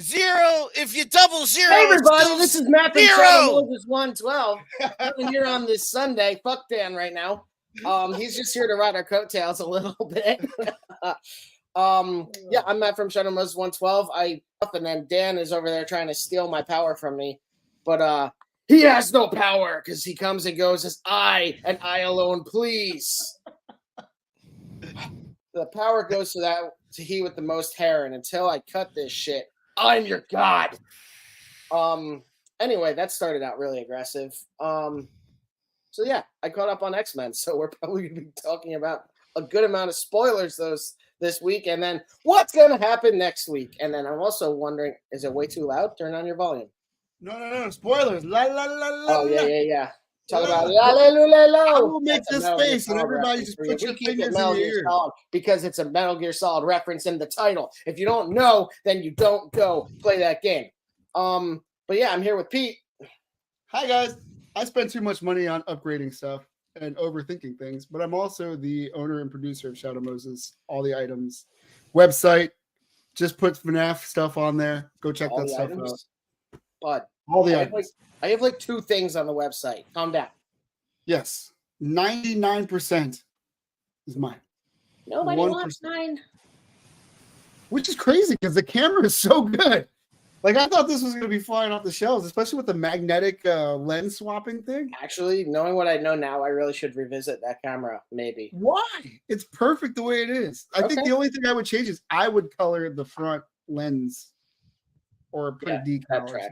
Zero. If you double zero, Hey it's everybody, still this is Matt from zero. Shadow Moses 112. Coming here on this Sunday. Fuck Dan right now. He's just here to ride our coattails a little bit. Yeah, I'm Matt from Shadow Moses 112. And then Dan is over there trying to steal my power from me. But he has no power because he comes and goes as I and I alone please. The power goes to he with the most hair, and until I cut this shit, I'm your god. Anyway, that started out really aggressive. So yeah, I caught up on X-Men, so we're probably gonna be talking about a good amount of spoilers this week, and then what's gonna happen next week. And then I'm also wondering, is it way too loud? Turn on your volume. No, spoilers. La la la la. Oh yeah. Talk about la. I will make this face, and everybody just put your fingers in your ear. Because it's a Metal Gear Solid reference in the title. If you don't know, then you don't go play that game. But yeah, I'm here with Pete. Hi guys. I spend too much money on upgrading stuff and overthinking things, but I'm also the owner and producer of Shadow Moses, all the items website. Just put FNAF stuff on there. Go check that stuff out. Bud, all the items. I have like 2 things on the website. Calm down. Yes, 99% is mine. Nobody wants mine. Which is crazy because the camera is so good. Like, I thought this was going to be flying off the shelves, especially with the magnetic lens swapping thing. Actually, knowing what I know now, I really should revisit that camera, maybe. Why? It's perfect the way it is. I think the only thing I would change is I would color the front lens or put a decal.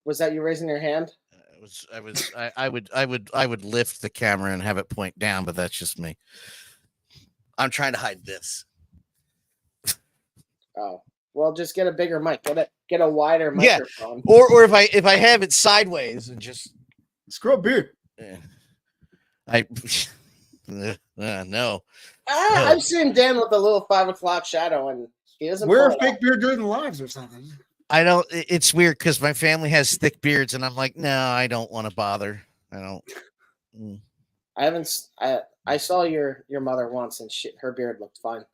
Was that you raising your hand? I would lift the camera and have it point down, but that's just me. I'm trying to hide this. Oh, well, just get a bigger mic. Get a wider microphone. Yeah. Or if I have it sideways and just screw a beard. No. I've seen Dan with a little 5 o'clock shadow, and he doesn't wear a fake beard during the lives or something. I don't. It's weird because my family has thick beards, and I'm like, no, I don't want to bother. I don't. I haven't. I saw your mother once, and her beard looked fine.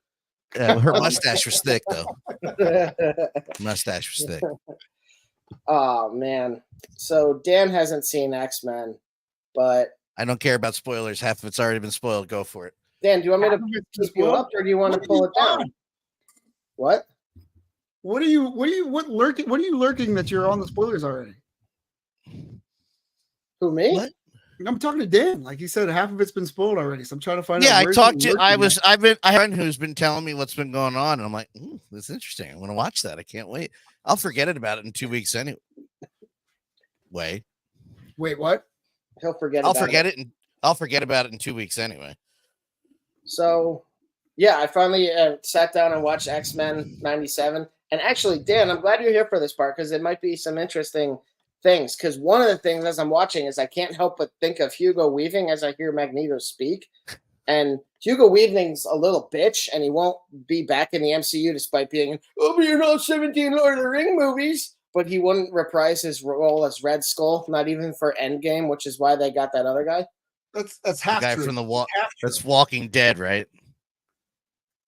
Her mustache was thick, though. Mustache was thick. Oh man! So Dan hasn't seen X-Men, but I don't care about spoilers. Half of it's already been spoiled. Go for it. Dan, do you want me to keep you up, or do you want to pull it down? What? What are you lurking that you're on the spoilers already? Who, me? What? I'm talking to Dan. Like he said, half of it's been spoiled already. So I'm trying to find out. Yeah, I talked to. I have a friend who's been telling me what's been going on, and I'm like, that's interesting. I'm going to watch that. I can't wait. I'll forget about it in 2 weeks anyway. Wait, what? He'll forget. I'll forget it, and I'll forget about it in 2 weeks anyway. So, yeah, I finally sat down and watched X-Men 97. And actually, Dan, I'm glad you're here for this part because it might be some interesting things. Because one of the things as I'm watching is I can't help but think of Hugo Weaving as I hear Magneto speak. And Hugo Weaving's a little bitch, and he won't be back in the MCU despite being, I'll be in all 17 Lord of the Ring movies. But he wouldn't reprise his role as Red Skull, not even for Endgame, which is why they got that other guy. That's half the guy true. From the that's Walking Dead, right?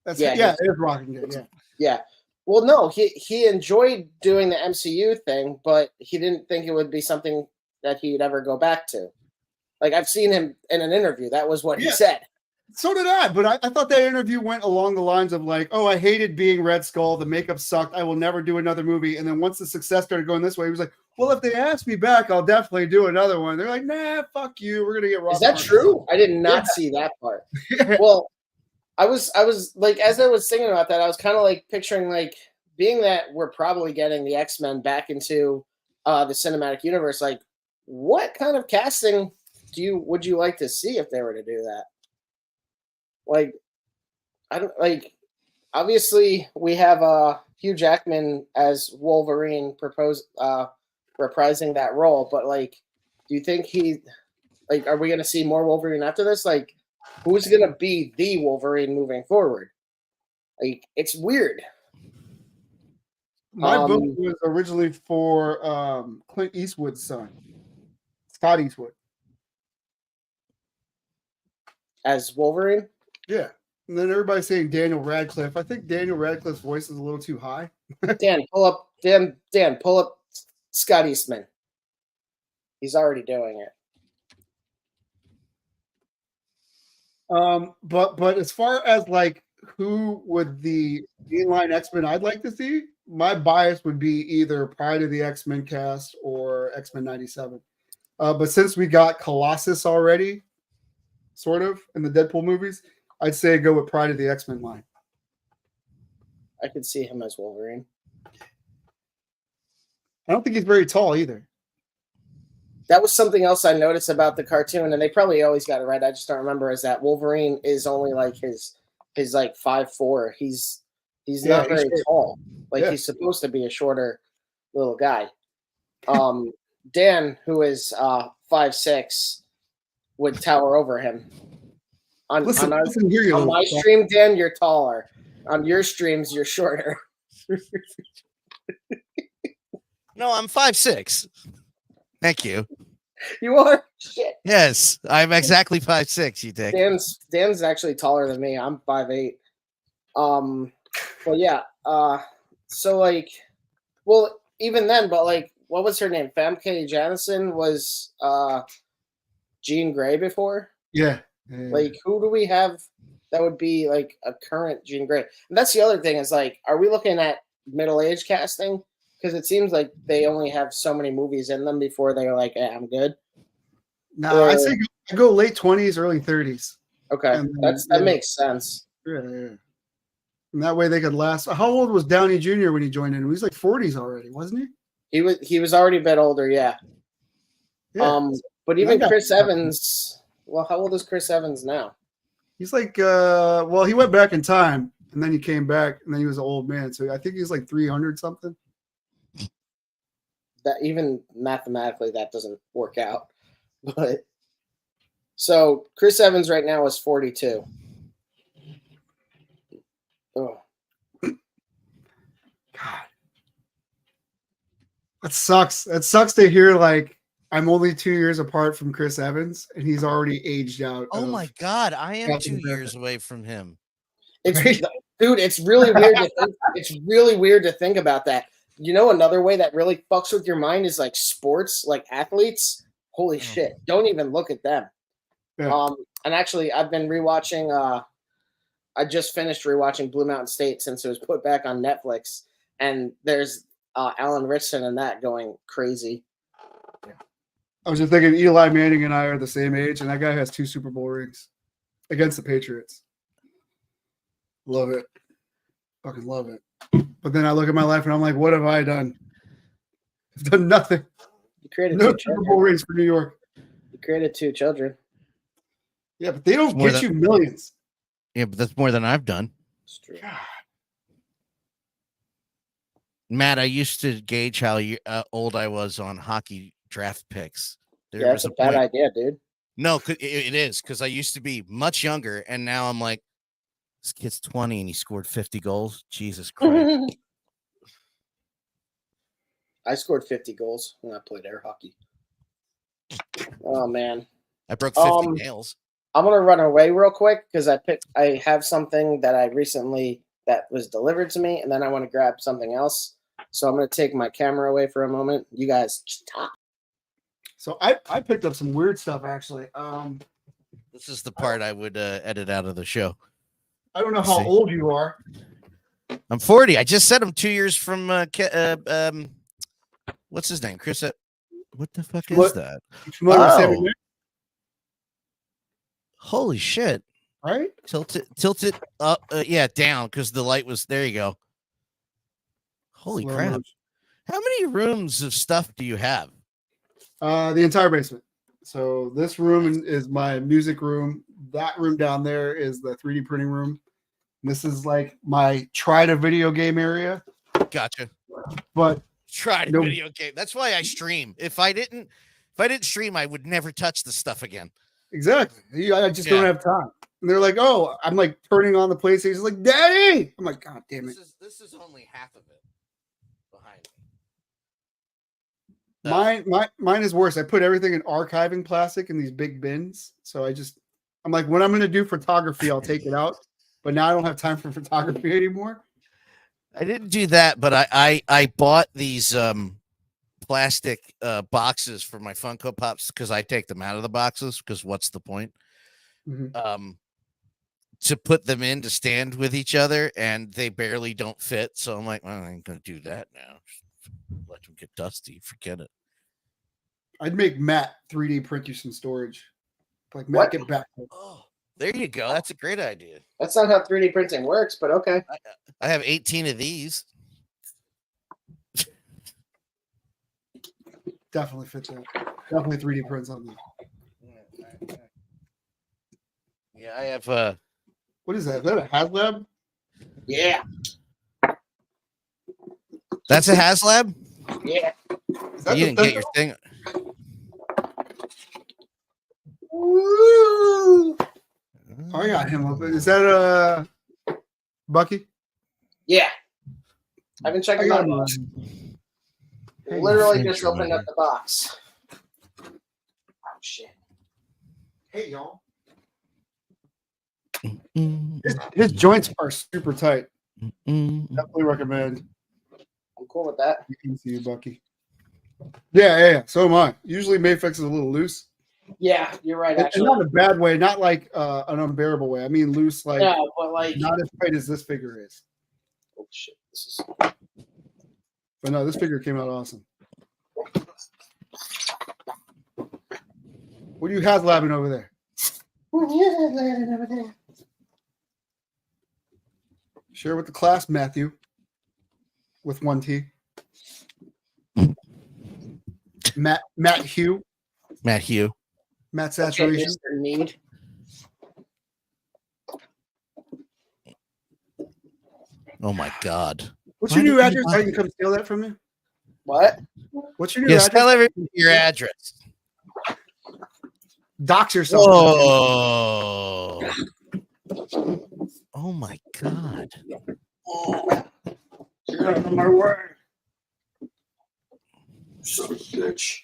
It is Walking Dead. Yeah. Well, no, he enjoyed doing the MCU thing, but he didn't think it would be something that he'd ever go back to. Like, I've seen him in an interview. That was what he said. So did I, but I thought that interview went along the lines of like, oh, I hated being Red Skull. The makeup sucked. I will never do another movie. And then once the success started going this way, he was like, well, if they ask me back, I'll definitely do another one. They're like, nah, fuck you. We're going to get Robert. Is that true? I did not see that part. Well, I was like, as I was thinking about that, I was kind of like picturing like, being that we're probably getting the X-Men back into the cinematic universe, like what kind of casting would you like to see if they were to do that? Like, I don't like. Obviously, we have Hugh Jackman as Wolverine reprising that role, but like, do you think are we going to see more Wolverine after this? Like, who's going to be the Wolverine moving forward? Like, it's weird. My vote was originally for Clint Eastwood's son, Scott Eastwood. As Wolverine? Yeah. And then everybody's saying Daniel Radcliffe. I think Daniel Radcliffe's voice is a little too high. Dan, pull up. Dan, pull up Scott Eastman. He's already doing it. But as far as like who would the inline X-Men I'd like to see, my bias would be either Pride of the X-Men cast or X-Men 97. But since we got Colossus already, sort of, in the Deadpool movies, I'd say go with Pride of the X-Men line. I could see him as Wolverine. I don't think he's very tall either. That was something else I noticed about the cartoon, and they probably always got it right. I just don't remember. Is that Wolverine is only like his like 5'4". He's not very tall. Like he's supposed to be a shorter little guy. Dan, who is 5'6", would tower over him. On my stream, Dan, you're taller. On your streams, you're shorter. No, I'm 5'6". Thank you. You are? Shit. Yes, I'm exactly 5'6", you think. Dan's actually taller than me. I'm 5'8". Well, yeah. So like, well, even then, but like, what was her name? Famke Janssen was Jean Grey before. Yeah. Like, who do we have that would be like a current Jean Grey? And that's the other thing is like, are we looking at middle-aged casting? Because it seems like they only have so many movies in them before they're like, I'm good. No, I say go late 20s, early 30s. Okay, that makes sense. Yeah. And that way they could last. How old was Downey Jr. when he joined in? He was like 40s already, wasn't he? He was already a bit older, yeah. But even Chris Evans, well, how old is Chris Evans now? He's like, well, he went back in time, and then he came back, and then he was an old man. So I think he's like 300 something. That even mathematically that doesn't work out. But so Chris Evans right now is 42. Oh. God. That sucks. That sucks to hear like I'm only 2 years apart from Chris Evans and he's already aged out. Oh my God, I am 2 years away from him. Dude, it's really weird to think, it's really weird to think about that. You know, another way that really fucks with your mind is like sports, like athletes. Holy shit. Don't even look at them. Yeah. And actually, I've been rewatching, I just finished rewatching Blue Mountain State since it was put back on Netflix. And there's Alan Richson and that going crazy. Yeah. I was just thinking Eli Manning and I are the same age, and that guy has 2 Super Bowl rings against the Patriots. Love it. Fucking love it. But then I look at my life and I'm like, what have I done? I've done nothing. You created no Super Bowl rings for New York. You created 2 children. Yeah, but they don't get you millions. Yeah, but that's more than I've done. It's true. God. Matt, I used to gauge how old I was on hockey draft picks. That's a bad idea, dude. No, it is because I used to be much younger, and now I'm like, this kid's 20 and he scored 50 goals. Jesus Christ. I scored 50 goals when I played air hockey. Oh, man. I broke 50 nails. I'm going to run away real quick because I have something that I recently that was delivered to me, and then I want to grab something else. So I'm going to take my camera away for a moment. You guys just talk. So I picked up some weird stuff, actually. This is the part I would edit out of the show. I don't know how old you are. I'm 40. I just said I'm 2 years from what's his name? Chris. What the fuck is that? Oh. Holy shit. Right? Tilt it up. Yeah, down because the light was there. You go. Holy crap. How many rooms of stuff do you have? The entire basement. So this room is my music room. That room down there is the 3D printing room. This is like my try to video game area. Gotcha. But try to video game. That's why I stream. If I didn't stream, I would never touch the stuff again. Exactly. I just don't have time. And they're like, oh, I'm like turning on the PlayStation. Like, Daddy. I'm like, God damn it. This is only half of it behind me. Mine is worse. I put everything in archiving plastic in these big bins. So I'm like, when I'm going to do photography, I'll take it out but now I don't have time for photography anymore. I didn't do that, but I bought these plastic boxes for my Funko Pops because I take them out of the boxes because what's the point? Mhm. To put them in to stand with each other, and they barely don't fit. So I'm like, well, I ain't gonna do that now. Let them get dusty. Forget it. I'd make Matt 3D print you some storage. Like Matt, get back. Oh, there you go. That's a great idea. That's not how 3D printing works, but okay. I have 18 of these. Definitely fit that. Definitely 3D prints on them. Yeah, I have What is that? Is that a HasLab? Yeah. that's a HasLab? Yeah. Is that You the didn't get your thing. Woo! Oh, I got him up. Is that Bucky? Yeah. I've been checking I out. got Literally just opened up the box. Oh shit. Hey y'all. His joints are super tight. Definitely recommend. I'm cool with that. You can see you, Bucky. Yeah. So am I. Usually Mayfix is a little loose. Yeah, you're right. And Actually, not in a bad way, not like an unbearable way. I mean loose, like no, but like, not as tight as this figure is. oh shit, this is. But no, this figure came out awesome. What are you HasLabbing over there? Share with the class, Matthew. With one T. Matt Hugh. Matt Hugh. Matt Okay, Saturation. Mr. Need. Oh my God. What's Why your new did you address? buy- I can come steal that from you. What? What's your new Yes, address? tell everybody your address. Dox yourself. Whoa. Oh my God. Get out of my way. Bitch.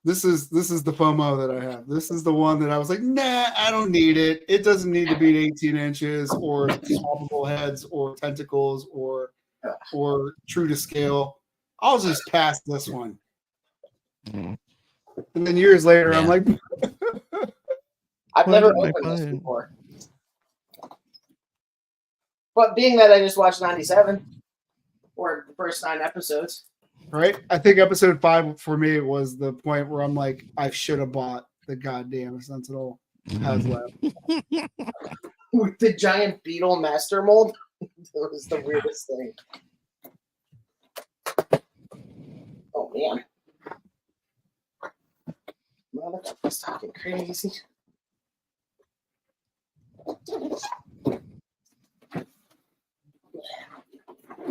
This is the FOMO that I have. This is the one that I was like, nah, I don't need it. It doesn't need to be 18 inches or swappable heads or tentacles or true to scale. I'll just pass this one. And then years later, I'm Yeah. like, I've Why never didn't I opened buy this it? before. But being that I just watched 97 or the first 9 episodes. right? I think episode 5 for me was the point where I'm like, I should have bought the goddamn Sentinel HasLab. With the giant beetle master mold. It was the weirdest thing. Oh man. Motherfucker's talking crazy.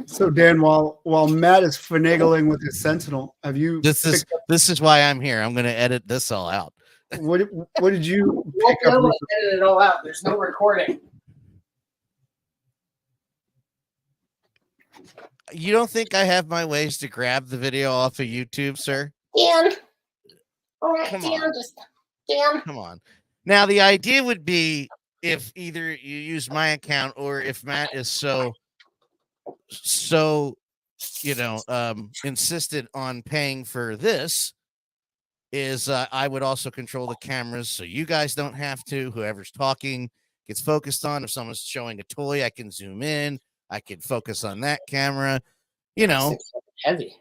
So Dan, while Matt is finagling with his Sentinel, have you This is why I'm here. I'm going to edit this all out. what did you Well, pick up? no, edit it all out. There's no recording. You don't think I have my ways to grab the video off of YouTube, sir? Dan. All right, Come Dan, on. just Dan. Come on. Now, the idea would be if either you use my account or if Matt is so insistent on paying for this, is I would also control the cameras so you guys don't have to. Whoever's talking gets focused on. If someone's showing a toy, I can zoom in. I can focus on that camera. You know, This thing's heavy.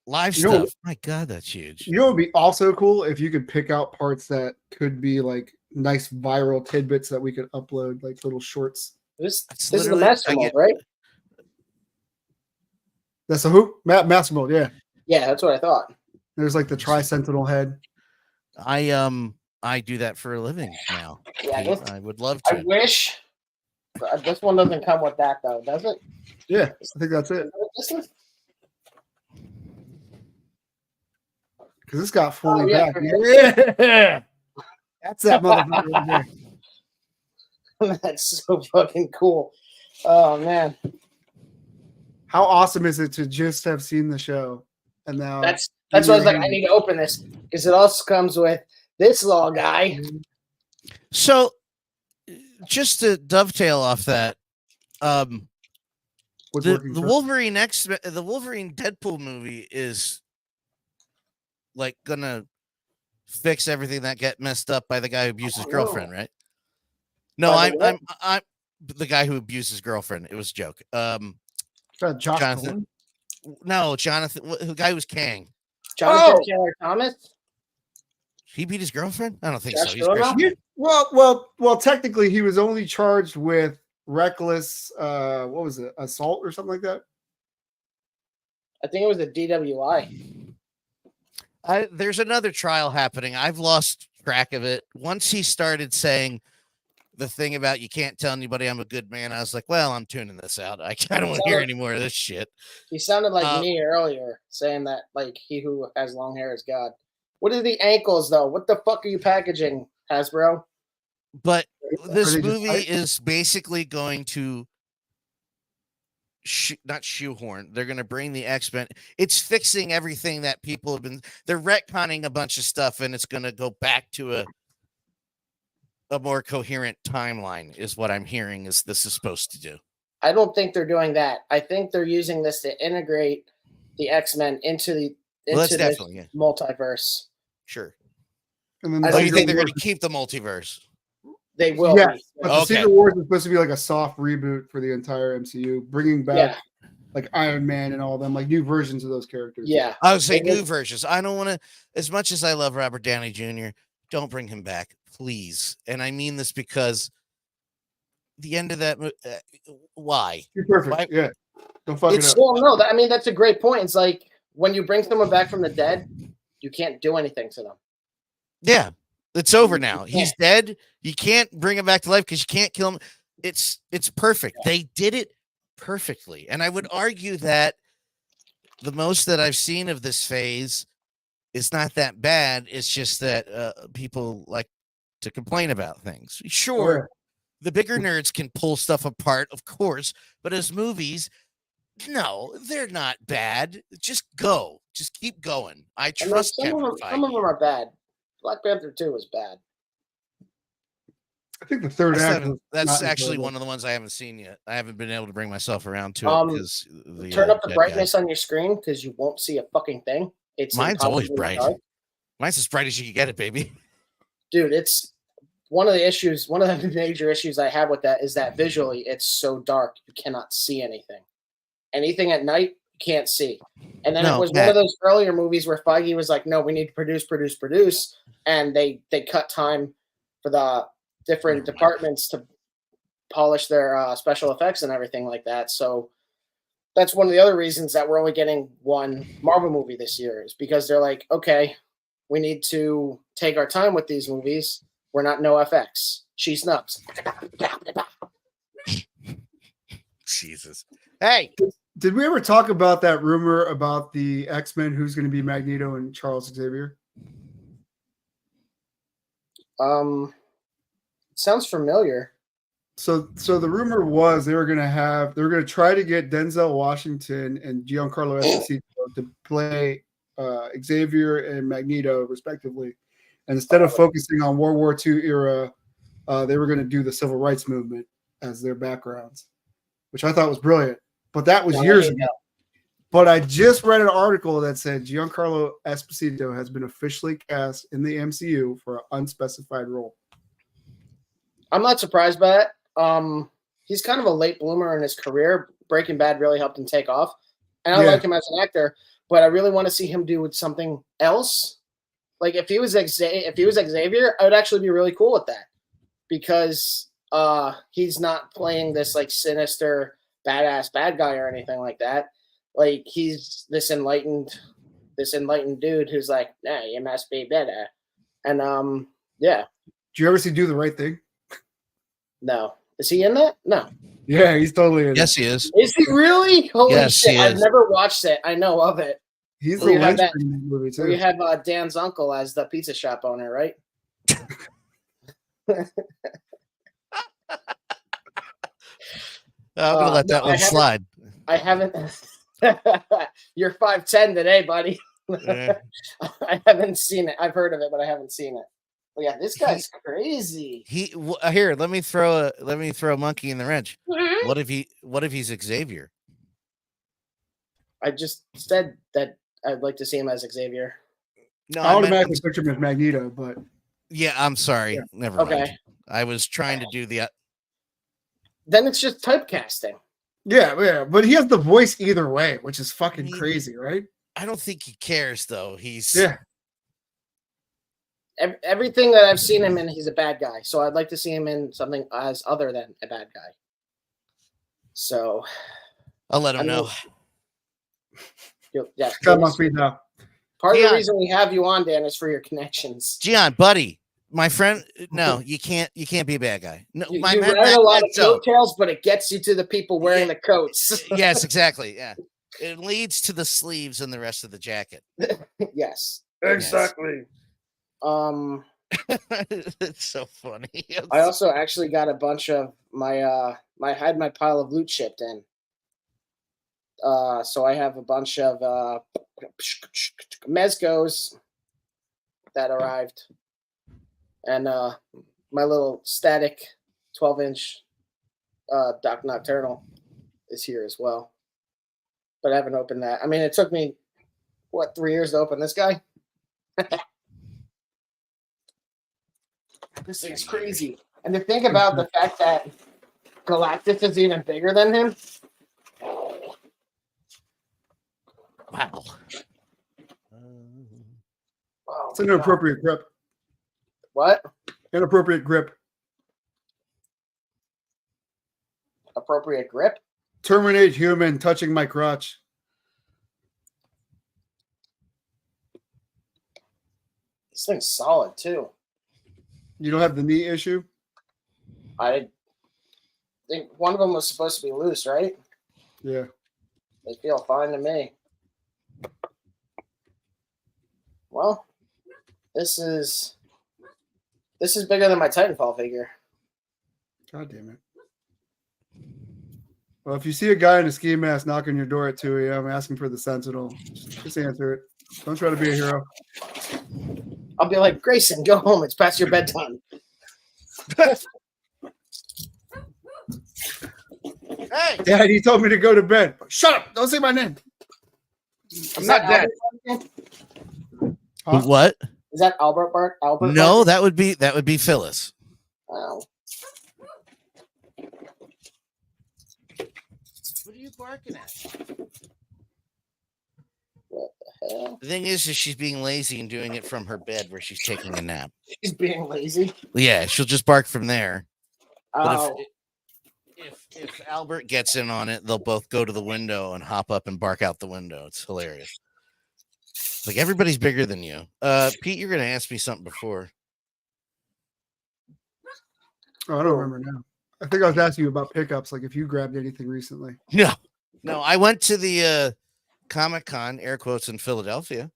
live You know- stuff. My God, that's huge. You know, it would be also cool if you could pick out parts that could be like nice viral tidbits that we could upload, like little shorts. This It's is the literally- master I mold, get- right? That's a who? Master Mold, yeah. Yeah, that's what I thought. There's like the Tri-Sentinel head. I do that for a living now. Yeah, Pete. this, I would love I to. wish. This one doesn't come with that though, does it? Yeah, I think that's it. This one? Because it's got fully yeah. back. Yeah. That's that motherfucker right there. That's so fucking cool. Oh man, How awesome is it to just have seen the show and now that's why I was like, I need to open this because it also comes with this little guy. So, just to dovetail off that, Woodworking the truck. Wolverine the Wolverine Deadpool movie is like gonna fix everything that get messed up by the guy who abused his girlfriend, right? No, By the what? I'm the guy who abused his girlfriend. It was a joke. Josh Jonathan. Brolin? No, Jonathan, the guy who was Kang. Jonathan Oh! Taylor Thomas? He beat his girlfriend? I don't think Josh so. He's Brolin? Christian. Well, technically he was only charged with reckless what was it, assault or something like that. I think it was a DWI. There's another trial happening. I've lost track of it. Once he started saying the thing about you can't tell anybody I'm a good man, I was like, well, I'm tuning this out. I don't want to hear any more of this shit. He sounded like me earlier, saying that like he who has long hair is God. What are the ankles though? What the fuck are you packaging, Hasbro? But this Are they just movie hype? is basically going to not shoehorn. They're going to bring the X-Men. It's fixing everything that people have been. They're retconning a bunch of stuff, and it's going to go back to a more coherent timeline. Is what I'm hearing. Is this is supposed to do? I don't think they're doing that. I think they're using this to integrate the X-Men into the multiverse. Sure. And then I Oh, don't you think they're going Wars- to keep the multiverse? They will. Yes, be. but the Secret Wars is supposed to be like a soft reboot for the entire MCU, bringing back like Iron Man and all them, like new versions of those characters. Yeah. I would say new versions. I don't want to, as much as I love Robert Downey Jr., don't bring him back, please. And I mean this because the end of that, why? You're perfect. Why? Yeah. Don't fuck it up. Well, no, I mean, that's a great point. It's like when you bring someone back from the dead, you can't do anything to them. Yeah. It's over now. He's dead. You can't bring him back to life because you can't kill him. It's perfect. They did it perfectly. And I would argue that the most that I've seen of this phase is not that bad. It's just that people like to complain about things. Sure, the bigger nerds can pull stuff apart, of course, but as movies, no, they're not bad. Just go. Just keep going. I trust Kevin Feige. Some of them are bad. Black Panther 2 was bad. I think the third act. That's actually one of the ones I haven't seen yet. I haven't been able to bring myself around to it because turn up the brightness on your screen because you won't see a fucking thing. Mine's always bright. Mine's as bright as you can get it, baby. Dude, it's one of the issues. One of the major issues I have with that is that visually it's so dark you cannot see anything. Anything at night you can't see. And then it was one of those earlier movies where Feige was like, "No, we need to produce," and they cut time for the different departments to polish their special effects and everything like that. So that's one of the other reasons that we're only getting one Marvel movie this year is because they're like, okay, we need to take our time with these movies. We're not no FX. She snubs. Jesus. Hey. Did we ever talk about that rumor about the X-Men who's going to be Magneto and Charles Xavier? Sounds familiar. So the rumor was they were going to try to get Denzel Washington and Giancarlo Esposito to play Xavier and Magneto respectively, and instead of focusing on World War II era, they were going to do the Civil Rights Movement as their backgrounds, which I thought was brilliant. But that was years ago. But I just read an article that said Giancarlo Esposito has been officially cast in the MCU for an unspecified role. I'm not surprised by that. He's kind of a late bloomer in his career. Breaking Bad really helped him take off. And I like him as an actor, but I really want to see him do with something else. Like if he was Xavier, I would actually be really cool with that. Because he's not playing this like sinister badass bad guy or anything like that. Like he's this enlightened dude who's like, nah, you must be better. And yeah. Did you ever see Do the Right Thing? No. Is he in that? No. Yeah, he's totally in Yes, he is. Is he really? Holy yes, shit. He I've is. never watched it. I know of it. He's the linchpin in the movie too. We have Dan's uncle as the pizza shop owner, right? I'm gonna let that one slide. I haven't. You're 5'10" today, buddy. Yeah. I haven't seen it. I've heard of it, but I haven't seen it. Yeah, this guy's crazy. Here, let me throw a monkey in the wrench. What if he's Xavier? I just said that I'd like to see him as Xavier. No, I automatically picture him as Magneto, but yeah, I'm sorry. Yeah. Never mind. Okay. I was trying to do the Then it's just typecasting. yeah, but he has the voice either way, which is fucking crazy, right? I don't think he cares though. Yeah. Everything that I've seen him in, he's a bad guy. So I'd like to see him in something as other than a bad guy. So I'll let him know. Yeah, Got my feet now. part of the reason we have you on, Dan, is for your connections. Gian, buddy, my friend. No, you can't be a bad guy. No, You ride a lot of coattails, but it gets you to the people wearing the coats. Yes, exactly. Yeah, it leads to the sleeves and the rest of the jacket. Yes, exactly. It's so funny. I also actually got a bunch of my had my pile of loot shipped in. So I have a bunch of Mezcos that arrived, and my little static 12-inch Doc Nocturnal is here as well. But I haven't opened that. I mean, it took me 3 years to open this guy. This thing's crazy. And to think about the fact that Galactus is even bigger than him. Wow. It's an inappropriate grip. What? Inappropriate grip. Appropriate grip? Terminate human touching my crotch. This thing's solid too. You don't have the knee issue? I think one of them was supposed to be loose, right? Yeah. They feel fine to me. Well, this is bigger than my Titanfall figure. God damn it. Well, if you see a guy in a ski mask knocking your door at 2 a.m. asking for the Sentinel, just answer it. Don't try to be a hero. I'll be like, Grayson, go home. It's past your bedtime. Hey, Dad, he told me to go to bed. Shut up. Don't say my name. I'm not dead. huh? What? Is that Albert? No, that would be Phyllis. Wow. What are you barking at? What the hell? The thing is she's being lazy and doing it from her bed where she's taking a nap. She's being lazy. Yeah, she'll just bark from there. Oh. But if Albert gets in on it, they'll both go to the window and hop up and bark out the window. It's hilarious. It's like everybody's bigger than you. Pete, you're gonna ask me something before. Oh, I don't remember now. I think I was asking you about pickups, like if you grabbed anything recently. No, I went to the Comic-Con, air quotes, in Philadelphia.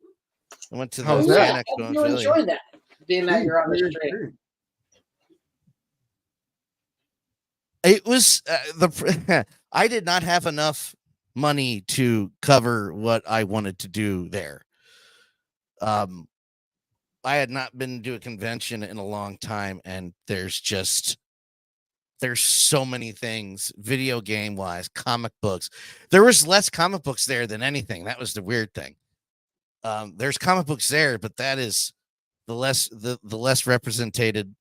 I went to the Fan Expo in Philly. You enjoyed that, being that you're on the street. It was I did not have enough money to cover what I wanted to do there. I had not been to a convention in a long time, and there's so many things, video game wise, comic books. There was less comic books there than anything. That was the weird thing. There's comic books there, but that is the less represented,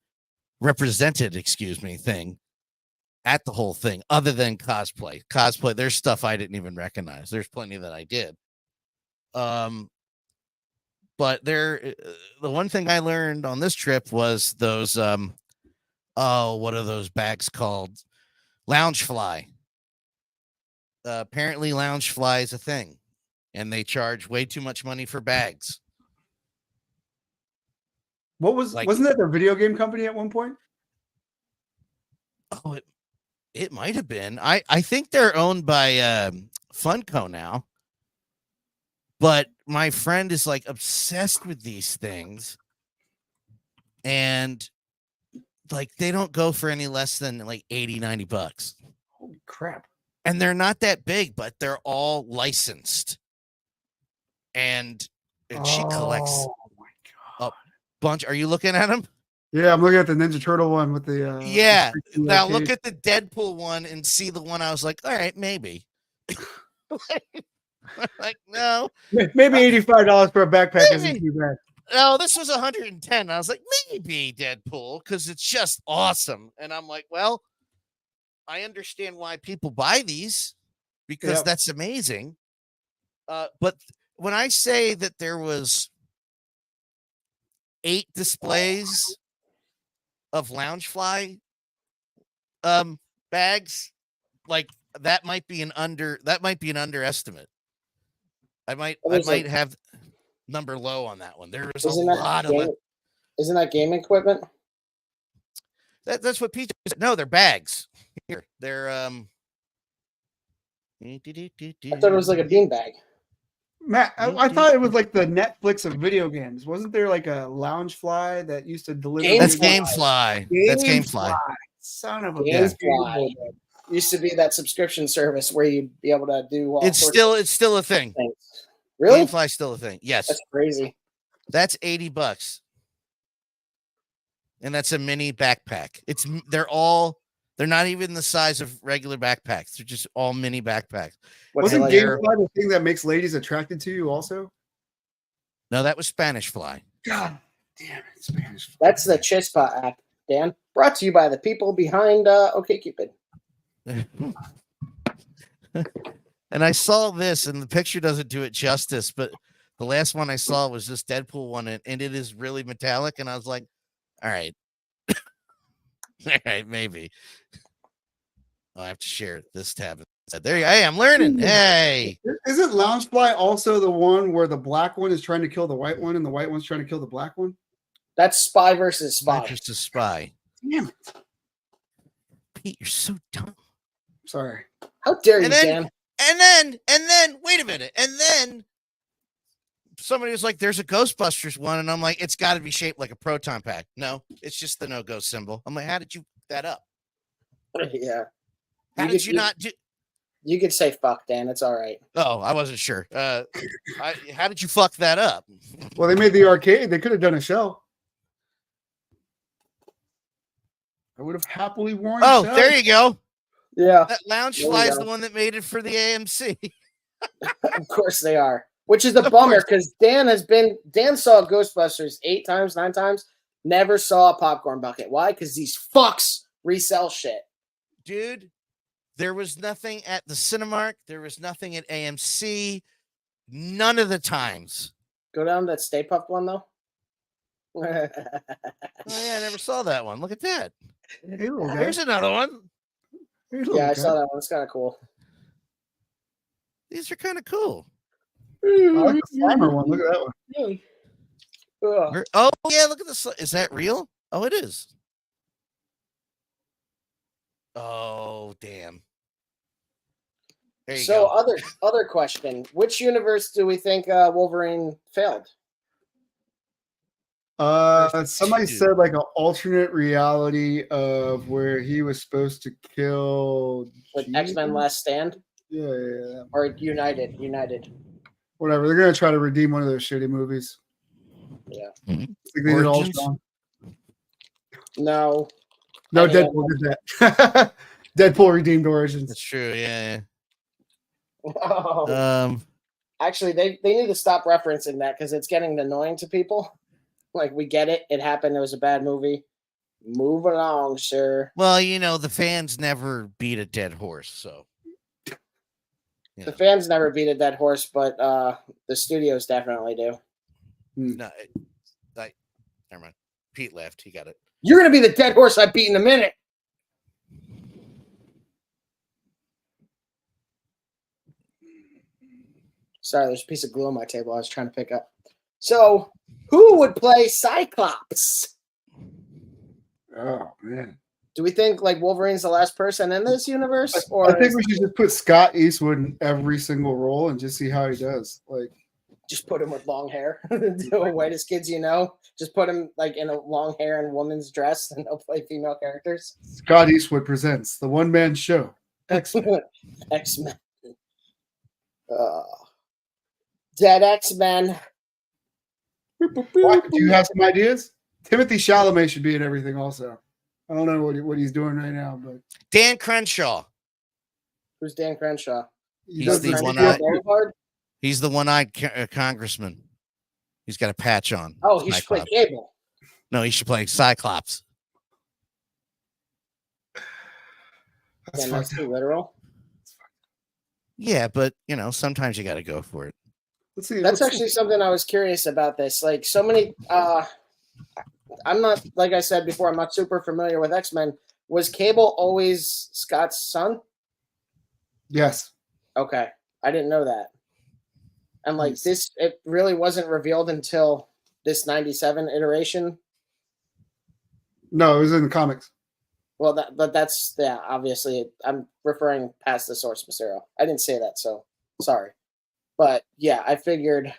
thing at the whole thing, other than cosplay. There's stuff I didn't even recognize. There's plenty that I did. But the one thing I learned on this trip was those what are those bags called? Loungefly. Apparently Loungefly is a thing, and they charge way too much money for bags. Wasn't that their video game company at one point? Oh, it might have been. I think they're owned by Funko now. But my friend is like obsessed with these things, and like they don't go for any less than like $80-$90. Holy crap. And they're not that big, but they're all licensed. And she collects a bunch. Are you looking at them? Yeah, I'm looking at the Ninja Turtle one with the Yeah. the Now look cage. at the Deadpool one and see the one I was like, all right, maybe. Like, no, Maybe $85 for a backpack isn't maybe. too bad. No, this was 110. I was like, maybe Deadpool, because it's just awesome. And I'm like, well, I understand why people buy these because Yep. that's amazing. But when I say that there was 8 displays of Loungefly bags, like that might be an underestimate. I might have number low on that one. There was a lot of them. Isn't that game equipment? That's what Pete said. No, they're bags. Here, they're I thought it was like a bean bag. Matt, I thought it was like the Netflix of video games. Wasn't there like a Loungefly that used to deliver? That's GameFly. That's GameFly. Son of a GameFly used to be that subscription service where you'd be able to do. It's still a thing. Things. Really? GameFly's still a thing. Yes. That's crazy. That's $80. And that's a mini backpack. They're not even the size of regular backpacks. They're just all mini backpacks. Wasn't GameFly the thing that makes ladies attracted to you also? No, that was Spanish Fly. God damn it, Spanish Fly. That's the Chispa app, Dan. Brought to you by the people behind OkCupid. And I saw this, and the picture doesn't do it justice, but the last one I saw was this Deadpool one, and it is really metallic, and I was like, all right. All right, maybe. I have to share this tab. There you go. Hey, I'm learning. Hey. Isn't Loungefly also the one where the black one is trying to kill the white one and the white one's trying to kill the black one? That's Spy versus Spy. Spy versus Spy. Damn it. Pete, you're so dumb. Sorry. How dare you, Dan? And then, wait a minute. And then somebody was like, there's a Ghostbusters one. And I'm like, it's got to be shaped like a proton pack. No, it's just the no-go symbol. I'm like, how did you fuck that up? Yeah. How did you not do? You could say fuck, Dan. It's all right. Oh, I wasn't sure. How did you fuck that up? Well, they made the arcade. They could have done a show. I would have happily worn. Oh, there you go. Yeah. That Loungefly is the one that made it for the AMC. Of course they are. Which is the bummer because Dan saw Ghostbusters 8 times, 9 times, never saw a popcorn bucket. Why? Because these fucks resell shit. Dude, there was nothing at the Cinemark. There was nothing at AMC. None of the times. Go down that Stay Puft one, though. Oh, yeah, I never saw that one. Look at that. Hey, Here's another one. Yeah, I saw that one. It's kind of cool. These are kind of cool. I like the Slimer one. Look at that one. Oh, yeah, look at this. Is that real? Oh, it is. Oh, damn. There you go. Other question. Which universe do we think Wolverine failed? Somebody said like an alternate reality of where he was supposed to kill With X-Men Last Stand? Yeah. Or United. Whatever. They're gonna try to redeem one of those shitty movies. Yeah. Like they did Ultron. No. No, Deadpool did that. Deadpool redeemed Origins. That's true. Yeah. Oh. Actually, they need to stop referencing that because it's getting annoying to people. Like, we get it. It happened. It was a bad movie. Move along, sir. Well, the fans never beat a dead horse, so. The fans never beat a dead horse, but the studios definitely do. No, never mind. Pete left. He got it. You're going to be the dead horse I beat in a minute. Sorry, there's a piece of glue on my table I was trying to pick up. So, who would play Cyclops? Oh, man. Do we think like Wolverine's the last person in this universe? Or I think we should just put Scott Eastwood in every single role and just see how he does. Like, just put him with long hair. The whitest kids you know. Just put him like in a long hair and woman's dress, and they'll play female characters. Scott Eastwood presents the one-man show. X-Men. X-Men. Dead X-Men. What? Do you have some ideas? Timothy Chalamet should be in everything also. I don't know what he's doing right now, but Dan Crenshaw. Who's Dan Crenshaw? He's the one-eyed congressman. He's got a patch on. Oh, he should play Cable. No, he should play Cyclops. That's too literal. Yeah, but sometimes you got to go for it. Let's see. That's actually something I was curious about. This, like, so many. I'm not, like I said before, I'm not super familiar with X-Men. Was Cable always Scott's son? Yes. Okay, I didn't know that. And like this, it really wasn't revealed until this 97 iteration. No, it was in the comics. Well, that's obviously, I'm referring past the source material. I didn't say that, so sorry. But yeah, I figured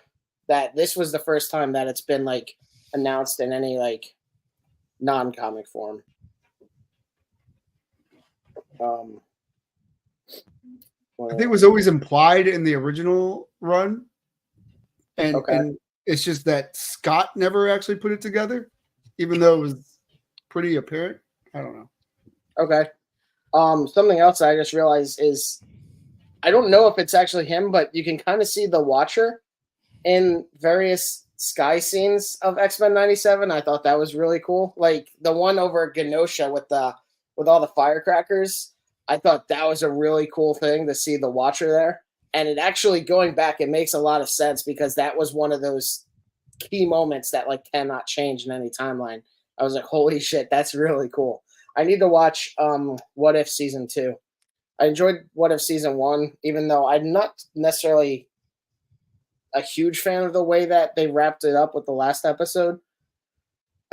that this was the first time that it's been like announced in any like non-comic form. I think it was always implied in the original run, and it's just that Scott never actually put it together, even though it was pretty apparent. I don't know. Okay. Something else I just realized is I don't know if it's actually him, but you can kind of see the Watcher in various sky scenes of X-Men 97. I thought that was really cool. Like the one over Genosha with all the firecrackers. I thought that was a really cool thing to see the Watcher there. And it actually, going back, it makes a lot of sense because that was one of those key moments that like cannot change in any timeline. I was like, holy shit, that's really cool. I need to watch What If Season 2. I enjoyed What If Season 1, even though I'm not necessarily a huge fan of the way that they wrapped it up with the last episode.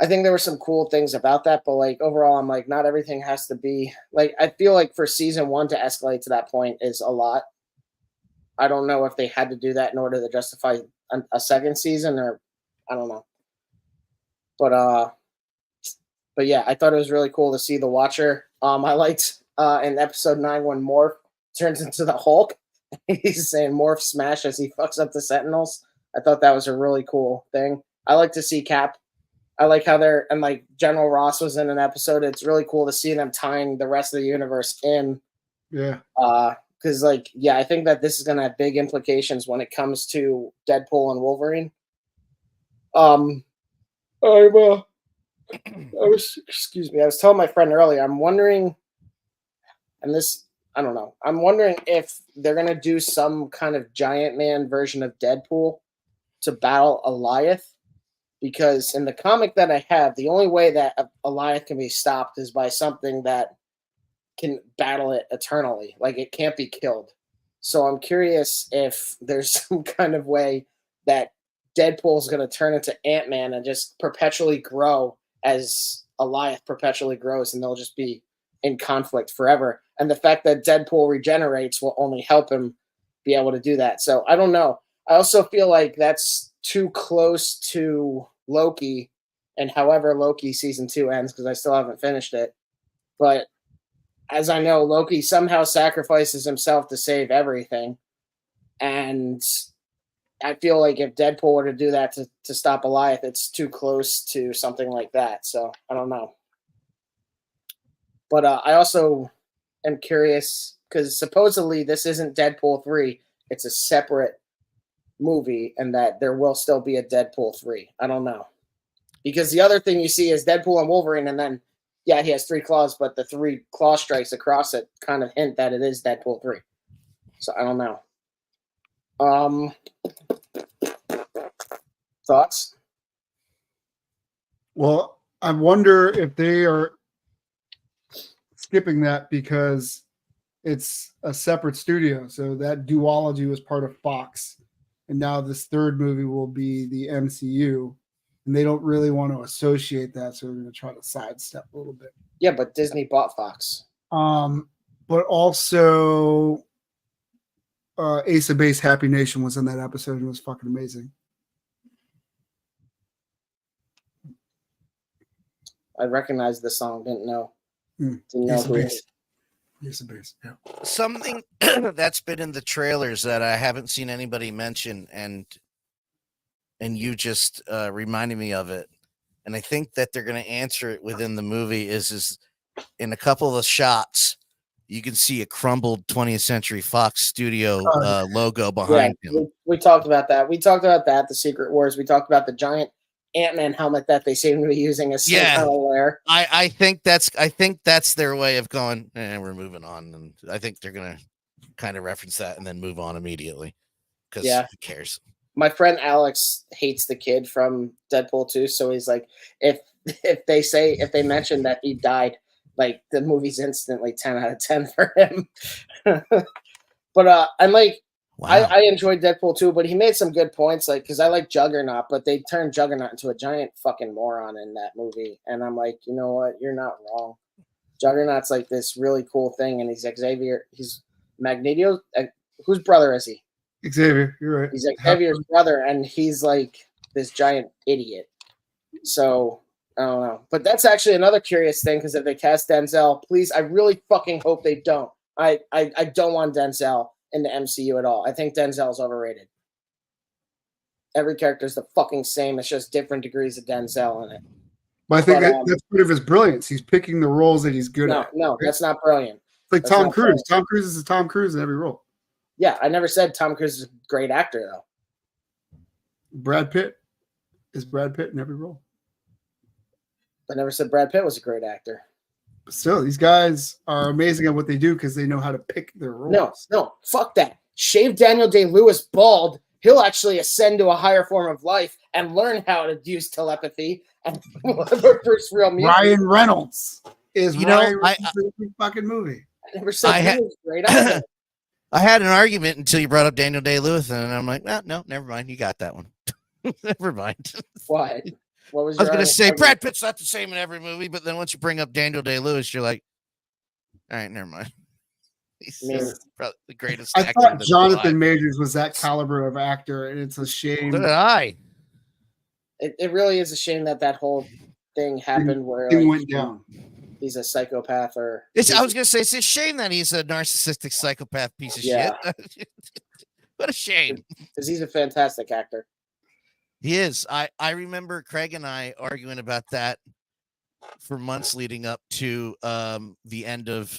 I think there were some cool things about that, but like overall, I'm like, not everything has to be like, I feel like for Season 1 to escalate to that point is a lot. I don't know if they had to do that in order to justify a second season, or I don't know. But yeah, I thought it was really cool to see the Watcher. I liked in episode 9 when Morph turns into the Hulk. He's saying Morph smash as he fucks up the Sentinels. I thought that was a really cool thing. I like to see Cap. I like how and like General Ross was in an episode. It's really cool to see them tying the rest of the universe in. Yeah. Because like, yeah, I think that this is going to have big implications when it comes to Deadpool and Wolverine. I was telling my friend earlier, I'm wondering, and this, I don't know, I'm wondering if they're going to do some kind of giant man version of Deadpool to battle Alioth, because in the comic that I have, the only way that Alioth can be stopped is by something that can battle it eternally. Like, it can't be killed. So I'm curious if there's some kind of way that Deadpool is going to turn into Ant-Man and just perpetually grow as Alioth perpetually grows, and they'll just be in conflict forever. And the fact that Deadpool regenerates will only help him be able to do that. So I don't know. I also feel like that's too close to Loki, and however Loki season 2 ends, because I still haven't finished it. But as I know, Loki somehow sacrifices himself to save everything. And I feel like if Deadpool were to do that to stop Alioth, it's too close to something like that. So I don't know. But I also am curious because supposedly this isn't Deadpool 3. It's a separate movie, and that there will still be a Deadpool 3. I don't know. Because the other thing you see is Deadpool and Wolverine, and then, yeah, he has 3 claws, but the 3 claw strikes across it kind of hint that it is Deadpool 3. So I don't know. Thoughts? Well, I wonder if they are skipping that because it's a separate studio. So that duology was part of Fox. And now this third movie will be the MCU. And they don't really want to associate that. So they're going to try to sidestep a little bit. Yeah, but Disney bought Fox. But also Ace of Base Happy Nation was in that episode and it was fucking amazing. I recognized the song, didn't know. Didn't know who it is. Ace of Base, yeah. Something that's been in the trailers that I haven't seen anybody mention, and you just reminded me of it, and I think that they're going to answer it within the movie. Is in a couple of the shots, you can see a crumbled 20th Century Fox studio logo behind him. We talked about that. We talked about that. The Secret Wars. We talked about the giant Ant-Man helmet that they seem to be using as some kind of lair. I think that's their way of going. We're moving on, and I think they're gonna kind of reference that and then move on immediately because who cares? My friend Alex hates the kid from Deadpool 2, so he's like, if they mention that he died, like the movie's instantly 10 out of 10 for him. But I'm like, wow. I enjoyed Deadpool 2, but he made some good points, like because I like Juggernaut, but they turned Juggernaut into a giant fucking moron in that movie, and I'm like, you know what? You're not wrong. Juggernaut's like this really cool thing, and he's Xavier. He's Magneto. Whose brother is he? Xavier, you're right. He's Xavier's brother, and he's like this giant idiot. So I don't know, but that's actually another curious thing because if they cast Denzel, please, I really fucking hope they don't. I don't want Denzel in the MCU at all. I think Denzel's overrated. Every character is the fucking same. It's just different degrees of Denzel in it. But I think that's part of his brilliance. He's picking the roles that he's good at. No, that's not brilliant. It's like Tom Cruise. Brilliant. Tom Cruise is a Tom Cruise in every role. Yeah, I never said Tom Cruise is a great actor, though. Brad Pitt is Brad Pitt in every role. I never said Brad Pitt was a great actor. But still, these guys are amazing at what they do because they know how to pick their roles. No, fuck that. Shave Daniel Day-Lewis bald. He'll actually ascend to a higher form of life and learn how to use telepathy and first real music. Ryan Reynolds is Ryan Reynolds in the fucking movie. I never said he was great actor. I had an argument until you brought up Daniel Day-Lewis, and I'm like, no, never mind. You got that one. Never mind. Why? What was I was going to say Brad Pitt's not the same in every movie, but then once you bring up Daniel Day-Lewis, you're like, all right, never mind. He's probably the greatest actor. I thought Jonathan Majors was that caliber of actor, and it's a shame. So did I. It really is a shame that whole thing happened where he went down. He's a psychopath, I was going to say it's a shame that he's a narcissistic psychopath piece of shit. What a shame. Because he's a fantastic actor. He is. I remember Craig and I arguing about that for months leading up to the end of,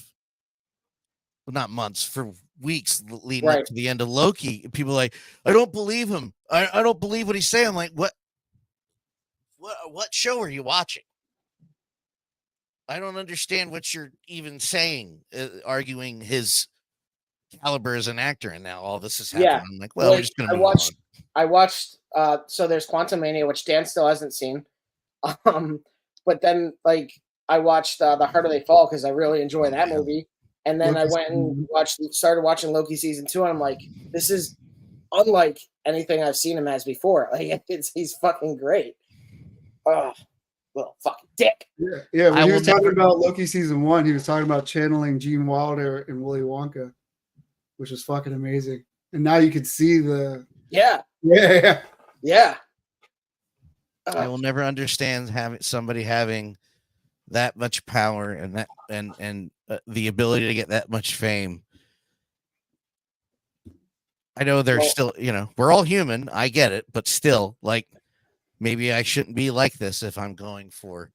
well, not months, for weeks leading up to the end of Loki. People are like, I don't believe him. I don't believe what he's saying. I'm like, what show are you watching? I don't understand what you're even saying, arguing his caliber as an actor, and now all this is happening. Yeah. I'm like, well, we're just going to move on. I watched, so there's Quantum Mania, which Dan still hasn't seen. But then, like, I watched The Harder They Fall because I really enjoy that movie. And then I went and started watching Loki season 2, and I'm like, this is unlike anything I've seen him as before. Like, he's fucking great. Oh, little fucking dick. Yeah. When he was talking about Loki season 1, he was talking about channeling Gene Wilder and Willy Wonka, which was fucking amazing. And now you could see the Yeah. I will never understand somebody having that much power and that and the ability to get that much fame. I know they're still, we're all human. I get it, but still, like, maybe I shouldn't be like this if I'm going for.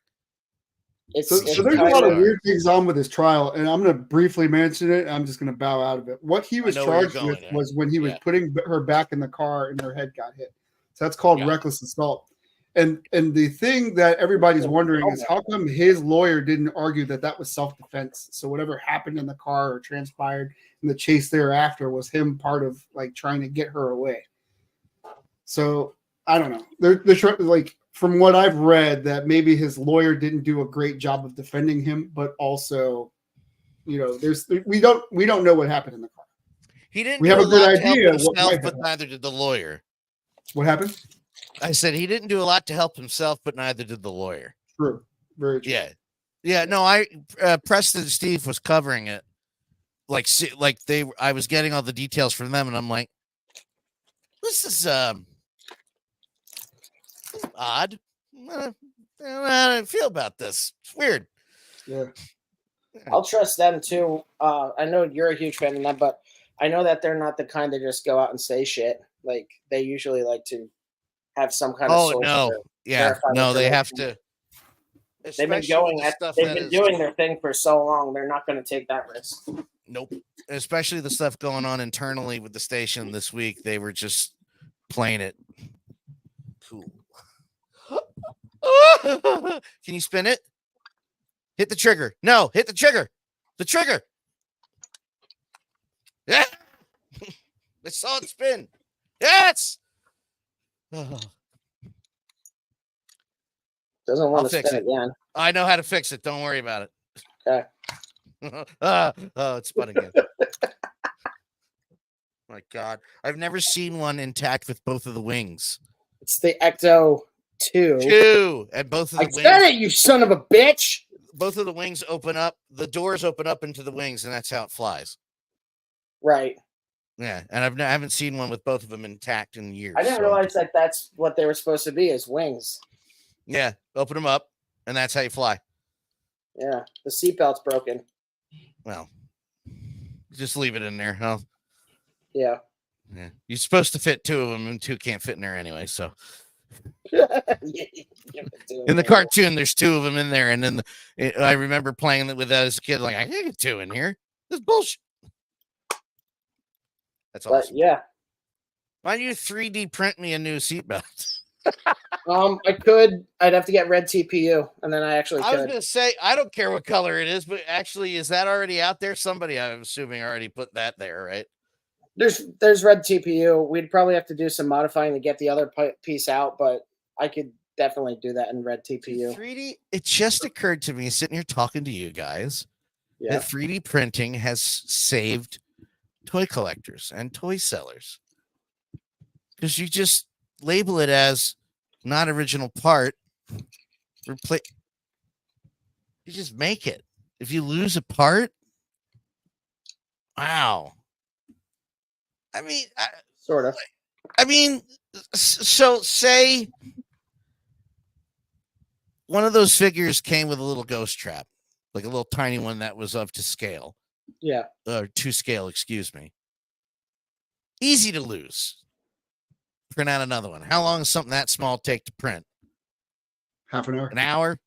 So there's a lot of weird things on with his trial, and I'm going to briefly mention it. I'm just going to bow out of it. What he was charged with was when he was putting her back in the car and her head got hit. So that's called reckless assault. And the thing that everybody's wondering is how come his lawyer didn't argue that was self-defense? So whatever happened in the car or transpired in the chase thereafter was him part of like trying to get her away. So I don't know. They're like, from what I've read, that maybe his lawyer didn't do a great job of defending him, but also, we don't know what happened in the car. He didn't. We have a good idea, but neither did the lawyer. What happened? I said he didn't do a lot to help himself, but neither did the lawyer. True. Very true. Yeah. No, Preston and Steve was covering it. I was getting all the details from them, and I'm like, this is odd. I don't feel about this. It's weird. Yeah. I'll trust them too. I know you're a huge fan of them, but I know that they're not the kind that just go out and say shit. Like, they usually like to have some kind of Oh source no, to yeah, verify no, they have information. to. They've been Especially going with the at, stuff they've that been is doing their thing for so long. They're not going to take that risk. nope. Especially the stuff going on internally with the station this week. They were just playing it cool. Can you spin it? Hit the trigger. No, hit the trigger. The trigger. Yeah. I saw it spin. Yes. Doesn't I'll want to fix spin it. again. I know how to fix it. Don't worry about it. Okay. Oh, it's spun again. My God. I've never seen one intact with both of the wings. It's the Ecto 2. Two. And both of the I wings. said it, you son of a bitch. Both of the wings open up. The doors open up into the wings, and that's how it flies. Right. Yeah. And I haven't seen one with both of them intact in years. I didn't so- realize that that's what they were supposed to be, is wings. Yeah. Open them up, and that's how you fly. Yeah. The seatbelt's broken. Well, just leave it in there. Huh? Yeah. Yeah. You're supposed to fit two of them, and two can't fit in there anyway. So in the cartoon, there's two of them in there, and then I remember playing with that as a kid. Like, I can't get two in here. This is bullshit. That's But awesome. yeah. Why don't you 3D print me a new seatbelt? I could. I'd have to get red TPU, and then I actually I was could. gonna say I don't care what color it is, but actually, is that already out there? Somebody, I'm assuming, already put that there, right? There's red TPU. We'd probably have to do some modifying to get the other piece out, but I could definitely do that in red TPU. 3D. It just occurred to me sitting here talking to you guys Yeah. that 3D printing has saved toy collectors and toy sellers because you just label it as not original part. Replace. You just make it. If you lose a part, wow. I mean, Sort of. I mean, so say one of those figures came with a little ghost trap, like a little tiny one that was up to scale. Yeah. Or to scale, excuse me. Easy to lose. Print out another one. How long does something that small take to print? Half an hour. An hour?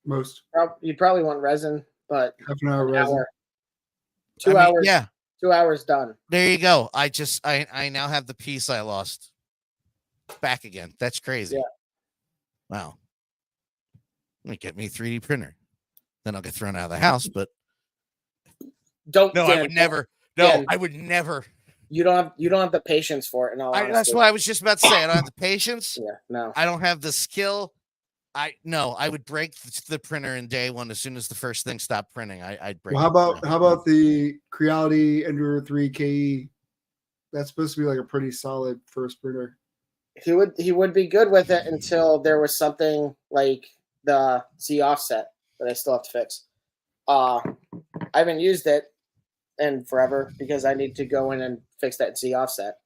Most. You'd probably want resin, but Half an hour an resin. hour. 2 hours. Yeah. 2 hours done. There you go. I now have the piece I lost back again. That's crazy. Yeah. Wow. Let me get me a 3D printer. Then I'll get thrown out of the house. But Don't. no, Dan, I would never. No, Dan, I would never. You don't have the patience for it. In all honesty. That's what I was just about to say. I don't have the patience. Yeah. No. I don't have the skill. I would break the printer in day one as soon as the first thing stopped printing. I'd break. Well, how about the Creality Enduro 3 KE? That's supposed to be like a pretty solid first printer. He would be good with it until there was something like the Z offset that I still have to fix. I haven't used it in forever because I need to go in and fix that Z offset.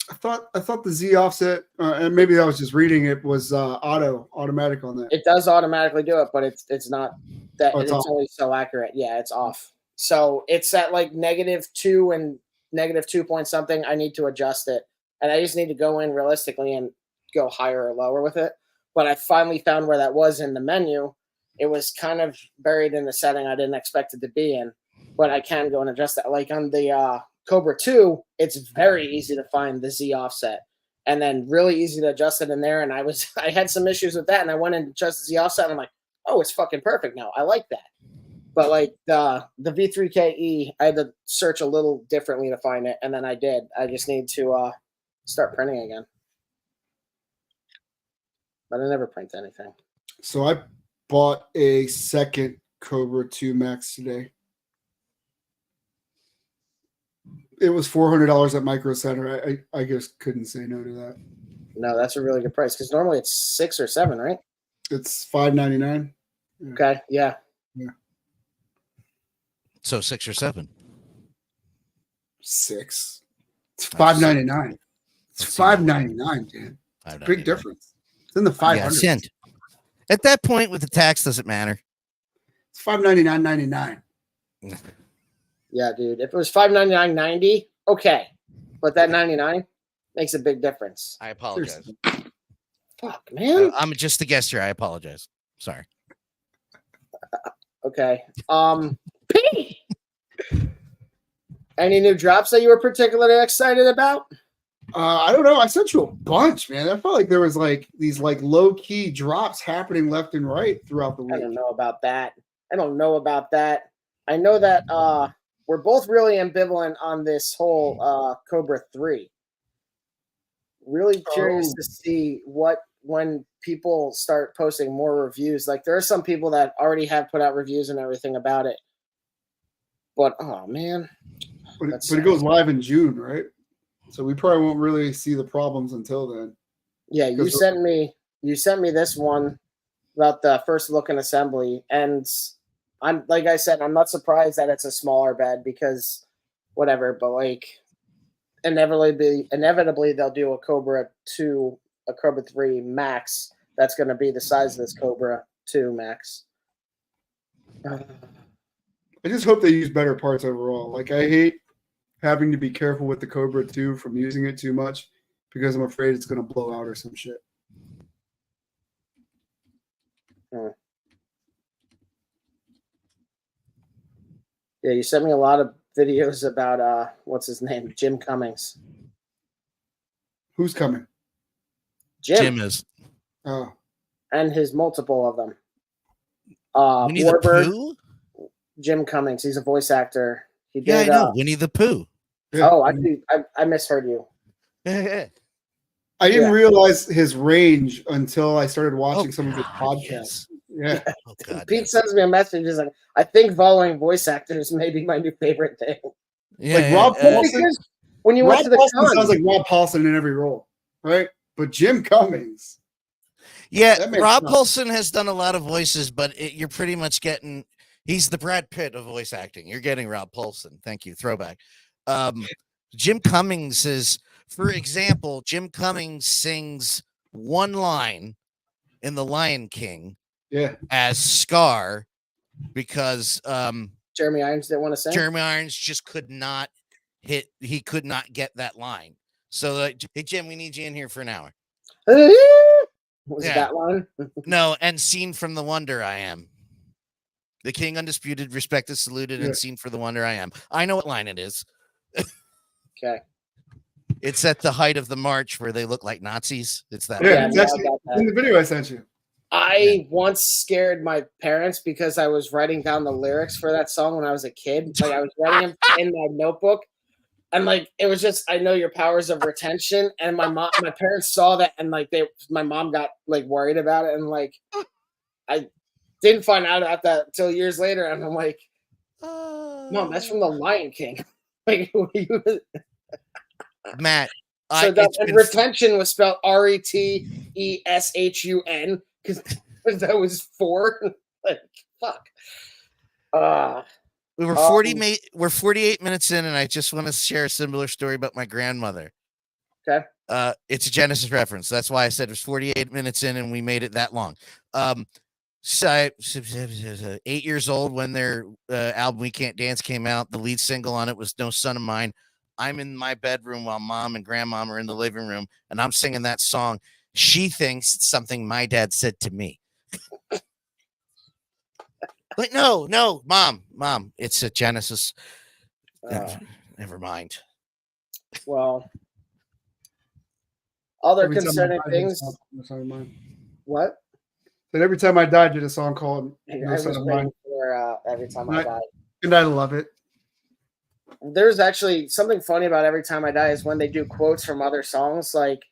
I thought the Z offset, and maybe I was just reading it, was automatic on that. It does automatically do it, but it's not that Oh, it's it's only so accurate. Yeah, it's off. So it's at like -2 and -2 point something. I need to adjust it, and I just need to go in realistically and go higher or lower with it. But I finally found where that was in the menu. It was kind of buried in the setting I didn't expect it to be in, but I can go and adjust that. Like on the Cobra 2, it's very easy to find the Z offset and then really easy to adjust it in there. And I had some issues with that, and I went and adjusted the Z offset, and I'm like, oh, it's fucking perfect now. I like that. But like the V3KE, I had to search a little differently to find it, and then I did. I just need to start printing again. But I never print anything. So I bought a second Cobra 2 Max today. It was $400 at Micro Center. I just couldn't say no to that. No, that's a really good price because normally it's 6 or 7, right? It's $5.99. Okay, yeah. So 6 or 7. 6. It's $5.99. It's $5.99, Dan. Big difference. It's in the 500s. Yeah, cent. At that point, with the tax, does it matter? It's $5.99.99. Yeah, dude. If it was $5.99.90, okay. But that 99 makes a big difference. I apologize. Fuck, man. I'm just a guest here. I apologize. Sorry. Okay. Pete! Any new drops that you were particularly excited about? I don't know. I sent you a bunch, man. I felt like there was like these like low key drops happening left and right throughout the I week. don't know about that. I know that we're both really ambivalent on this whole Cobra 3. Really curious to see when people start posting more reviews. Like, there are some people that already have put out reviews and everything about it. But oh man. But it goes live in June, right? So we probably won't really see the problems until then. Yeah, you sent me this one about the first look in assembly, and I'm like I said, I'm not surprised that it's a smaller bed because whatever, but like inevitably they'll do a Cobra 2, a Cobra 3 Max that's going to be the size of this Cobra 2 Max. I just hope they use better parts overall. Like, I hate having to be careful with the Cobra 2 from using it too much because I'm afraid it's going to blow out or some shit. Yeah, you sent me a lot of videos about what's his name, Jim Cummings. Who's coming? Jim is. Oh. And his multiple of them. Winnie the Pooh? Jim Cummings. He's a voice actor. He did, yeah, I know. Winnie the Pooh. Oh, I misheard you. I didn't realize his range until I started watching some of his podcasts. Yes. Yeah. Oh, God, Pete sends me a message. He's like, I think following voice actors may be my new favorite thing. Yeah, like Rob Paulson. When you went to the con, sounds like Rob Paulson in every role, right? But Jim Cummings. Yeah, Rob Paulson has done a lot of voices, but you're pretty much getting. He's the Brad Pitt of voice acting. You're getting Rob Paulson. Thank you. Throwback. Jim Cummings is, for example, Jim Cummings sings one line in The Lion King as Scar because Jeremy Irons didn't want to sing. Jeremy Irons just could not hit. He could not get that line. So, hey, Jim, we need you in here for an hour. Was it that line? No, and Scene from the Wonder I Am. The King Undisputed, Respected, Saluted, and Scene for the Wonder I Am. I know what line it is. Okay. It's at the height of the march where they look like Nazis. It's that. Yeah, it's actually in the video I sent you. I once scared my parents because I was writing down the lyrics for that song when I was a kid. Like, I was writing them in my notebook. And like, it was just, I know your powers of retention. And my parents saw that, and like my mom got like worried about it. And like, I didn't find out about that until years later. And I'm like, Mom, that's from The Lion King. Like, Matt. And retention was spelled RETESHUN because that was 4. Like, fuck. We're 48 minutes in, and I just want to share a similar story about my grandmother. Okay. It's a Genesis reference. That's why I said it was 48 minutes in, and we made it that long. So 8 years old when their album "We Can't Dance" came out. The lead single on it was "No Son of Mine." I'm in my bedroom while Mom and Grandmom are in the living room, and I'm singing that song. She thinks it's something my dad said to me. Like, no, mom, it's a Genesis. Never mind. Well, other concerning things. What? But every time I die, I did a song called No Son of Mine. For Every Time I Die. And I love it. There's actually something funny about Every Time I Die is when they do quotes from other songs, like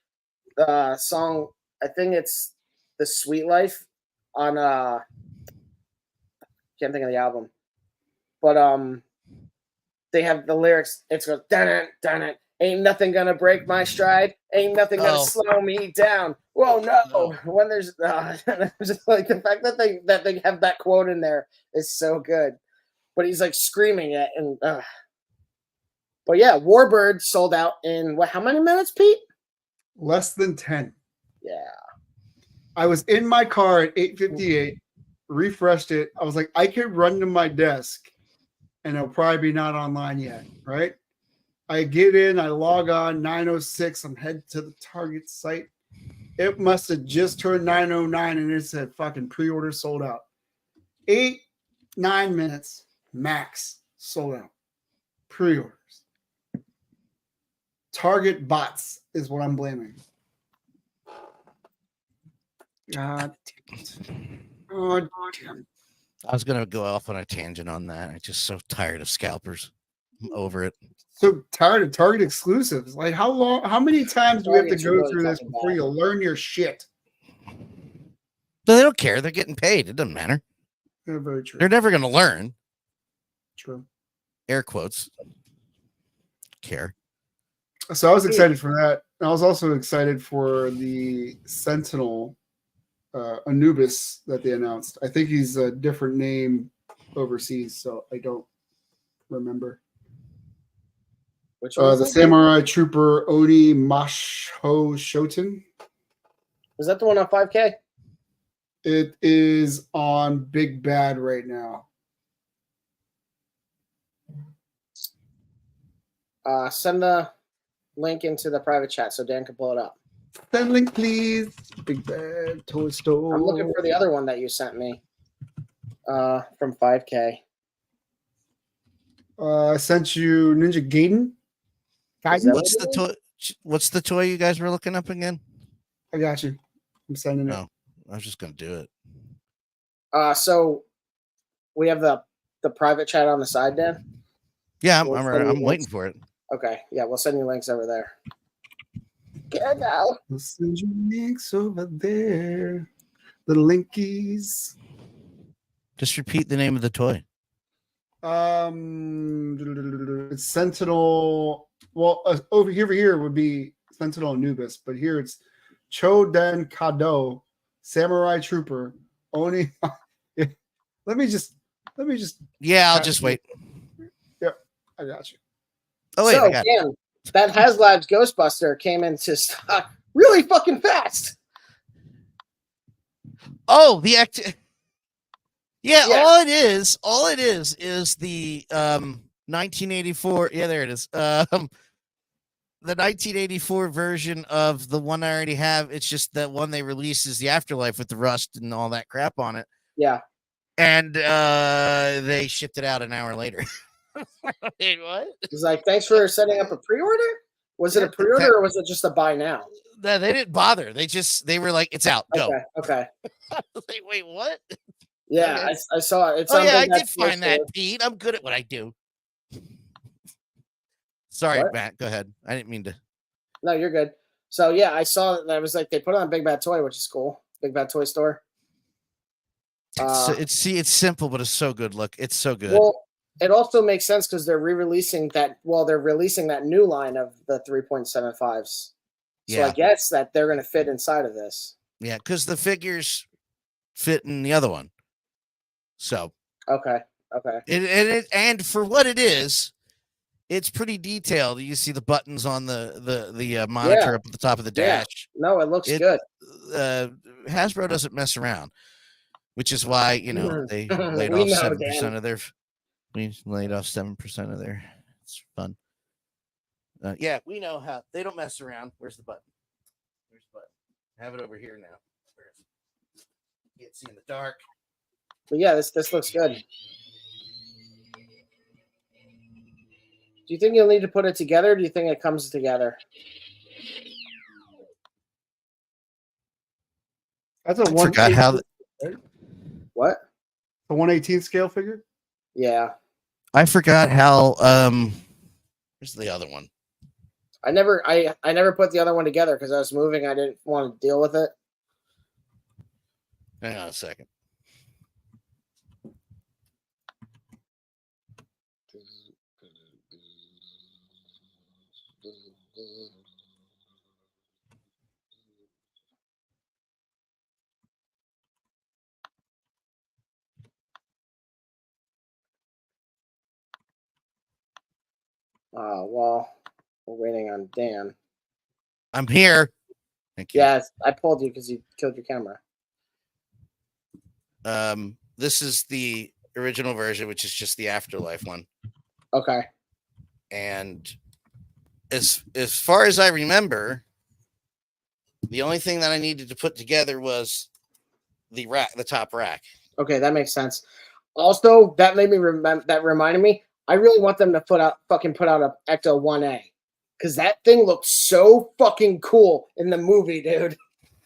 the song, I think it's The Sweet Life on can't think of the album, but they have the lyrics. It's goes dun it, ain't nothing gonna break my stride, ain't nothing gonna slow me down. Whoa, no. When there's just like the fact that they have that quote in there is so good, but he's like screaming it and. But yeah, Warbird sold out in how many minutes, Pete? Less than 10. Yeah. I was in my car at 8:58. Refreshed it. I was like, I could run to my desk and it'll probably be not online yet, right? I get in, I log on, 9:06. I'm headed to the Target site. It must have just turned 9:09 and it said fucking pre-order sold out. 8-9 minutes max sold out. Pre-orders. Target bots is what I'm blaming. God damn it. Oh, damn. I was gonna go off on a tangent on that. I'm just so tired of scalpers. I'm over it. So tired of Target exclusives. Like how many times do we have to Target's go really through this fucking before bad. you learn your shit? But they don't care. They're getting paid. It doesn't matter. Yeah, very true. They're never gonna learn. True. Air quotes. Care. So I was excited for that. I was also excited for the Sentinel Anubis that they announced. I think he's a different name overseas, so I don't remember. Which one? The Samurai Trooper Oni Masho Shoten. Is that the one on 5K? It is on Big Bad right now. Send the link into the private chat so Dan can pull it up. Send link, please. Big Bad Toy Store. I'm looking for the other one that you sent me from 5K. I sent you Ninja Gaiden. Is that What's the what toy? What's the toy you guys were looking up again? I got you. I'm sending it. No, I was just gonna do it. So we have the private chat on the side, Dan? Yeah, We'll I'm send you waiting links. for it. Okay. Yeah, we'll send you links over there. Get out. We'll send you links over there. The linkies. Just repeat the name of the toy. It's Sentinel. Well, over here would be Sentinel Anubis, but here it's Choden Kado, Samurai Trooper, Oni. Let me just. Yeah, I'll just wait. Yep, I got you. Oh wait, So, I got it. Dan, that HasLabs Ghostbuster came into stock really fucking fast. Oh, the act. Yeah, Yeah. all it is the 1984. Yeah, there it is. The 1984 version of the one I already have. It's just that one they released is the Afterlife with the rust and all that crap on it. Yeah. And they shipped it out an hour later. Wait, what? He's like, thanks for setting up a pre-order. Was it a pre-order or was it just a buy now? No, they didn't bother. They were like, it's out. Go. Okay. Like, wait, what? Yeah, Okay. I saw it. It's Oh on yeah, I Big Bad did find Toy that, Store. Pete. I'm good at what I do. Sorry, What? Matt. Go ahead. I didn't mean to. No, you're good. So yeah, I saw that. I was like, they put it on Big Bad Toy, which is cool. Big Bad Toy Store. It's simple, but it's so good. Look, it's so good. Well, it also makes sense because they're re-releasing that. Well, they're releasing that new line of the 3.75s. So Yeah. I guess that they're going to fit inside of this. Yeah, because the figures fit in the other one. So Okay. and for what it is, it's pretty detailed. You see the buttons on the monitor up at the top of the dash. No, it looks good. Hasbro doesn't mess around, which is why they laid We off know, 7% Dan. of their. We laid off 7% of their. It's fun. Yeah, we know how they don't mess around. Where's the button? Where's the button? Have it over here now. Where is it? Can't see in the dark. But yeah, this looks good. Do you think you'll need to put it together? Or do you think it comes together? That's a I forgot how. What? The 1/18 scale figure. Yeah. I forgot how. Where's the other one? I never put the other one together because I was moving. I didn't want to deal with it. Hang on a second. Well, we're waiting on Dan. I'm here. Thank you. Yeah, I pulled you because you killed your camera. This is the original version, which is just the Afterlife one. Okay. And as far as I remember, The only thing that I needed to put together was the top rack. Okay, that makes sense. Also, that made me remember. That reminded me. I really want them to put out a Ecto 1A because that thing looked so fucking cool in the movie, dude.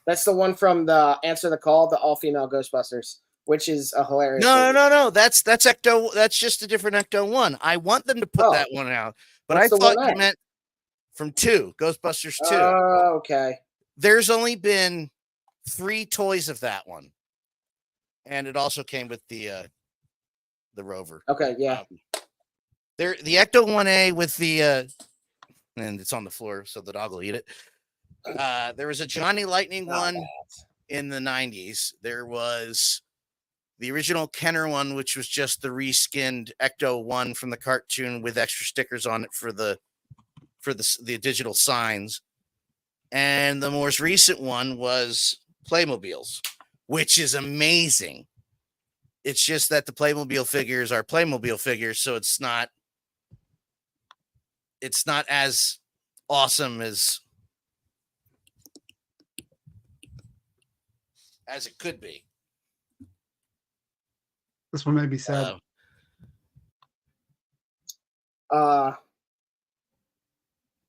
That's the one from the Answer the Call, the all-female Ghostbusters, which is a hilarious. No. That's Ecto. That's just a different Ecto 1. I want them to put that one out, but I thought you meant from 2, Ghostbusters 2. Oh, okay. There's only been 3 toys of that one, and it also came with the Rover. Okay, yeah. The Ecto 1A with the and it's on the floor, so the dog will eat it. There was a Johnny Lightning one in the 90s. There was the original Kenner one, which was just the reskinned Ecto 1 from the cartoon with extra stickers on it for the digital signs. And the most recent one was Playmobiles, which is amazing. It's just that the Playmobil figures are Playmobil figures, so it's not as awesome as it could be. This one made me sad.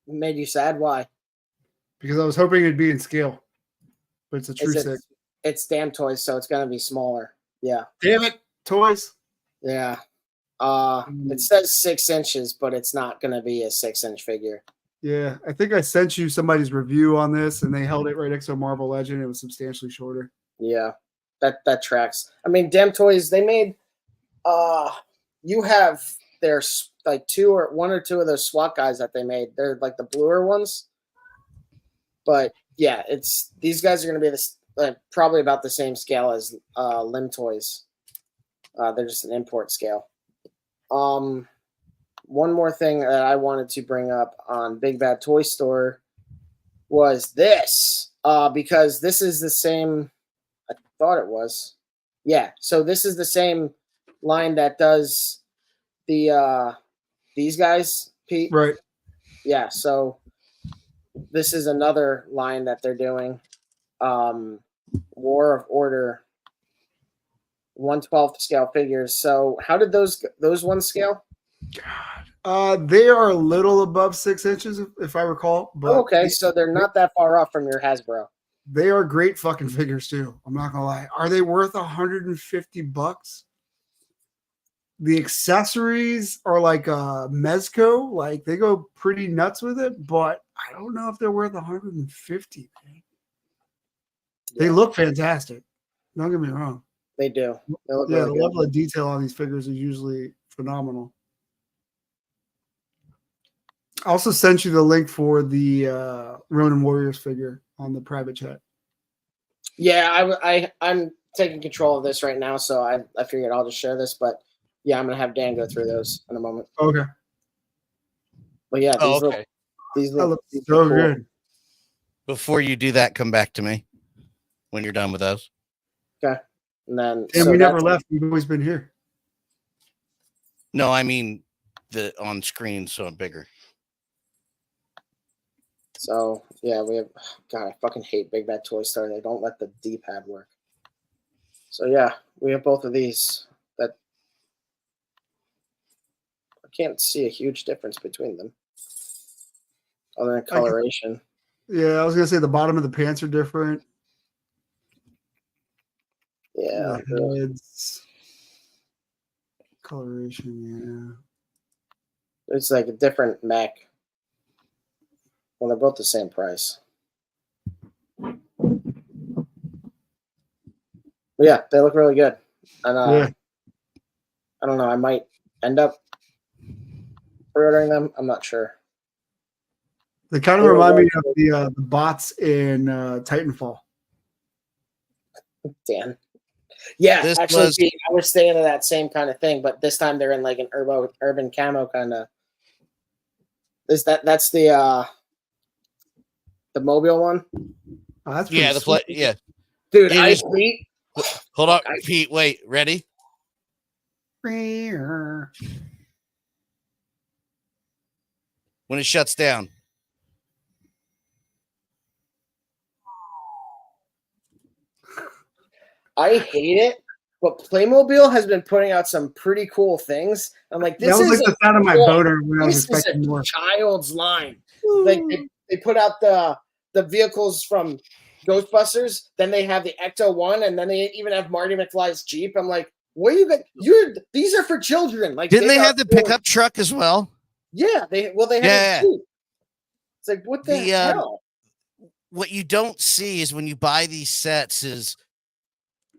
Made you sad? Why? Because I was hoping it'd be in scale, but it's a true 6. It's damn toys, so it's gonna be smaller. Yeah. Damn it, toys. Yeah. It says 6 inches, but it's not gonna be a 6-inch figure. Yeah, I think I sent you somebody's review on this, and they held it right next to Marvel Legend. It was substantially shorter. Yeah, that tracks. I mean, damn toys. They made. You have there's like 1 or 2 of those SWAT guys that they made. They're like the bluer ones. But yeah, these guys are going to be probably about the same scale as Limb Toys. They're just an import scale. One more thing that I wanted to bring up on Big Bad Toy Store was this, because this is the same. I thought it was. Yeah, so this is the same line that does these guys, Pete. Right. Yeah, so this is another line that they're doing. War of Order 1/12 scale figures. So how did those ones scale? God. They are a little above 6 inches, if I recall. But okay, so they're not that far off from your Hasbro. They are great fucking figures too. I'm not gonna lie. Are they worth $150? The accessories are like a Mezco, like they go pretty nuts with it, but I don't know if they're worth $150. Man. They look fantastic. Don't get me wrong. They do. They look the really good. level of detail on these figures is usually phenomenal. I also sent you the link for the Ronin Warriors figure on the private chat. Yeah, I'm taking control of this right now, so I figured I'll just share this, but yeah, I'm gonna have Dan go through those in a moment. Okay. But yeah, these look so cool. Good. Before you do that, come back to me when you're done with those. Okay. And then we never left. We've always been here. No, I mean the on screen, so bigger. So yeah, we have. God, I fucking hate Big Bad Toy Store. They don't let the D-pad work. So yeah, we have both of these. That I can't see a huge difference between them, other than coloration. I was gonna say the bottom of the pants are different. Yeah, the heads, coloration. Yeah, it's like a different mech. Well, they're both the same price. But yeah, they look really good. And I don't know, I might end up pre-ordering them. I'm not sure. They kind of remind me of the bots in Titanfall. Dan. Yeah, actually, I was staying in that same kind of thing, but this time they're in like an urban camo kind of. That's the mobile one? Oh, that's yeah. Dude, hold on, Pete, wait, ready? When it shuts down. I hate it, but Playmobil has been putting out some pretty cool things. I'm like, this That was is like the sound of my boner when I was this is expecting a more. child's line. Like they put out the vehicles from Ghostbusters, then they have the Ecto-1, and then they even have Marty McFly's Jeep. I'm like, what are you guys? These are for children. Like, didn't they have the pickup truck as well? Yeah, they have a Jeep. It's like, what the hell? What you don't see is when you buy these sets is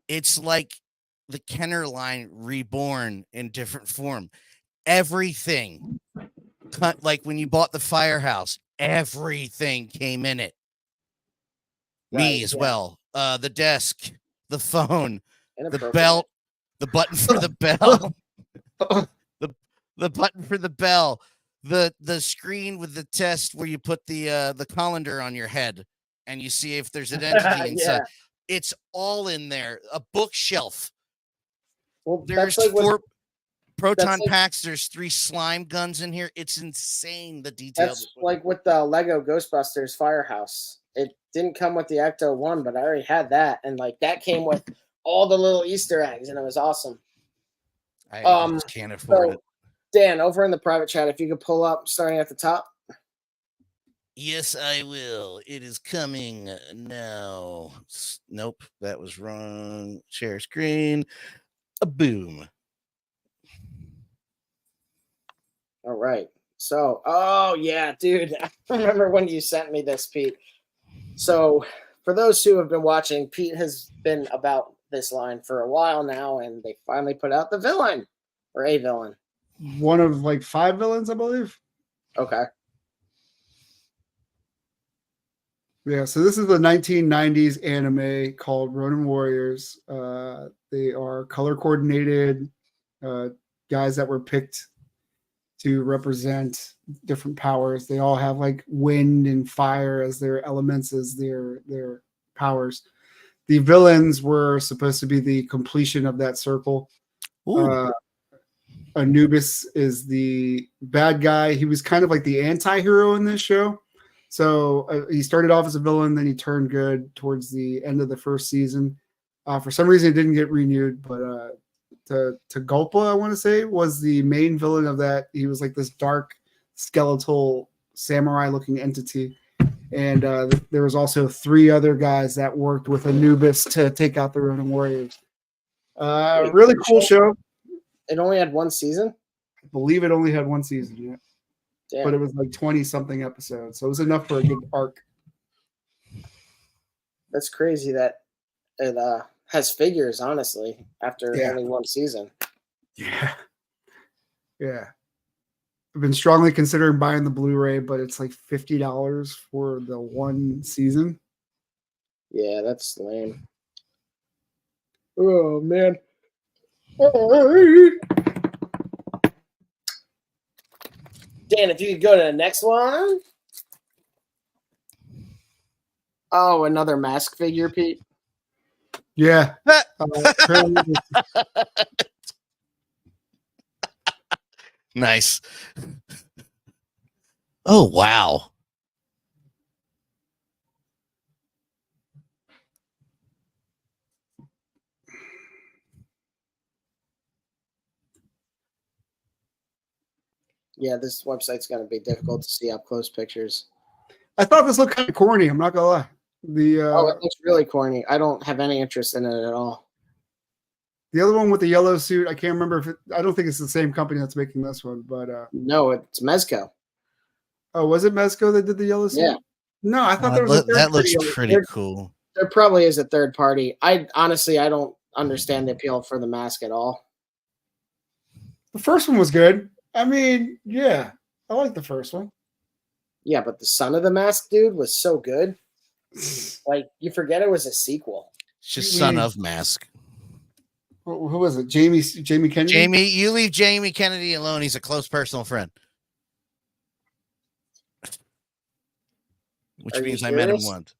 it's like the Kenner line reborn in different form. Everything, like when you bought the Firehouse, everything came in it. Me as well. The desk, the phone, the belt, the button for the bell, the button for the bell, the screen with the test where you put the colander on your head and you see if there's an entity inside. It's all in there. A bookshelf. Well, there's like 4 proton packs. There's 3 slime guns in here. It's insane. The detail. That's like with the Lego Ghostbusters Firehouse. It didn't come with the Ecto-1, but I already had that, and like that came with all the little Easter eggs, and it was awesome. I just can't afford it. Dan, over in the private chat, if you could pull up starting at the top. Yes, I will. It is coming now. Nope, that was wrong. Share screen. A boom. All right. So, oh yeah, dude. I remember when you sent me this, Pete. So, for those who have been watching, Pete has been about this line for a while now, and they finally put out the villain, or a villain. One of like 5 villains, I believe. Okay. Yeah, so this is the 1990s anime called Ronin Warriors. They are color coordinated guys that were picked to represent different powers. They all have like wind and fire as their elements, as their powers. The villains were supposed to be the completion of that circle. Anubis is the bad guy. He was kind of like the anti-hero in this show. So he started off as a villain, then he turned good towards the end of the first season. For some reason, it didn't get renewed, but Tagulpa, I want to say, was the main villain of that. He was like this dark, skeletal, samurai-looking entity. And there was also 3 other guys that worked with Anubis to take out the Ronin Warriors. Really cool show. It only had 1 season? I believe it only had 1 season, yeah. Damn. But it was like 20-something episodes, so it was enough for a good arc. That's crazy that it has figures, honestly, after only 1 season. Yeah. I've been strongly considering buying the Blu-ray, but it's like $50 for the 1 season. Yeah, that's lame. Oh, man. Dan, if you could go to the next one. Oh, another mask figure, Pete. Yeah. Nice. Oh, wow. Yeah, this website's going to be difficult to see up close pictures. I thought this looked kind of corny. I'm not going to lie. It looks really corny. I don't have any interest in it at all. The other one with the yellow suit, I can't remember I don't think it's the same company that's making this one, but no, it's Mezco. Oh, was it Mezco that did the yellow suit? Yeah. No, I thought there was that looks pretty cool. There probably is a third party. I don't understand the appeal for the mask at all. The first one was good. I mean, yeah, I like the first one. Yeah, but the Son of the Mask dude was so good. Like, you forget it was a sequel. It's just Son of Mask. Who was it? Jamie Kennedy? Jamie, you leave Jamie Kennedy alone. He's a close personal friend. Which means I met him once.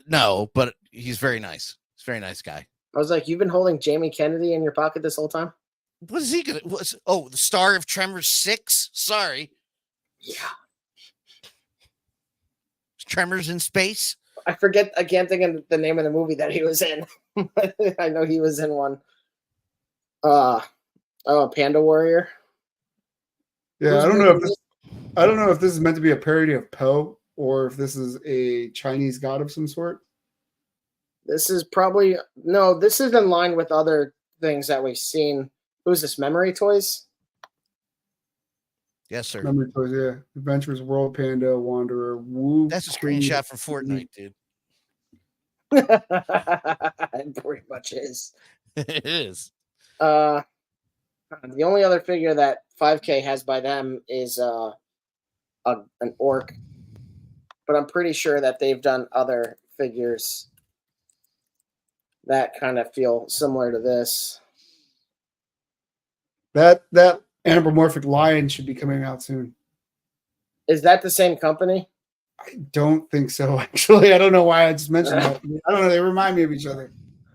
No, but he's very nice. He's a very nice guy. I was like, you've been holding Jamie Kennedy in your pocket this whole time? What is he gonna? The star of Tremors 6? Sorry. Yeah. Tremors in space. I forget. I can't think of the name of the movie that he was in. I know he was in one. Panda Warrior. Yeah, I don't know if this is meant to be a parody of Poe or if this is a Chinese god of some sort. This is probably no. This is in line with other things that we've seen. Who's this? Memory Toys. Yes, sir. Memory Toys, yeah. Adventures World Panda Wanderer. Woo. That's a screenshot from Fortnite, dude. It pretty much is. It is. The only other figure that 5K has by them is an orc, but I'm pretty sure that they've done other figures that kind of feel similar to this. That anthropomorphic lion should be coming out soon. Is that the same company? I don't think so, actually. I don't know why I just mentioned that. I don't know. They remind me of each other.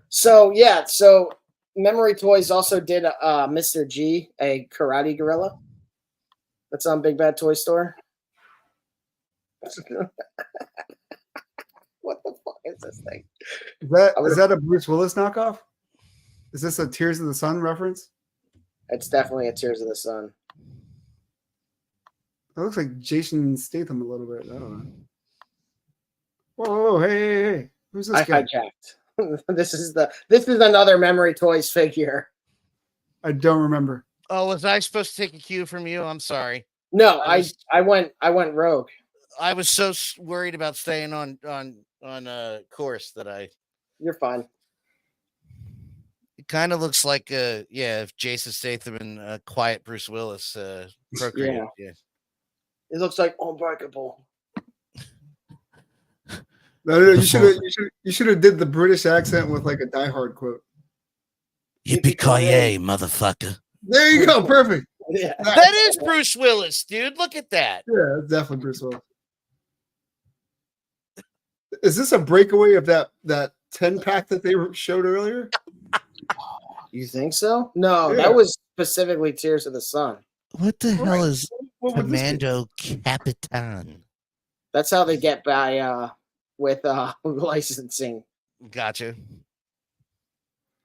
So, yeah. So, Memory Toys also did Mr. G, a karate gorilla. That's on Big Bad Toy Store. What the fuck is this thing? Is that a Bruce Willis knockoff? Is this a Tears of the Sun reference? It's definitely a Tears of the Sun. It looks like Jason Statham a little bit. I don't know. Whoa, hey. Who's this guy? Hijacked. This is another Memory Toys figure. I don't remember. Oh, was I supposed to take a cue from you? I'm sorry. No, I went rogue. I was so worried about staying on course that You're fine. It kind of looks like if Jason Statham and quiet Bruce Willis procreated. Yeah. It looks like Unbreakable. No, you should have did the British accent with like a Die Hard quote. Yippee-ki-yay, motherfucker. There you go, perfect. Yeah. That is Bruce Willis, dude. Look at that. Yeah, it's definitely Bruce Willis. Is this a breakaway of that 10-pack that they showed earlier? You think so? No, Yeah. That was specifically Tears of the Sun. What the hell is What would this be? Commando Capitan? That's how they get by with licensing. Gotcha.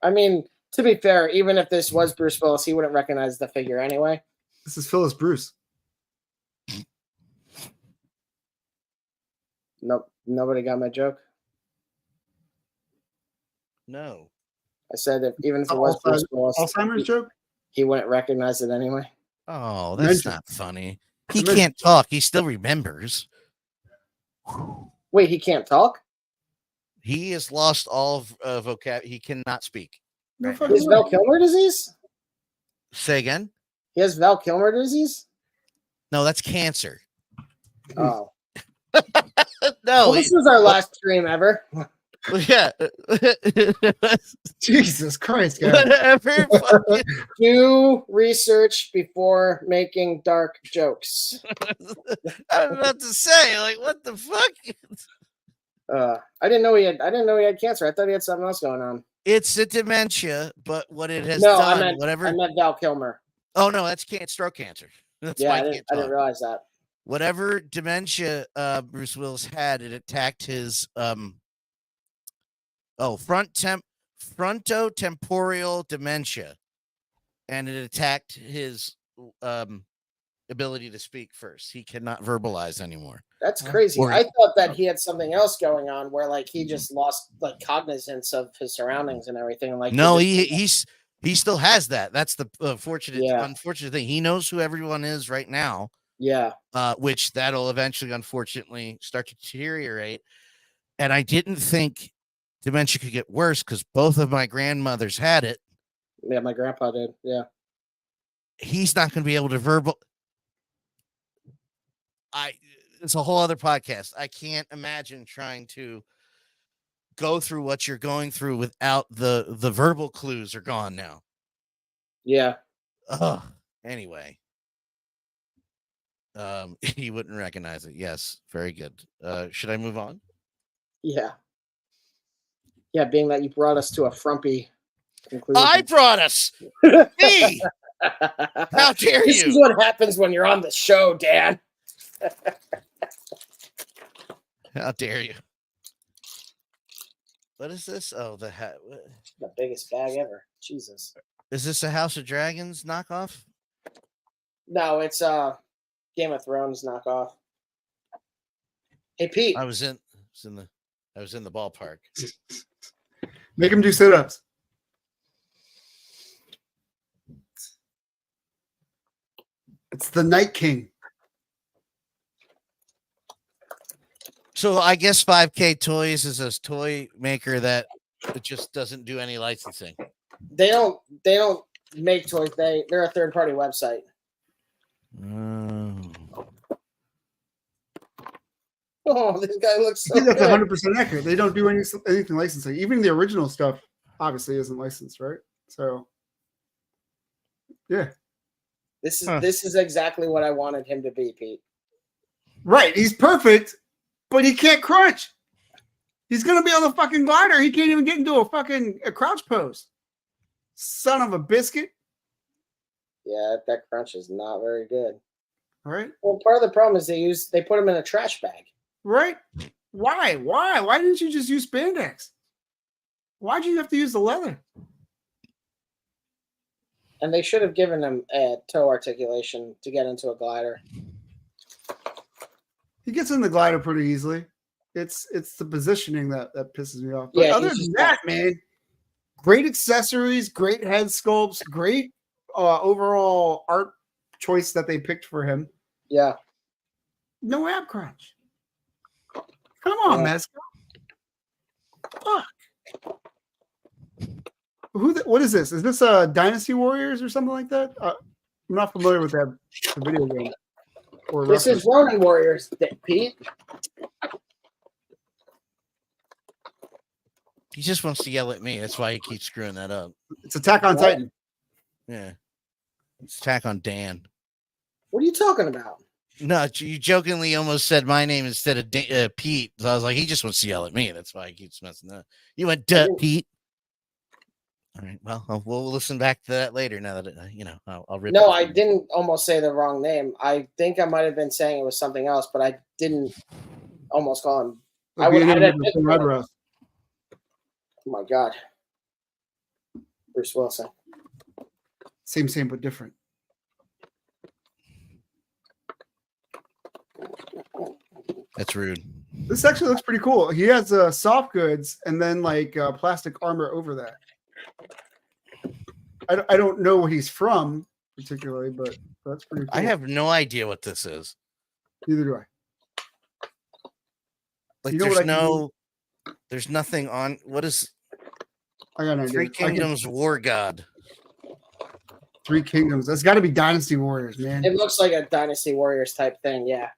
I mean, to be fair, even if this was Bruce Willis, he wouldn't recognize the figure anyway. This is Phyllis Bruce. Nope, nobody got my joke. No. I said even if it was Bruce Willis, Alzheimer's joke? he wouldn't recognize it anyway. Oh, that's Mention- not funny. He can't talk. He still remembers. Wait, he can't talk? He has lost all of vocab. He cannot speak. No Right. fucking He has way. Val Kilmer disease? Say again? He has Val Kilmer disease? No, that's cancer. Oh. No. Well, this was our last stream ever. Yeah. Jesus Christ, guys. Whatever. fucking- Do research before making dark jokes. I was about to say, like, what the fuck? I didn't know he had cancer. I thought he had something else going on. It's a dementia, but what it has No, done, I whatever. meant Val Kilmer. Oh no, that's stroke cancer. That's Yeah, why I I didn't can't talk. realize that. Whatever dementia Bruce Willis had, it attacked his frontotemporal dementia, and it attacked his ability to speak first. He cannot verbalize anymore. That's crazy. Or- I thought that he had something else going on where like he just lost like cognizance of his surroundings and everything. Like No, he still has that. That's the Yeah. unfortunate thing. He knows who everyone is right now. Yeah. Which that'll eventually, unfortunately, start to deteriorate. And I didn't think dementia could get worse because both of my grandmothers had it. Yeah, my grandpa did. Yeah. He's not going to be able to verbal. It's a whole other podcast. I can't imagine trying to go through what you're going through without the verbal clues are gone now. Yeah. Ugh. Anyway. He wouldn't recognize it. Yes, very good. Should I move on? Yeah. Yeah, being that you brought us to a frumpy conclusion. I brought us. Me. How dare This you? is what happens when you're on the show, Dan. How dare you? What is this? Oh, the hat. The biggest bag ever. Jesus. Is this a House of Dragons knockoff? No, it's Game of Thrones knockoff. Hey Pete. I was in the ballpark. Make him do sit-ups. It's the Night King. So I guess 5K Toys is a toy maker that it just doesn't do any licensing. They don't make toys. They're a third party website. Oh, this guy looks so I think that's good. 100% accurate. They don't do anything licensing. Even the original stuff obviously isn't licensed, right? So, yeah. This is exactly what I wanted him to be, Pete. Right. He's perfect, but he can't crunch. He's going to be on the fucking glider. He can't even get into a crouch pose. Son of a biscuit. Yeah, that crunch is not very good. All right. Well, part of the problem is they put him in a trash bag. Right? Why? Why didn't you just use spandex? Why'd you have to use the leather? And they should have given him a toe articulation to get into a glider. He gets in the glider pretty easily. It's the positioning that pisses me off. But Yeah, other than that, man, great accessories, great head sculpts, great overall art choice that they picked for him. Yeah. No ab crunch. Come on, Mesco. Fuck. What is this? Is this Dynasty Warriors or something like that? I'm not familiar with the video game. This is Ronin Warriors, Pete. He just wants to yell at me. That's why he keeps screwing that up. It's Attack on Titan. Yeah. It's Attack on Dan. What are you talking about? No, you jokingly almost said my name instead of Pete. So I was like, he just wants to yell at me. That's why he keeps messing up. You went, Pete. All right. Well, we'll listen back to that later. Now that I'll rip. No, I didn't almost say the wrong name. I think I might have been saying it was something else, but I didn't almost call him. Oh my God, Bruce Wilson. Same, but different. That's rude. This actually looks pretty cool. He has soft goods and then like plastic armor over that. I don't know where he's from particularly, but that's pretty cool. I have no idea what this is. Neither do I. Like there's nothing on. What is? I got an idea. Three Kingdoms War God. Three Kingdoms. That's got to be Dynasty Warriors, man. It looks like a Dynasty Warriors type thing. Yeah.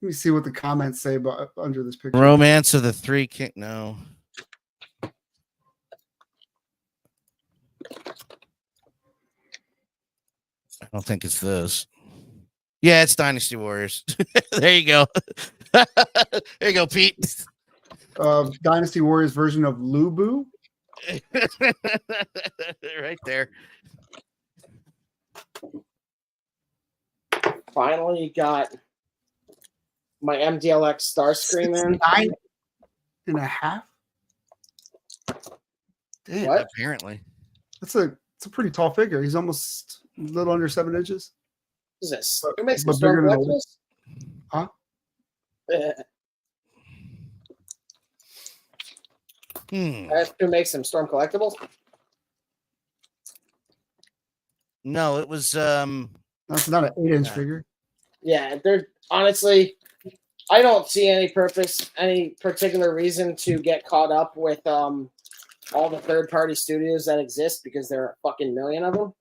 Let me see what the comments say about under this picture. Romance of the Three King. No. I don't think it's this. Yeah, it's Dynasty Warriors. There you go. There you go, Pete. Dynasty Warriors version of Lubu. Right there. Finally got my MDLX Starscream in. 9.5. Damn. What? Apparently. It's a pretty tall figure. He's almost a little under 7 inches. What is this? Who makes But some storm bigger than collectibles? Huh? Who makes some storm collectibles? No, it was That's not an 8-inch figure. Yeah, they're honestly, I don't see any particular reason to get caught up with all the third-party studios that exist because there are a fucking million of them.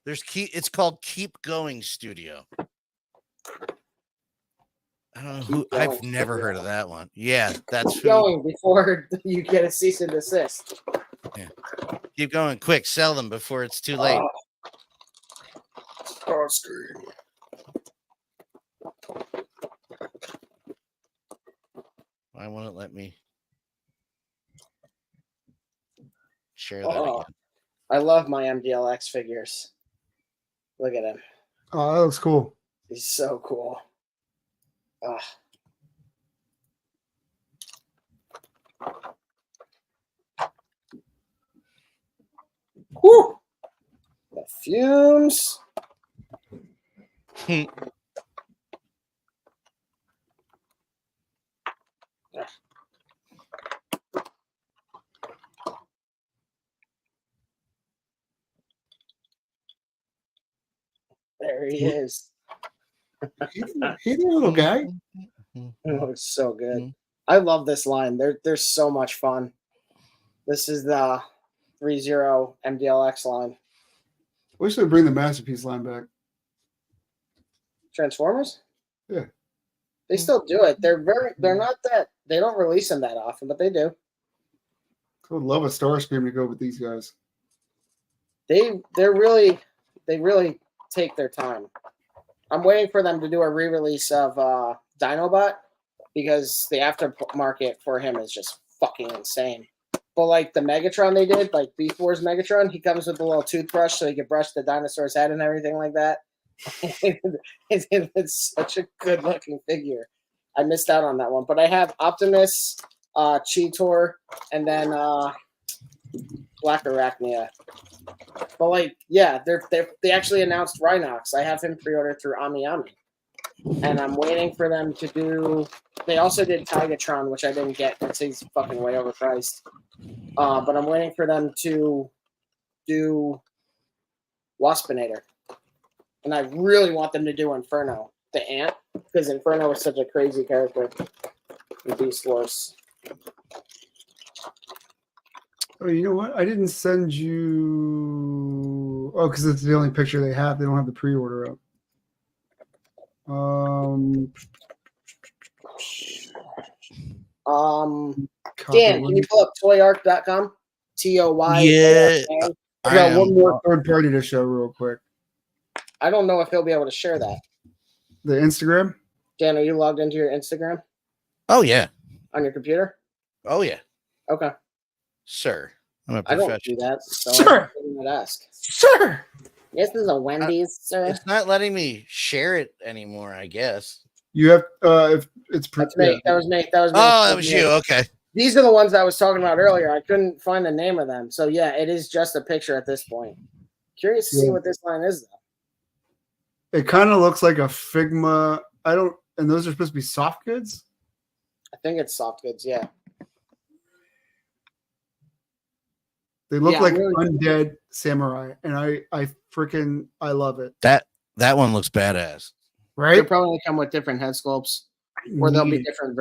It's called Keep Going Studio. I don't know who. I've never heard of that one. Yeah, that's Keep going before you get a cease and desist. Yeah. Keep going, quick. Sell them before it's too late. Starscream. Why won't it let me share that again? I love my MDLX figures. Look at him. Oh, that looks cool. He's so cool. Fumes. There he is. He's a little guy. It looks so good. I love this line. They're so much fun. This is the 3-0 MDLX line. Wish they'd bring the Masterpiece line back. Transformers? Yeah. They still do it. They're not that, they don't release them that often, but they do. I would love a Starscream to go with these guys. They really take their time. I'm waiting for them to do a re-release of Dinobot because the aftermarket for him is just fucking insane. But like the Megatron they did, like Beast Wars Megatron, he comes with a little toothbrush so he can brush the dinosaur's head and everything like that. It's such a good looking figure. I missed out on that one, but I have Optimus, Cheetor, and then Black Arachnia. But like, yeah, they actually announced Rhinox. I have him pre-ordered through AmiAmi, and I'm waiting for them to do. They also did Tigatron, which I didn't get because he's fucking way overpriced. But I'm waiting for them to do Waspinator, and I really want them to do Inferno, the ant, because Inferno is such a crazy character in Beast Wars. Oh, you know what? I didn't send you. Oh, because it's the only picture they have. They don't have the pre-order up. Dan, can you pull up toyark.com? TOY. Yeah. I got one more third party to show real quick. I don't know if he'll be able to share that. The Instagram? Dan, are you logged into your Instagram Oh, yeah. on your computer? Oh, yeah. Okay. Sir. I'm a I don't professional. do that, so Sure. I didn't ask. Sure. This is a Wendy's, sir. It's not letting me share it anymore, I guess. You have if it's That's me. That was me. Oh, that was you. Okay. These are the ones I was talking about earlier. I couldn't find the name of them. So yeah, it is just a picture at this point. Curious to see what this line is though. It kind of looks like a Figma. And those are supposed to be soft goods? I think it's soft goods, yeah. They look like really undead samurai, and I love it. That one looks badass. Right? They'll probably come with different head sculpts, or there'll be Need it. different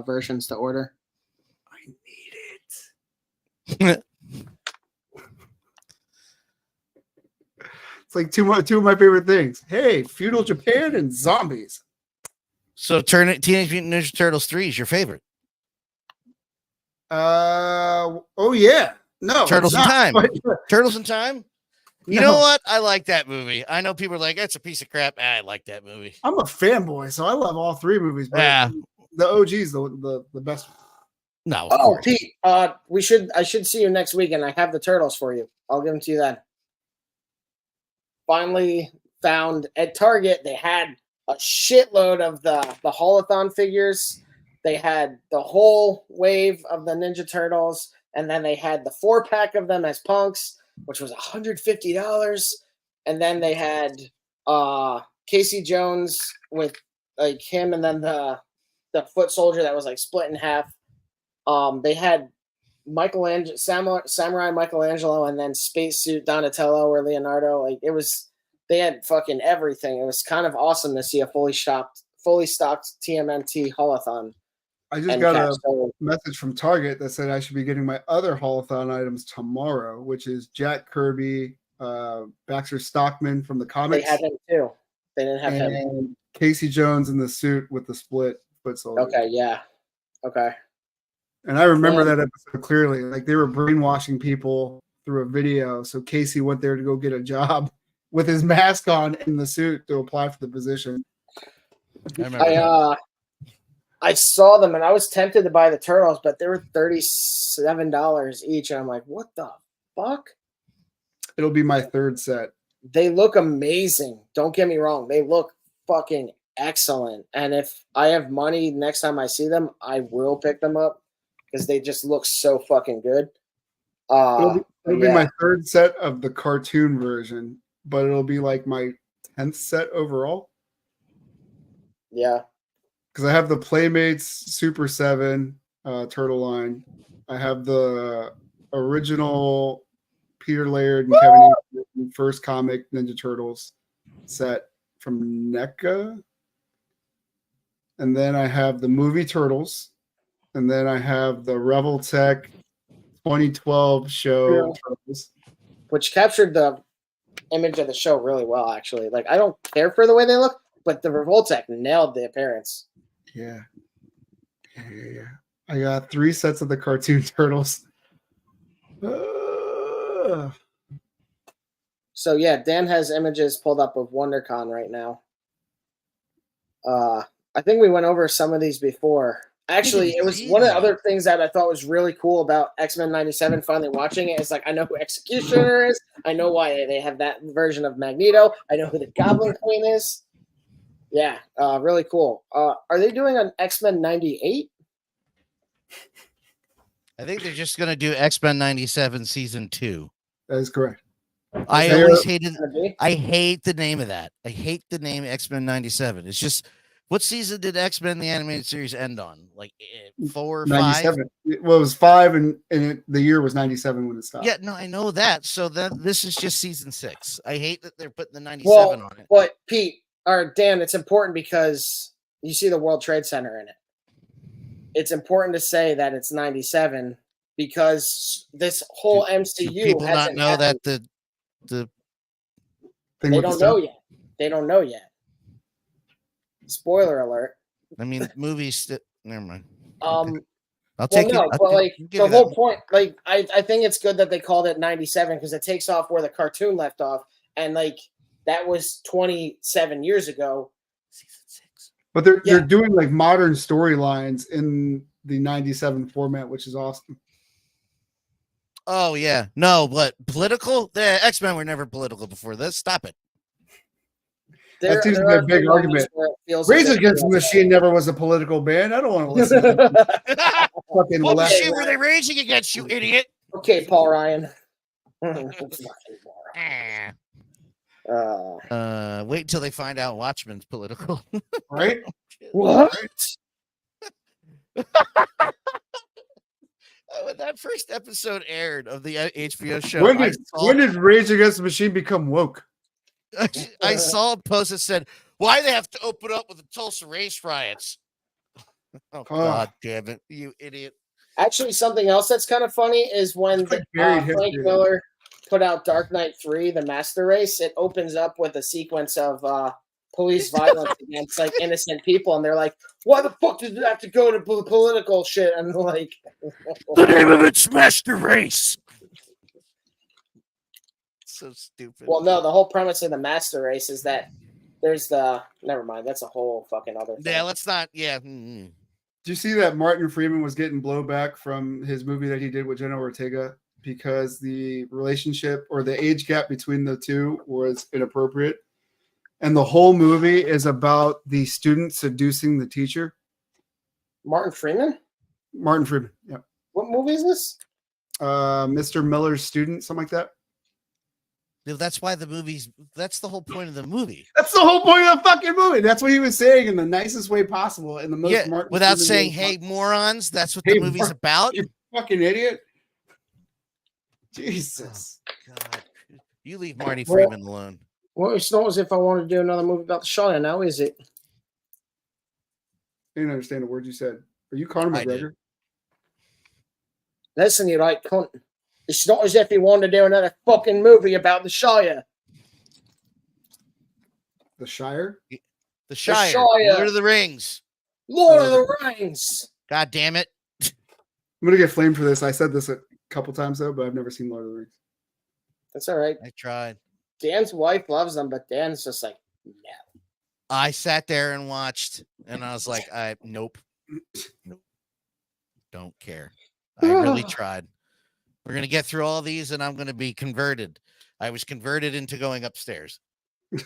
versions to order. I need it. It's like two of my favorite things. Hey, feudal Japan and zombies. So Teenage Mutant Ninja Turtles 3 is your favorite. Oh yeah. No. Turtles in it's Time. not. Turtles in Time? You No. know what? I like that movie. I know people are like, that's a piece of crap. I like that movie. I'm a fanboy, so I love all three movies. But Yeah. the OG's the best one. No. Oh, Pete, I should see you next week, and I have the turtles for you. I'll give them to you then. Finally found at Target, they had a shitload of the Holothon figures. They had the whole wave of the Ninja Turtles, and then they had the 4-pack of them as punks, which was $150. And then they had Casey Jones with like him, and then the foot soldier that was like split in half. They had Samurai Michelangelo, and then spacesuit Donatello or Leonardo. Like they had fucking everything. It was kind of awesome to see a fully stocked TMNT Holothon. I just got a message from Target that said I should be getting my other Holothon items tomorrow, which is Jack Kirby, Baxter Stockman from the comics. They had him too. They didn't have him. And Casey Jones in the suit with the split foot soldier. Okay, yeah. Okay. And I remember that episode clearly. Like they were brainwashing people through a video. So Casey went there to go get a job with his mask on in the suit to apply for the position. I remember. I saw them and I was tempted to buy the turtles, but they were $37 each. And I'm like, what the fuck? It'll be my third set. They look amazing. Don't get me wrong. They look fucking excellent. And if I have money next time I see them, I will pick them up because they just look so fucking good. It'll be my third set of the cartoon version. but it'll be like my 10th set overall. Yeah. Because I have the Playmates Super 7 Turtle line. I have the original Peter Laird and Kevin Eastman first comic Ninja Turtles set from NECA. And then I have the movie Turtles. And then I have the Revoltech 2012 show Turtles. Which captured the image of the show really well, actually. Like, I don't care for the way they look, but the Revoltech nailed the appearance. Yeah. I got 3 sets of the cartoon Turtles. So yeah, Dan has images pulled up of WonderCon right now. I think we went over some of these before. Actually, it was one of the other things that I thought was really cool about X-Men 97. Finally watching it is like, I know who Executioner is. I know why they have that version of Magneto. I know who the Goblin Queen is. Yeah, really cool. Are they doing an X-Men 98? I think they're just going to do X-Men 97 season 2. That is correct. I always hated. I hate the name of that. I hate the name X-Men 97. It's just, what season did X-Men the animated series end on? Like 4 or 5? 97. Well, it was 5, and the year was 97 when it stopped. Yeah, no, I know that. So this is just season 6. I hate that they're putting the 97 on it. But Pete or Dan, it's important because you see the World Trade Center in it. It's important to say that it's 97 because this whole MCU do people not know that the they don't know yet. They don't know yet. Spoiler alert. I mean, movies. Never mind. I'll take no, it. but like the whole point, like I think it's good that they called it 97 because it takes off where the cartoon left off, and like that was 27 years ago. Season 6. But they're doing like modern storylines in the 97 format, which is awesome. Oh yeah, no, but political. The X-Men were never political before this. Stop it. That seems to be a big argument. Rage Against the Machine never was a political band. I don't want to listen to that. Fucking what machine were they raging against, you idiot? Okay, Paul Ryan. Wait until they find out Watchmen's political. Right? What? When that first episode aired of the HBO show, when did Rage Against the Machine become woke? I saw a post that said, "Why they have to open up with the Tulsa race riots?" Oh God damn it, you idiot! Actually, something else that's kind of funny is when Frank Miller put out Dark Knight 3, The Master Race. It opens up with a sequence of police violence against like innocent people, and they're like, "Why the fuck did it have to go to political shit?" And like, the name of it's Master Race. So stupid. Well, no, the whole premise of the Master Race is that there's never mind. That's a whole fucking other thing. Yeah, let's not. Yeah. Mm-hmm. Do you see that Martin Freeman was getting blowback from his movie that he did with Jenna Ortega because the relationship or the age gap between the two was inappropriate? And the whole movie is about the student seducing the teacher. Martin Freeman? Martin Freeman, yeah. What movie is this? Mr. Miller's Student, something like that. That's why the movie's. That's the whole point of the movie. That's the whole point of the fucking movie. That's what he was saying in the nicest way possible. In the most without saying, "Hey, morons," that's what the movie's about. You fucking idiot! Jesus, God, you leave Marty Freeman alone. Well, it's not as if I wanted to do another movie about the Shire now, is it? I didn't understand a word you said. Are you Conor McGregor? Listen, you right cunt. It's not as if he wanted to do another fucking movie about the Shire. The Shire? The Shire. Lord of the Rings. Lord of the Rings. God damn it. I'm going to get flamed for this. I said this a couple times, though, but I've never seen Lord of the Rings. That's all right. I tried. Dan's wife loves them, but Dan's just like, no. I sat there and watched, and I was like, nope. Don't care. I really tried. We're going to get through all these, and I'm going to be converted. I was converted into going upstairs.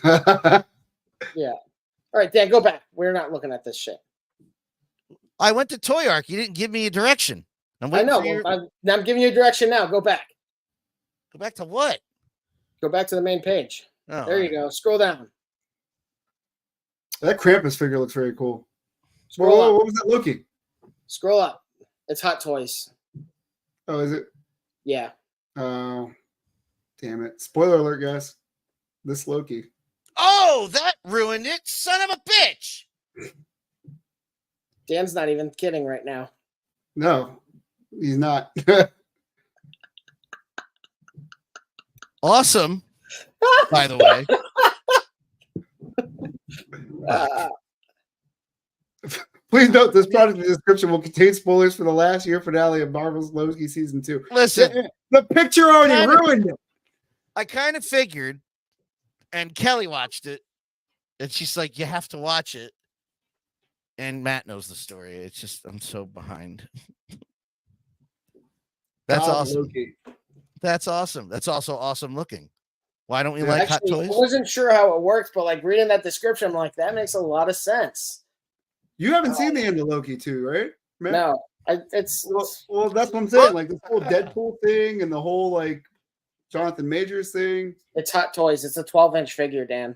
Yeah. All right, Dan, go back. We're not looking at this shit. I went to Toy Ark. You didn't give me a direction. I know. I'm giving you a direction now. Go back. Go back to what? Go back to the main page. Oh, There you all right. go. Scroll down. That Krampus figure looks very cool. Scroll Whoa, up. what was that Loki? Scroll up. It's Hot Toys. Oh, is it? Yeah. Oh, damn it. Spoiler alert, guys. This Loki. Oh, that ruined it. Son of a bitch. Dan's not even kidding right now. No, he's not. Awesome. By the way. Please note this product description will contain spoilers for the last year finale of Marvel's Loki season 2. Listen, The picture already ruined it. I kind of figured, and Kelly watched it, and she's like, "You have to watch it." And Matt knows the story. It's just I'm so behind. That's awesome. Loki. That's awesome. That's also awesome looking. Why don't we like Hot Actually, Toys? I wasn't sure how it works, but like reading that description, I'm like, that makes a lot of sense. You haven't seen the end of Loki 2, right, Matt? No, it's Well, that's what I'm saying. Like the whole Deadpool thing and the whole like Jonathan Majors thing. it's Hot Toys. It's a 12-inch figure, Dan.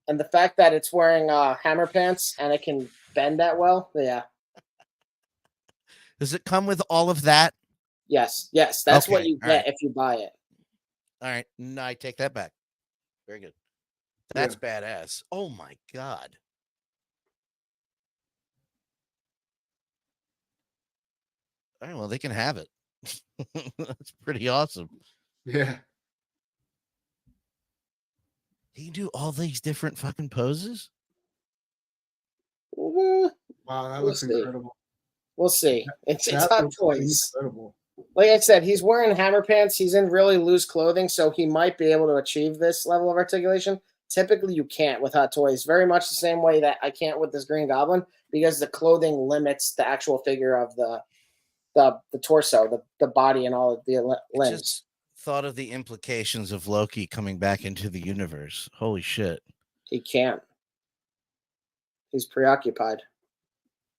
And the fact that it's wearing hammer pants and it can bend that well, yeah. Does it come with all of that? Yes, that's what Okay, you all get right. if you buy it. All right. No, I take that back. Very good. That's badass. Oh my God. All right, well, they can have it. That's pretty awesome. Yeah. He can do all these different fucking poses. Mm, Wow, that We'll looks see. incredible. We'll see. It's That Hot looks Toys. incredible. Like I said, he's wearing hammer pants. He's in really loose clothing, so he might be able to achieve this level of articulation. Typically, you can't with Hot Toys. Very much the same way that I can't with this Green Goblin because the clothing limits the actual figure of the torso, the body, and all of the limbs. Just thought of the implications of Loki coming back into the universe. Holy shit. He can't. He's preoccupied.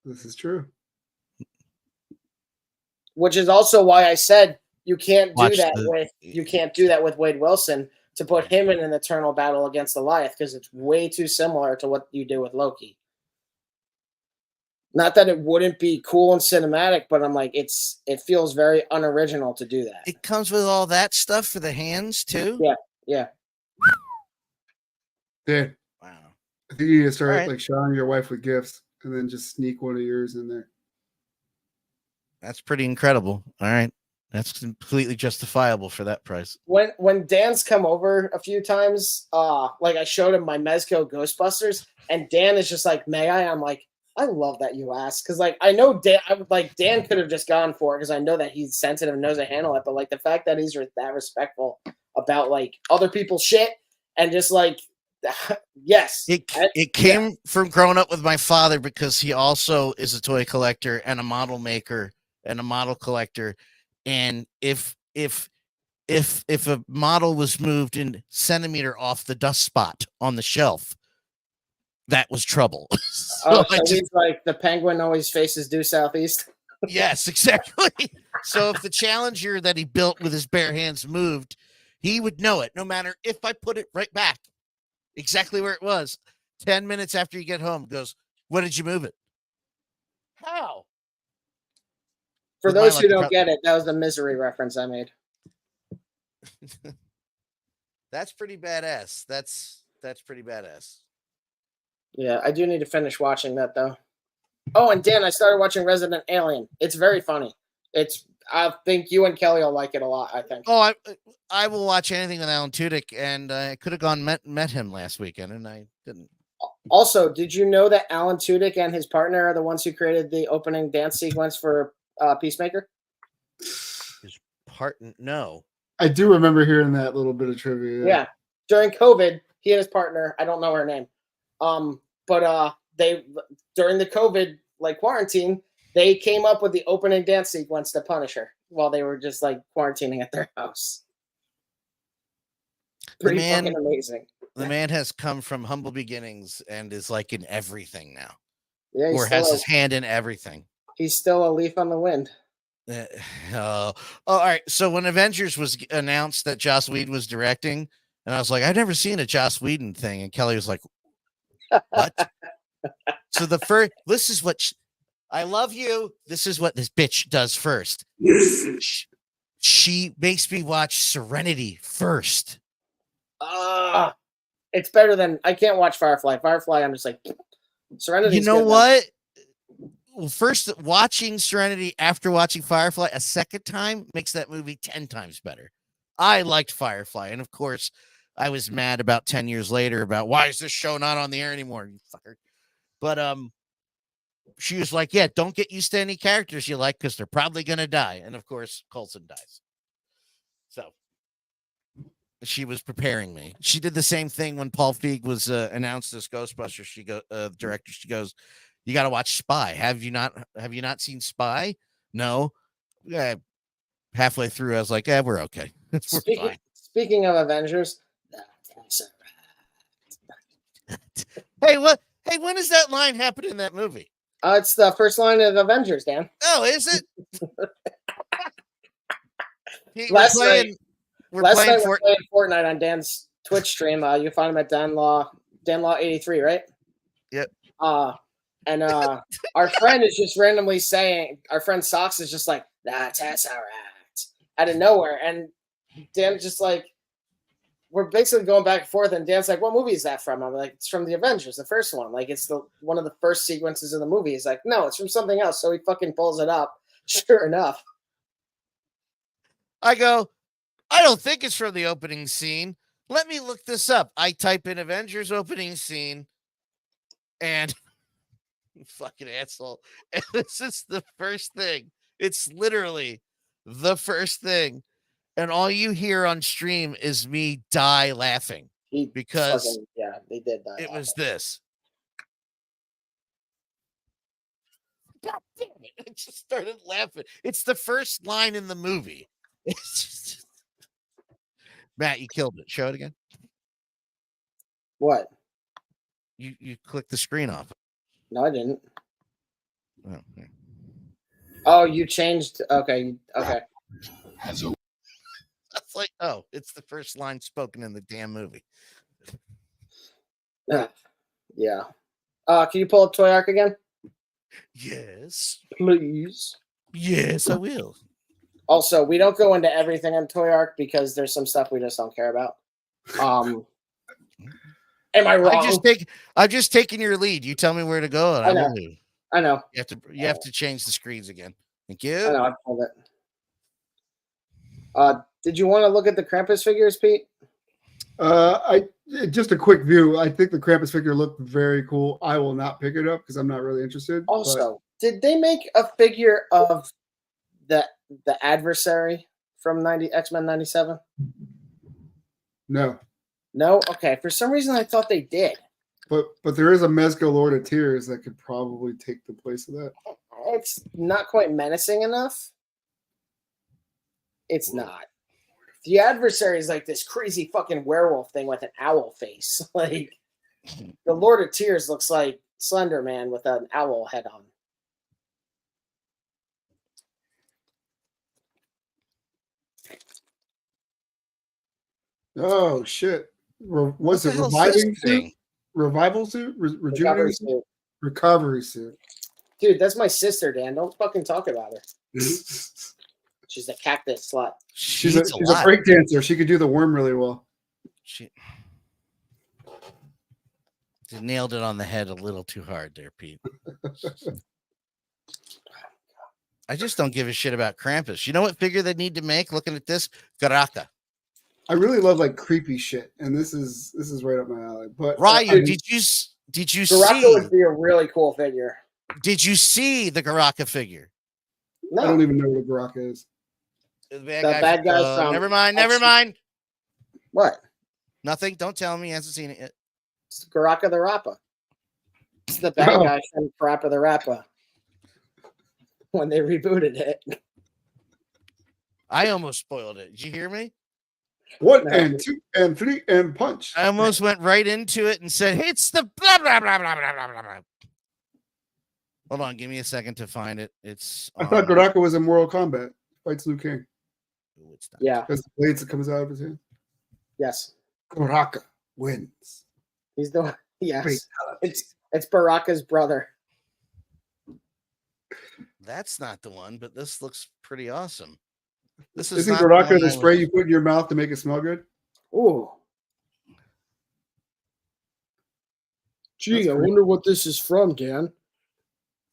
This is true. Which is also why I said you can't do Watch that the- with Wade Wilson to put him in an eternal battle against Goliath because it's way too similar to what you do with Loki. Not that it wouldn't be cool and cinematic, but I'm like, it feels very unoriginal to do that. It comes with all that stuff for the hands too. Yeah. Dan, Wow. I think you need to start Alright. like showering your wife with gifts and then just sneak one of yours in there. That's pretty incredible. All right. That's completely justifiable for that price. When Dan's come over a few times, like I showed him my Mezco Ghostbusters, and Dan is just like, "May I?" I'm like, "I love that you asked," because like I know Dan could have just gone for it because I know that he's sensitive and knows how to handle it, but like the fact that he's that respectful about like other people's shit and just like, yes, It came from growing up with my father because he also is a toy collector and a model maker and a model collector. And if a model was moved in centimeter off the dust spot on the shelf, that was trouble. so he's like the penguin always faces due southeast. Yes, exactly. So if the Challenger that he built with his bare hands moved, he would know it, no matter if I put it right back exactly where it was. 10 minutes after you get home, goes, "What did you move it? How?" For With my those luck, who it don't prob- get it, that was the Misery reference I made. That's pretty badass. That's pretty badass. Yeah, I do need to finish watching that though. Oh, and Dan, I started watching Resident Alien. It's very funny. I think you and Kelly will like it a lot. I think. Oh, I will watch anything with Alan Tudyk, and I could have gone met him last weekend, and I didn't. Also, did you know that Alan Tudyk and his partner are the ones who created the opening dance sequence for Peacemaker? His partner? No. I do remember hearing that little bit of trivia. Yeah. During COVID, he and his partner, I don't know her name, but they during the COVID like quarantine, they came up with the opening dance sequence to punish her while they were just like quarantining at their house. Pretty fucking amazing. The man has come from humble beginnings and is like in everything now, Yeah, or has his hand in everything. He's still a leaf on the wind. all right. So when Avengers was announced that Joss Whedon was directing, and I was like, I've never seen a Joss Whedon thing, and Kelly was like, "What?" So this is what I love you. This is what this bitch does first. She makes me watch Serenity first. It's better than I can't watch Firefly. Firefly, I'm just like Serenity. You know what? Well, first, watching Serenity after watching Firefly a second time makes that movie 10 times better. I liked Firefly, and of course, I was mad about 10 years later about why is this show not on the air anymore, you fucker. But she was like, yeah, don't get used to any characters you like because they're probably going to die. And of course, Coulson dies. So she was preparing me. She did the same thing when Paul Feig was announced as Ghostbusters. Director, she goes, you got to watch Spy. Have you not seen Spy? No. Halfway through, I was like, we're okay. We're fine. Speaking of Avengers, Hey, when does that line happen in that movie? It's the first line of Avengers, Dan. Oh, is it? Last night we're playing Fortnite on Dan's Twitch stream. You find him at Dan Law 83, right? Yep. And our friend is just randomly saying, our friend Socks is just like, that's all right, out of nowhere. And Dan's just like, we're basically going back and forth. And Dan's like, what movie is that from? I'm like, it's from the Avengers, the first one. Like, it's one of the first sequences of the movie. He's like, no, it's from something else. So he fucking pulls it up. Sure enough. I go, I don't think it's from the opening scene. Let me look this up. I type in Avengers opening scene and fucking asshole. And this is the first thing. It's literally the first thing. And all you hear on stream is me die laughing because they did that. It was this. God damn it. I just started laughing. It's the first line in the movie. It's just... Matt, you killed it. Show it again. What? You clicked the screen off. No, I didn't. Oh, yeah. Oh, you changed. Okay. It's like, oh, it's the first line spoken in the damn movie. Yeah. Can you pull up Toy Arc again? Yes. Please. Yes, I will. Also, we don't go into everything on Toy Arc because there's some stuff we just don't care about. Am I wrong? I'm just taking your lead. You tell me where to go, and I will move. I know. You have to change the screens again. Thank you. I know. I pulled it. Did you want to look at the Krampus figures, Pete? Just a quick view. I think the Krampus figure looked very cool. I will not pick it up because I'm not really interested. Also, did they make a figure of the adversary from X-Men 97? No. No? Okay. For some reason, I thought they did. But there is a Mezco Lord of Tears that could probably take the place of that. It's not quite menacing enough. It's not. The adversary is like this crazy fucking werewolf thing with an owl face. Like, the Lord of Tears looks like Slender Man with an owl head on. Oh, shit. What's it? Reviving suit? Revival suit? Rejuvenating suit? Recovery suit. Dude, that's my sister, Dan. Don't fucking talk about her. She's a cactus slut. She's a break dancer. She could do the worm really well. She nailed it on the head a little too hard there, Pete. I just don't give a shit about Krampus. You know what figure they need to make? Looking at this, Garaka. I really love like creepy shit, and this is right up my alley. But Ryu, did you Garaka see? would be a really cool figure. Did you see the Garaka figure? No. I don't even know what a Garaka is. The bad guy from. Never mind. What? Nothing. Don't tell me he hasn't seen it yet. It's Garaka the Rappa. It's the bad guy from Parappa the Rappa. When they rebooted it. I almost spoiled it. Did you hear me? 1 and 2 and 3 and punch. I almost went right into it and said, "It's the blah blah blah blah blah blah blah." Hold on, give me a second to find it. It's. I thought Goraka was in Mortal Kombat. Fights Liu Kang. Ooh, it's not. Yeah. Because the blades that comes out of his hand. Yes. Goraka wins. He's the one. Yes. Fatality. It's Baraka's brother. That's not the one, but this looks pretty awesome. This is Isn't not Goraka one the I spray was- you put in your mouth to make it smell good? Ooh. Gee, That's I pretty- wonder what this is from, Dan.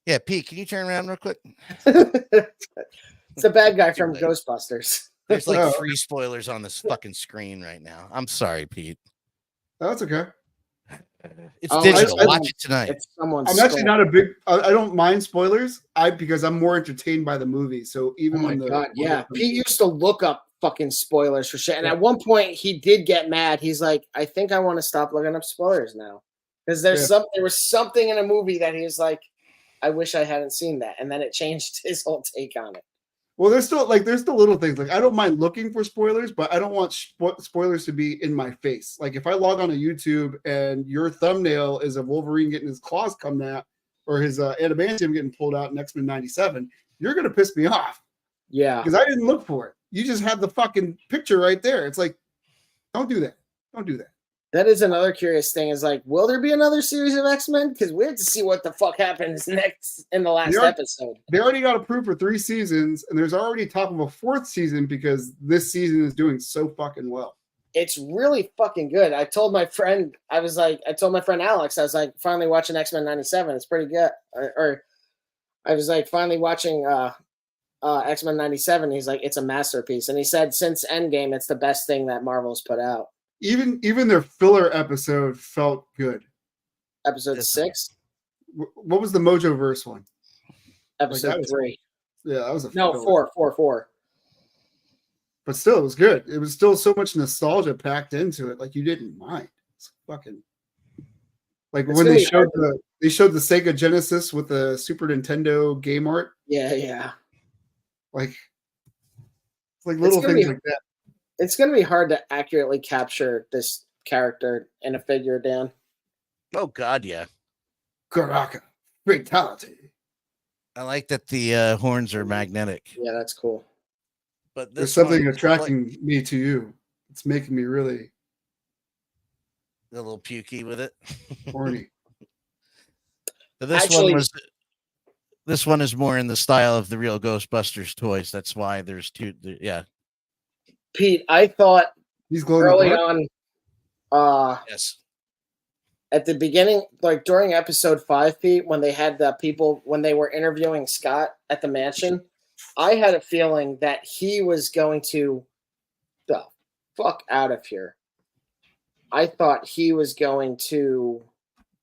Yeah, Pete, can you turn around real quick? It's a bad guy from Wait. Ghostbusters. There's like Oh. 3 spoilers on this fucking screen right now. I'm sorry, Pete. Oh, that's okay. It's Oh, digital. I- Watch it tonight. It's someone's I'm actually skull. not a big. I don't mind spoilers. Because I'm more entertained by the movie. So Oh even my when the god, yeah. Pete used to look up fucking spoilers for shit. And at one point he did get mad. He's like, I think I want to stop looking up spoilers now. Because there was something in a movie that he was like, I wish I hadn't seen that. And then it changed his whole take on it. Well, there's still little things. Like I don't mind looking for spoilers, but I don't want spoilers to be in my face. Like if I log on to YouTube and your thumbnail is a Wolverine getting his claws come out, or his adamantium getting pulled out in X-Men 97, you're gonna piss me off Yeah. because I didn't look for it. You just had the fucking picture right there. It's like, don't do that. Don't do that. That is another curious thing. Is like, will there be another series of X-Men? Because we have to see what the fuck happens next in the last episode. They already got approved for 3 seasons, and there's already talk of a 4th season because this season is doing so fucking well. It's really fucking good. I told my friend Alex, I was like, finally watching X-Men 97. It's pretty good. Or I was like, finally watching X-Men 97. He's like, it's a masterpiece. And he said since Endgame, it's the best thing that Marvel's put out. Even their filler episode felt good. Episode 6? What was the Mojo Verse one? Episode was- 3. Yeah, that was a No, filler. 4. But still, it was good. It was still so much nostalgia packed into it. Like you didn't mind. It's fucking like It's when gonna they be showed hard. the Sega Genesis with the Super Nintendo game art. Yeah. Like it's like little gonna things be- like that. It's going to be hard to accurately capture this character in a figure, Dan. Oh God, yeah. Goraka fatality. I like that the horns are magnetic. Yeah, that's cool. But There's this something one, attracting me to you. It's making me really a little pukey with it. horny. But this one is more in the style of the real Ghostbusters toys. That's why there's 2. Yeah. Pete, I thought He's glowing early in the dark. on, Yes. at the beginning, like during episode 5, Pete, when they had the people, when they were interviewing Scott at the mansion, I had a feeling that he was going to the fuck out of here. I thought he was going to.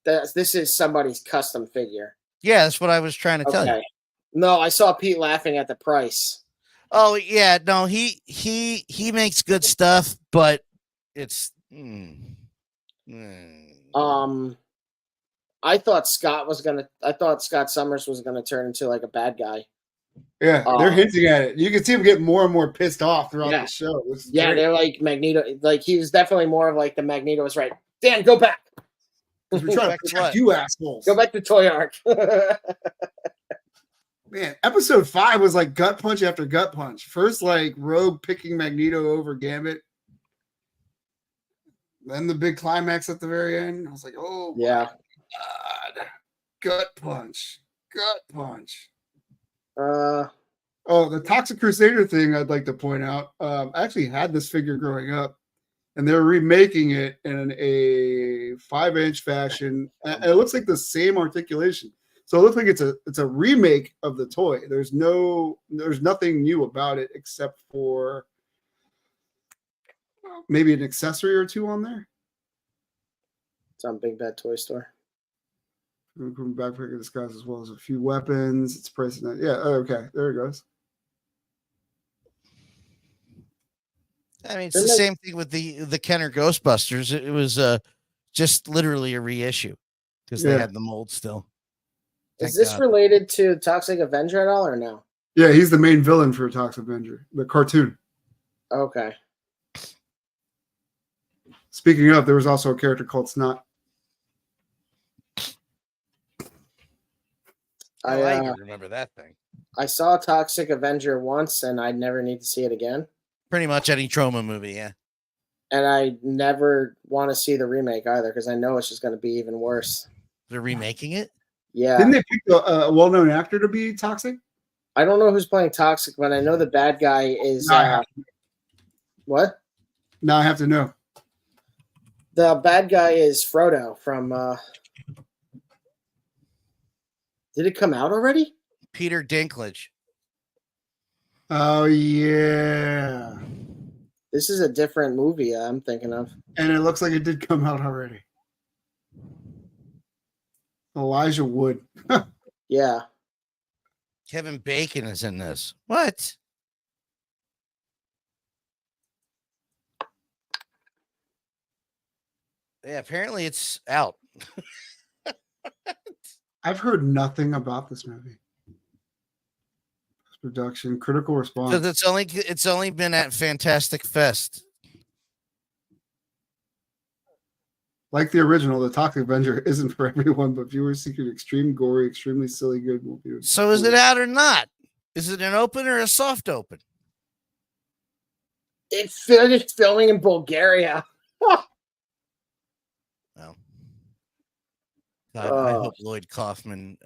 This is somebody's custom figure. Yeah, that's what I was trying to tell you. Okay. No, I saw Pete laughing at the price. Oh yeah, no, he makes good stuff, but it's I thought Scott Summers was gonna turn into like a bad guy. Yeah, they're hinting at it. You can see him get more and more pissed off throughout Yeah. the show. This is Yeah, great. they're like Magneto. Like he was definitely more of like the Magneto was right. Dan, go back. 'Cause we're trying Back to to protect what? you assholes. Go back to Toy Arc. Man, episode 5 was like gut punch after gut punch. First, like Rogue picking Magneto over Gambit. Then the big climax at the very end. I was like, oh Yeah. my God. Gut punch. Gut punch. Uh, Oh, the Toxic Crusader thing I'd like to point out. I actually had this figure growing up, and they're remaking it in a 5-inch fashion. And it looks like the same articulation. So it looks like it's a remake of the toy. There's nothing new about it except for maybe an accessory or two on there. it's on Big Bad Toy Store. Backpack disguise as well as a few weapons. It's priced in that. Yeah, okay, there it goes. I mean, it's the same thing with the Kenner Ghostbusters. It was just literally a reissue because they had the mold still. Is Thank this God. related to Toxic Avenger at all or no? Yeah, he's the main villain for Toxic Avenger, the cartoon. Okay. Speaking of, there was also a character called Snot. I even remember that thing. I saw Toxic Avenger once, and I never need to see it again. Pretty much any trauma movie, yeah. And I never want to see the remake either because I know it's just going to be even worse. They're remaking it? Yeah. Didn't they pick a well-known actor to be Toxic? I don't know who's playing Toxic, but I know the bad guy is. What? Now I have to know. The bad guy is Frodo from. Did it come out already? Peter Dinklage. Oh, yeah. This is a different movie I'm thinking of. And it looks like it did come out already. Elijah Wood. Yeah. Kevin Bacon is in this. What? Yeah, apparently it's out. I've heard nothing about this movie. Production, critical response. Because it's only been at Fantastic Fest. Like the original, the Toxic Avenger isn't for everyone, but viewers seek an extreme, gory, extremely silly good movie. So is it out or not? Is it an open or a soft open? It's finished filming in Bulgaria. Well, I hope Lloyd Kaufman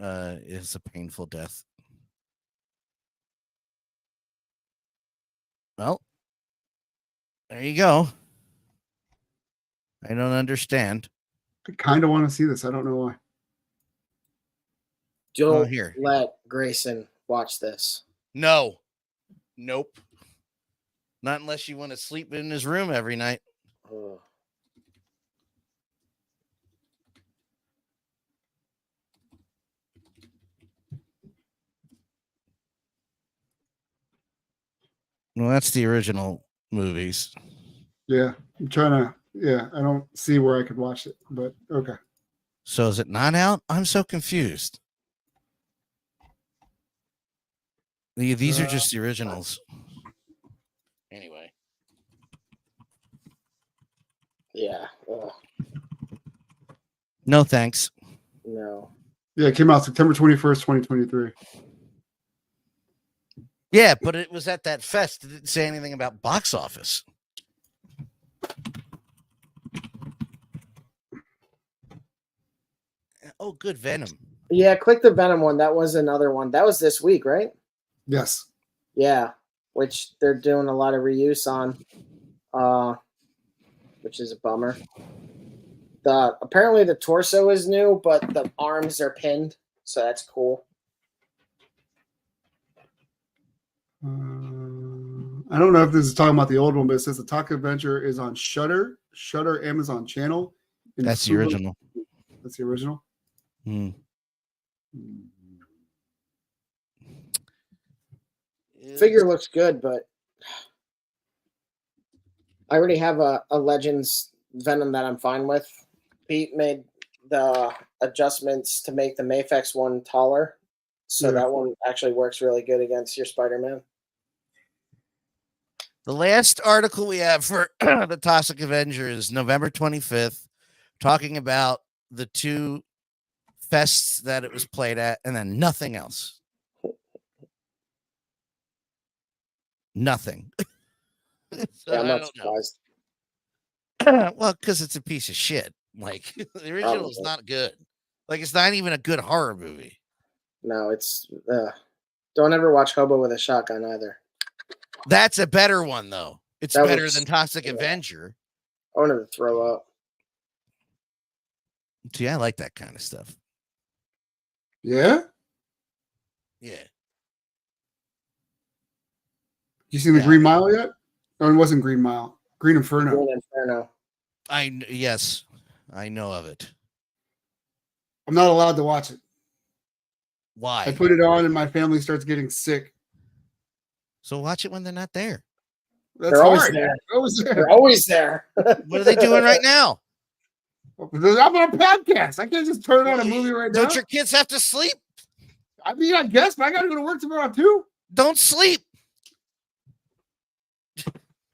is a painful death. Well, there you go. I don't understand. I kind of want to see this. I don't know why. Don't let Grayson watch this. No. Nope. Not unless you want to sleep in his room every night. Oh. Well, that's the original movies. Yeah, I'm trying to. Yeah, I don't see where I could watch it, but okay. So is it not out? I'm so confused. These are just the originals. Anyway. Yeah. No thanks. No. Yeah, it came out September 21st, 2023. Yeah, but it was at that fest. It didn't say anything about box office. Oh, good. Venom. Yeah, click the Venom one. That was another one. That was this week, right? Yes. Yeah, which they're doing a lot of reuse on, which is a bummer. Apparently the torso is new, but the arms are pinned, so that's cool. I don't know if this is talking about the old one, but it says the Toxic Avenger is on Shudder, Amazon channel. That's the original. That's the original. Figure looks good, but I already have a Legends Venom that I'm fine with. Pete made the adjustments to make the Mafex one taller, so that one actually works really good against your Spider-Man. The last article we have for the Toxic Avenger is November 25th, talking about the two fests that it was played at, and then nothing else. Nothing. So I'm not surprised. Well, because it's a piece of shit. Like, the original is not good. Like, it's not even a good horror movie. No, it's don't ever watch Hobo with a Shotgun either. That's a better one, though. It's better than Toxic Avenger. I wanted to throw up. See, I like that kind of stuff. Yeah? Yeah. You seen the Green Mile yet? Or it wasn't Green Mile. Green Inferno. Green Inferno. Yes, I know of it. I'm not allowed to watch it. Why? I put it on and my family starts getting sick. So watch it when they're not there. That's hard. They're always there. What are they doing right now? I'm on a podcast. I can't just turn on a movie right now. Don't your kids have to sleep? I mean, I guess, but I got to go to work tomorrow too. Don't sleep.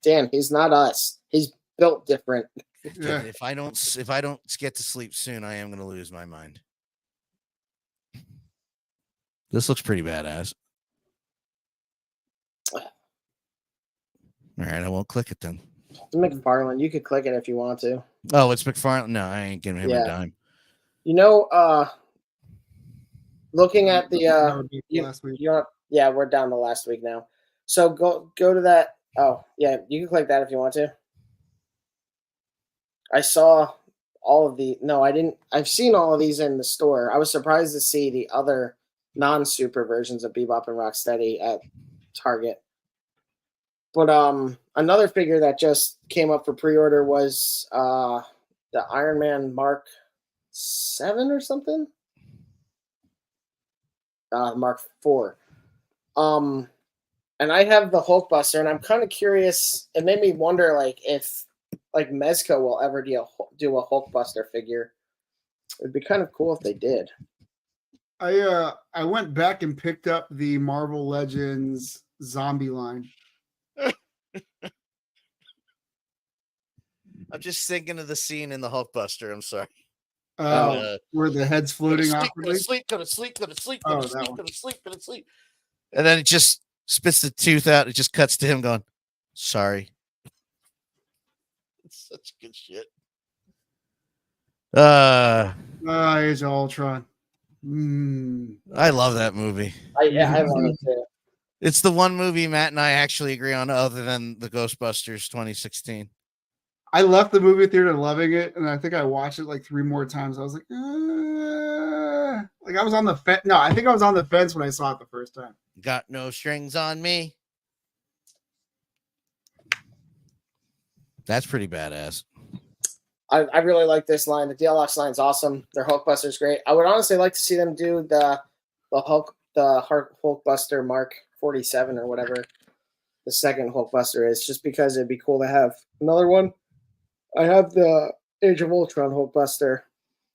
Dan, he's not us. He's built different. Yeah. If I don't get to sleep soon, I am going to lose my mind. This looks pretty badass. All right, I won't click it then. It's McFarlane. You could click it if you want to. Oh, it's McFarlane. No, I ain't giving him a dime. You know, looking at the last week. Yeah, we're down to last week now. So go to that. Oh, yeah, you can click that if you want to. I saw all of the. No, I didn't. I've seen all of these in the store. I was surprised to see the other non-super versions of Bebop and Rocksteady at Target. But another figure that just came up for pre-order was the Iron Man Mark 7 or something. Mark 4. And I have the Hulkbuster, and I'm kind of curious. It made me wonder, like, if like Mezco will ever do a Hulkbuster figure. It'd be kind of cool if they did. I went back and picked up the Marvel Legends zombie line. I'm just thinking of the scene in the Hulkbuster. I'm sorry. Where the head's floating off. Go to sleep. Go to sleep. Go to sleep. Go Oh, to that sleep. one. Go to sleep. Go to sleep. And then it just spits the tooth out. It just cuts to him going, "Sorry." It's such good shit. Age of Ultron. I love that movie. I love it too. It's the one movie Matt and I actually agree on, other than the Ghostbusters 2016. I left the movie theater loving it, and I think I watched it like 3 more times. I was like, like I was on the fence. No, I think I was on the fence when I saw it the first time. Got no strings on me. That's pretty badass. I really like this line. The DLX line is awesome. Their Hulkbuster's great. I would honestly like to see them do the Hulkbuster Mark 47 or whatever the second Hulkbuster is, just because it'd be cool to have another one. I have the Age of Ultron Hulkbuster,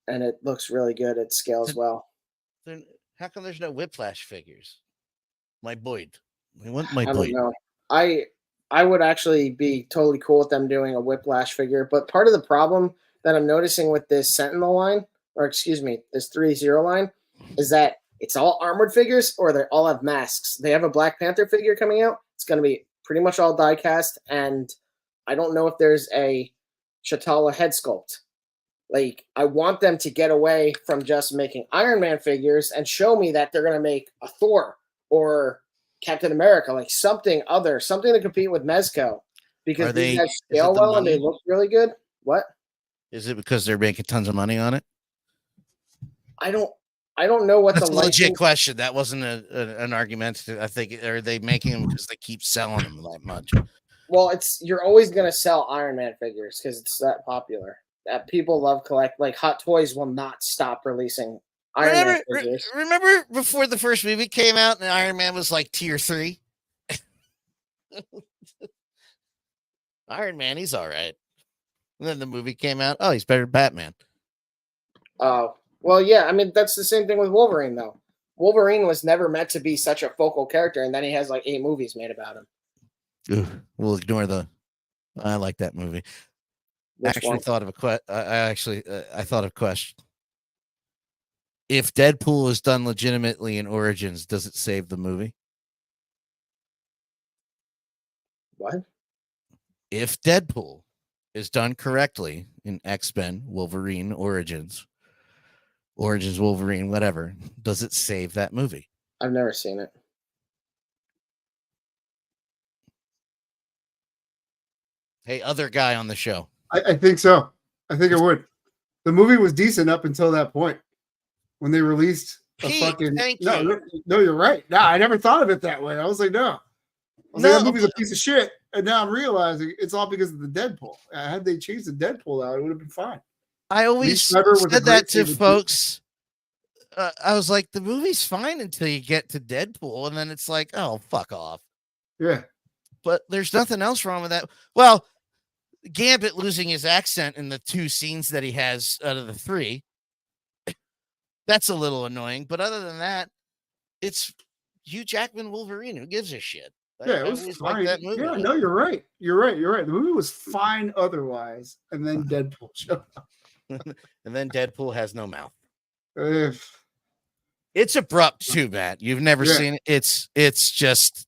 and it looks really good. It scales well. Then how come there's no Whiplash figures? My Boyd. I want my I Boyd. don't know. I would actually be totally cool with them doing a Whiplash figure, but part of the problem that I'm noticing with this Sentinel line, or excuse me, this 3-0 line, is that it's all armored figures, or they all have masks. They have a Black Panther figure coming out. It's going to be pretty much all die cast, and I don't know if there's a Chitala head sculpt. Like, I want them to get away from just making Iron Man figures and show me that they're going to make a Thor or Captain America, like something to compete with Mezco, because these guys scale well and they look really good. What? Is it because they're making tons of money on it? I don't know what That's a legit question. That wasn't an argument. I think, are they making them because they keep selling them that much? Well, you're always going to sell Iron Man figures because it's that popular. That people love collect. Like, Hot Toys will not stop releasing Iron Man figures. Remember before the first movie came out and Iron Man was like tier 3? Iron Man, he's all right. And then the movie came out. Oh, he's better than Batman. Oh, well, yeah. I mean, that's the same thing with Wolverine, though. Wolverine was never meant to be such a focal character, and then he has like 8 movies made about him. Ooh, we'll ignore I like that movie. I thought of a question. If Deadpool is done legitimately in Origins, does it save the movie? What? If Deadpool is done correctly in X-Men, Wolverine, Origins Wolverine, whatever, does it save that movie? I've never seen it. Hey, other guy on the show. I think so. I think it would. The movie was decent up until that point when they released thank you. No, you're right. No, I never thought of it that way. I was like, no. That movie's a piece of shit. And now I'm realizing it's all because of the Deadpool. Had they changed the Deadpool out, it would have been fine. I always said that to folks. I was like, the movie's fine until you get to Deadpool, and then it's like, oh, fuck off. Yeah. But there's nothing else wrong with that. Well, Gambit losing his accent in the 2 scenes that he has out of the 3, that's a little annoying. But other than that, it's Hugh Jackman Wolverine. Who gives a shit? Yeah, it was fine. That movie. Yeah, no, you're right. You're right. The movie was fine otherwise, and then Deadpool showed up. And then Deadpool has no mouth. It's abrupt too, Matt. You've never seen it. It's just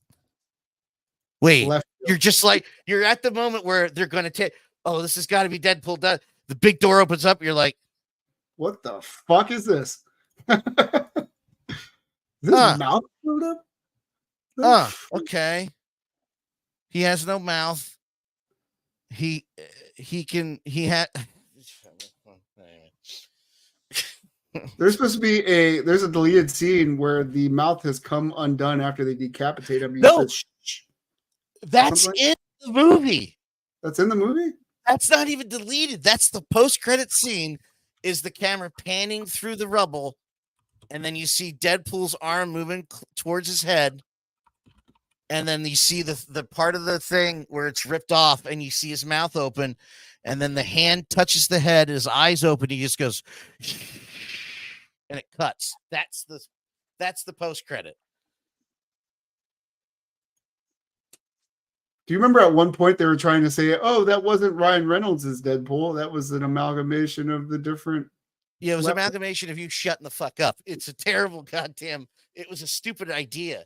wait. Left You're just like you're at the moment where they're going to take. Oh, this has got to be Deadpool. The big door opens up. You're like, what the fuck is this? This mouth showed up? Okay. He has no mouth. He had. There's supposed to be there's a deleted scene where the mouth has come undone after they decapitate him. No, that's in the movie. That's in the movie? That's not even deleted. That's the post-credit scene. Is the camera panning through the rubble, and then you see Deadpool's arm moving towards his head, and then you see the part of the thing where it's ripped off, and you see his mouth open, and then the hand touches the head, his eyes open, he just goes, and it cuts. That's the post-credit. Do you remember at one point they were trying to say, "Oh, that wasn't Ryan Reynolds' Deadpool. That was an amalgamation of the different." Yeah, it was an amalgamation of you shutting the fuck up. It's a terrible goddamn. It was a stupid idea.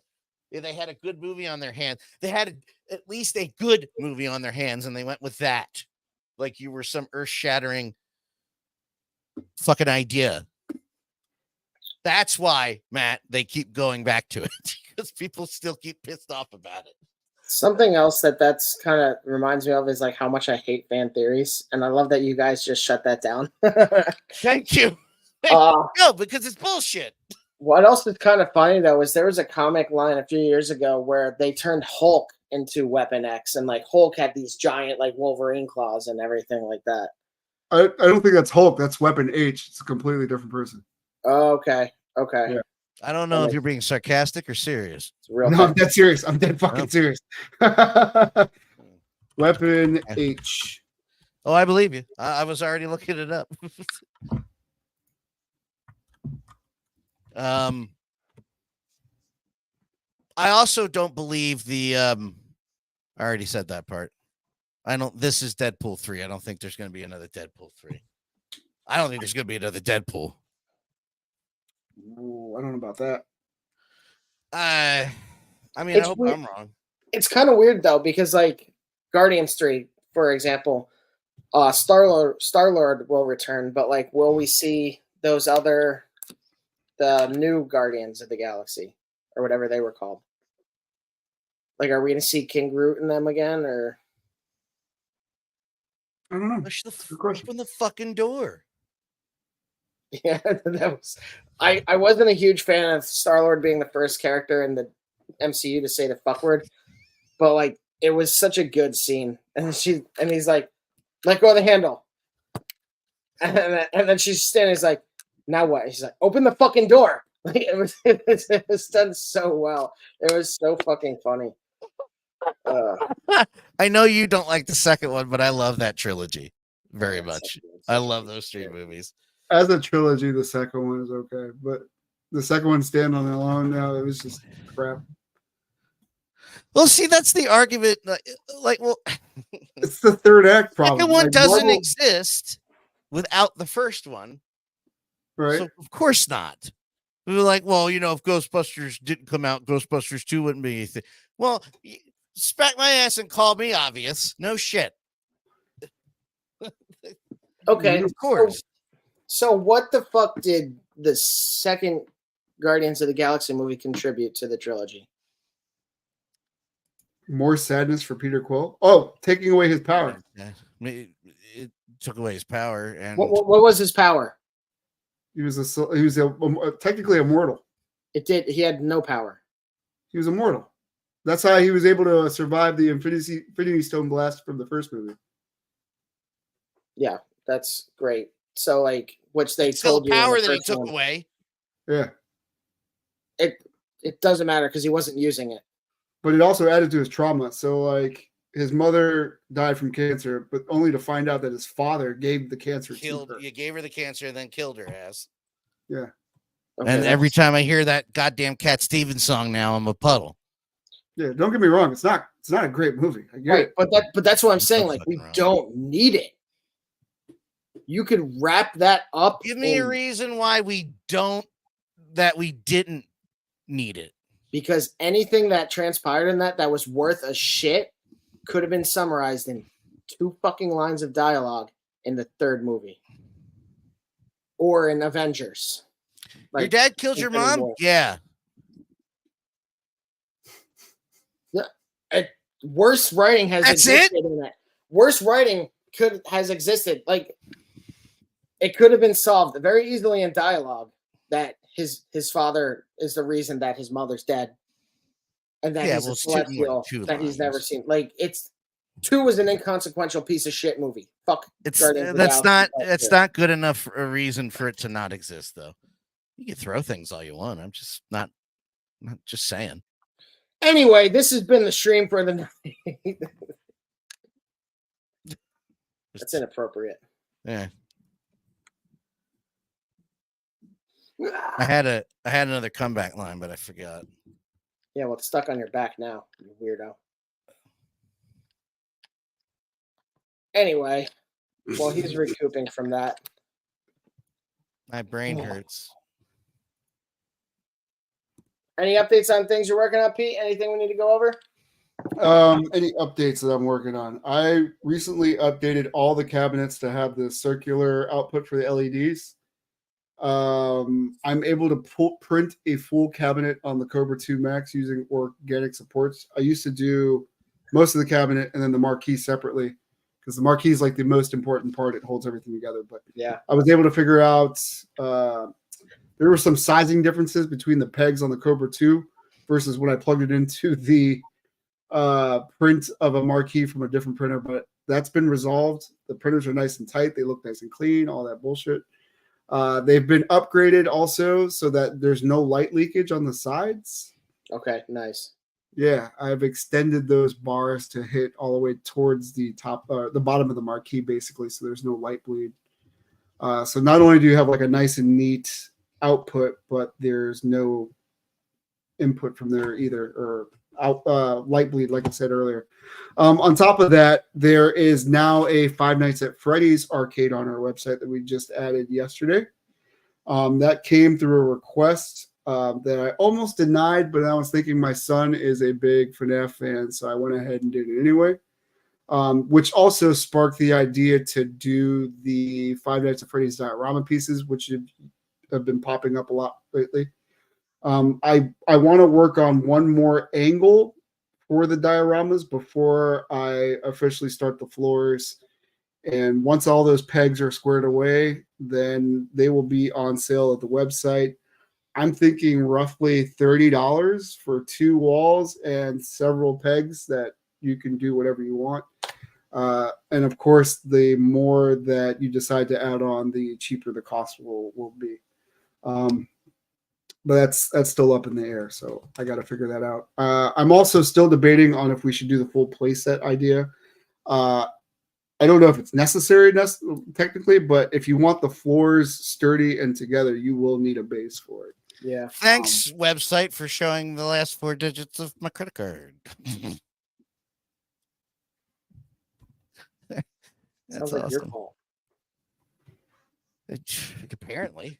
They had a good movie on their hands. They had at least a good movie on their hands, and they went with that. Like you were some earth-shattering fucking idea. That's why, Matt, they keep going back to it because people still keep pissed off about it. Something else that's kind of reminds me of is like how much I hate fan theories, and I love that you guys just shut that down. Thank you. No, because it's bullshit. What else is kind of funny though is there was a comic line a few years ago where they turned Hulk into Weapon X, and like Hulk had these giant like Wolverine claws and everything like that. I don't think that's Hulk. That's Weapon H. It's a completely different person. Oh, okay. Yeah. I don't know if you're being sarcastic or serious. No, I'm dead serious. I'm dead fucking serious. Weapon H. Oh, I believe you. I was already looking it up. I also don't believe I already said that part. This is Deadpool 3. I don't think there's going to be another Deadpool 3. I don't think there's going to be another Deadpool. Ooh, I don't know about that. I mean, I hope I'm wrong. It's kind of weird though, because like Guardians 3, for example, Star-Lord will return, but like, will we see the new Guardians of the Galaxy or whatever they were called? Like, are we going to see King Groot in them again, or? I don't know. Open the fucking door. Yeah, that was. I wasn't a huge fan of Star-Lord being the first character in the MCU to say the fuck word, but like it was such a good scene. And he's like, "Let go of the handle," and then she's standing. He's like, "Now what?" She's like, "Open the fucking door." Like it was done so well. It was so fucking funny. I know you don't like the second one, but I love that trilogy very much. I love those three movies. As a trilogy, the second one is okay, but the second one stand on alone now, it was just crap. Well, see, that's the argument. It's the third act problem. The second one doesn't exist without the first one, right? So of course not. We were like, well, if Ghostbusters didn't come out, Ghostbusters 2 wouldn't be anything. Well, smack my ass and call me obvious. No shit. Okay, of course. So what the fuck did the second Guardians of the Galaxy movie contribute to the trilogy? More sadness for Peter Quill. Oh, taking away his power. It took away his power. And what was his power? He was technically immortal. It did. He had no power. He was immortal. That's how he was able to survive the Infinity Stone blast from the first movie. Yeah, that's great. So, like, which they told you power that he took away. Yeah. It doesn't matter because he wasn't using it. But it also added to his trauma. So, like, his mother died from cancer, but only to find out that his father gave the cancer to her. You gave her the cancer and then killed her ass. Yeah. Okay, and every time I hear that goddamn Cat Stevens song now, I'm a puddle. Yeah, don't get me wrong. It's not a great movie. Right, but that's what I'm saying. Like, we don't need it. You could wrap that up. Give me a reason why we don't that we didn't need it. Because anything that transpired in that was worth a shit could have been summarized in 2 fucking lines of dialogue in the 3rd movie. Or in Avengers. Your dad killed your mom? Yeah. Worse writing has existed in that. Worse writing has existed. Like, it could have been solved very easily in dialogue that his father is the reason that his mother's dead. And that he's a celestial that he's never seen. Like, 2 was an inconsequential piece of shit movie. Fuck. That's not good enough a reason for it to not exist, though. You can throw things all you want. I'm just not just saying. Anyway, this has been the stream for the night. That's inappropriate. Yeah. I had another comeback line, but I forgot. Yeah, well, it's stuck on your back now, you weirdo. Anyway, well, he's recouping from that. My brain hurts. Any updates on things you're working on, Pete? Anything we need to go over? Any updates that I'm working on? I recently updated all the cabinets to have the circular output for the LEDs. I'm able to print a full cabinet on the Cobra 2 Max using organic supports. I used to do most of the cabinet and then the marquee separately because the marquee is like the most important part. It holds everything together. But yeah, I was able to figure out there were some sizing differences between the pegs on the Cobra 2 versus when I plugged it into the print of a marquee from a different printer. But that's been resolved. The printers are nice and tight. They look nice and clean, all that bullshit. They've been upgraded also so that there's no light leakage on the sides. Okay, nice. Yeah, I've extended those bars to hit all the way towards the top, the bottom of the marquee, basically, so there's no light bleed. So not only do you have like a nice and neat output, but there's no input from there either, or light bleed, like I said earlier. On top of that, there is now a Five Nights at Freddy's arcade on our website that we just added yesterday. That came through a request that I almost denied, but I was thinking my son is a big FNAF fan, so I went ahead and did it anyway. Which also sparked the idea to do the Five Nights at Freddy's diorama pieces, which have been popping up a lot lately. I want to work on one more angle for the dioramas before I officially start the floors. And once all those pegs are squared away, then they will be on sale at the website. I'm thinking roughly $30 for 2 walls and several pegs that you can do whatever you want. And of course, the more that you decide to add on, the cheaper the cost will be. But that's still up in the air, so I got to figure that out. I'm also still debating on if we should do the full playset idea. I don't know if it's necessary technically, but if you want the floors sturdy and together, you will need a base for it. Yeah. Thanks, website, for showing the last 4 digits of my credit card. That's like awesome. your fault. Apparently.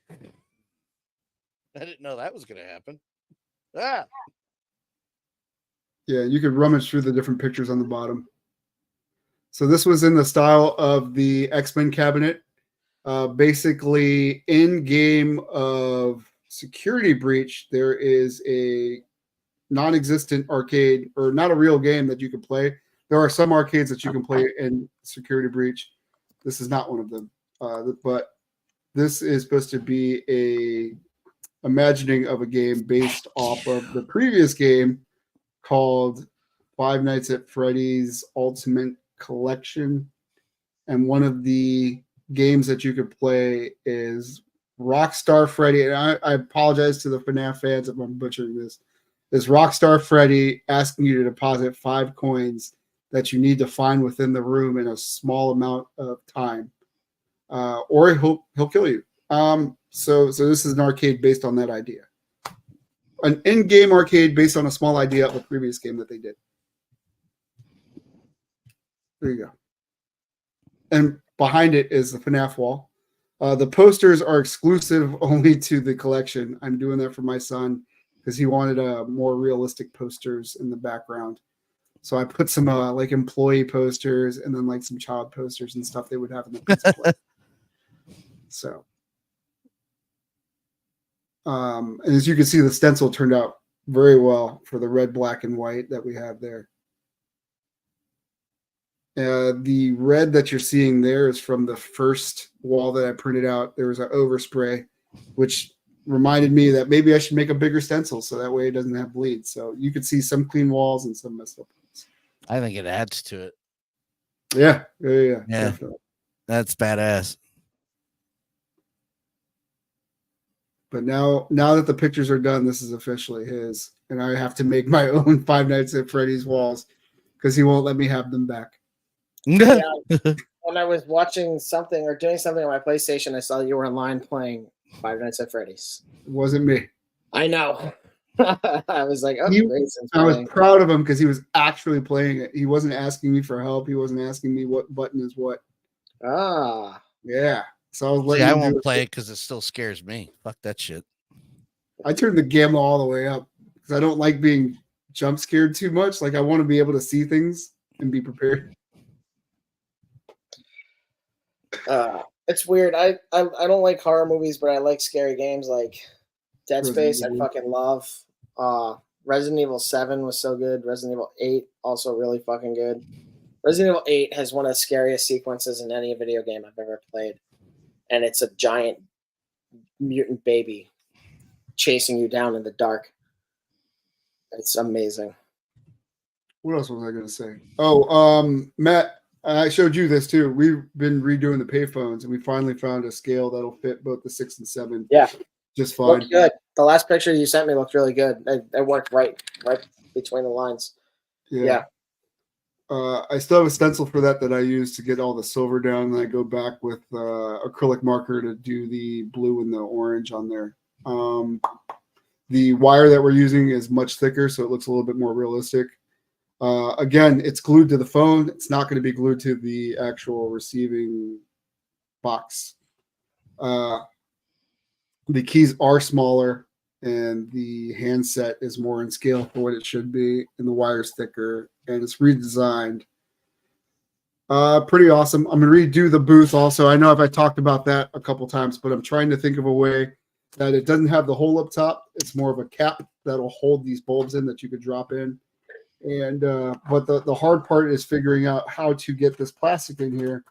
I didn't know that was going to happen. Ah. Yeah, you could rummage through the different pictures on the bottom. So this was in the style of the X-Men cabinet. Basically, in game of Security Breach, there is a non-existent arcade, or not a real game that you can play. There are some arcades that you can play in Security Breach. This is not one of them. But this is supposed to be a imagining of a game based off of the previous game called Five Nights at Freddy's Ultimate Collection. And one of the games that you could play is Rockstar Freddy. And I apologize to the FNAF fans if I'm butchering this. Is Rockstar Freddy asking you to deposit 5 coins that you need to find within the room in a small amount of time, or he'll kill you. So this is an arcade based on that idea, an in-game arcade based on a small idea of a previous game that they did. There you go. And behind it is the FNAF wall. The posters are exclusive only to the collection. I'm doing that for my son because he wanted more realistic posters in the background. So I put some like employee posters and then like some child posters and stuff they would have in the pizza place. So, and as you can see, the stencil turned out very well for the red, black, and white that we have there. The red that you're seeing there is from the first wall that I printed out. There was an overspray, which reminded me that maybe I should make a bigger stencil so that way it doesn't have bleed. So you could see some clean walls and some messed up ones. I think it adds to it. Yeah, definitely. That's badass. But now that the pictures are done, this is officially his, and I have to make my own Five Nights at Freddy's walls because he won't let me have them back. Yeah, when I was watching something or doing something on my PlayStation, I saw you were online playing Five Nights at Freddy's. It wasn't me. I know. I was like, oh, I was proud of him because he was actually playing it. He wasn't asking me for help. He wasn't asking me what button is what. Ah. Yeah. So I was letting I won't play it because it still scares me. Fuck that shit. I turned the gamma all the way up because I don't like being jump scared too much. Like I want to be able to see things and be prepared. It's weird. I don't like horror movies, but I like scary games like Dead Space. I fucking love. Resident Evil 7 was so good. Resident Evil 8 also really fucking good. Resident Evil 8 has one of the scariest sequences in any video game I've ever played. And it's a giant mutant baby chasing you down in the dark. It's amazing. What else was I going to say? Oh, Matt, I showed you this too. We've been redoing the payphones, and we finally found a scale that'll fit both the 6 and 7. Yeah, just fine. Looked good. The last picture you sent me looked really good. It worked right between the lines. Yeah. I still have a stencil for that I use to get all the silver down, and I go back with acrylic marker to do the blue and the orange on there. The wire that we're using is much thicker, so it looks a little bit more realistic. Again, it's glued to the phone. It's not going to be glued to the actual receiving box. The keys are smaller, and the handset is more in scale for what it should be, and the wire's thicker, and it's redesigned. Pretty awesome. I'm going to redo the booth also. I know I've talked about that a couple times, but I'm trying to think of a way that it doesn't have the hole up top. It's more of a cap that'll hold these bulbs in that you could drop in. And but the hard part is figuring out how to get this plastic in here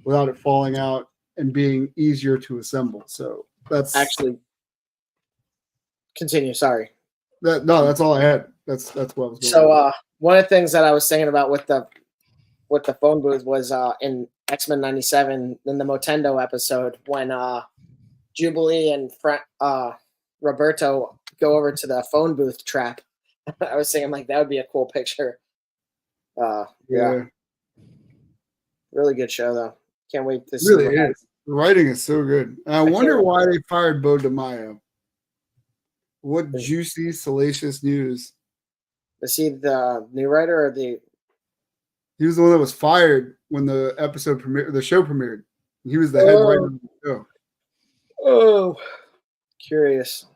without it falling out and being easier to assemble. So that's actually continue. Sorry. That's all I had. That's what I was going. So one of the things that I was thinking about with the phone booth was in X-Men 97 in the Motendo episode when Jubilee and Roberto go over to the phone booth trap. I was thinking like that would be a cool picture. Yeah. Really good show though. Can't wait to see. Really is. The writing is so good. I wonder why they fired Bo DeMaio. What juicy, salacious news. Is he the new writer or the? He was the one that was fired when the episode premiered. The show premiered. He was the head writer of the show. Oh, curious.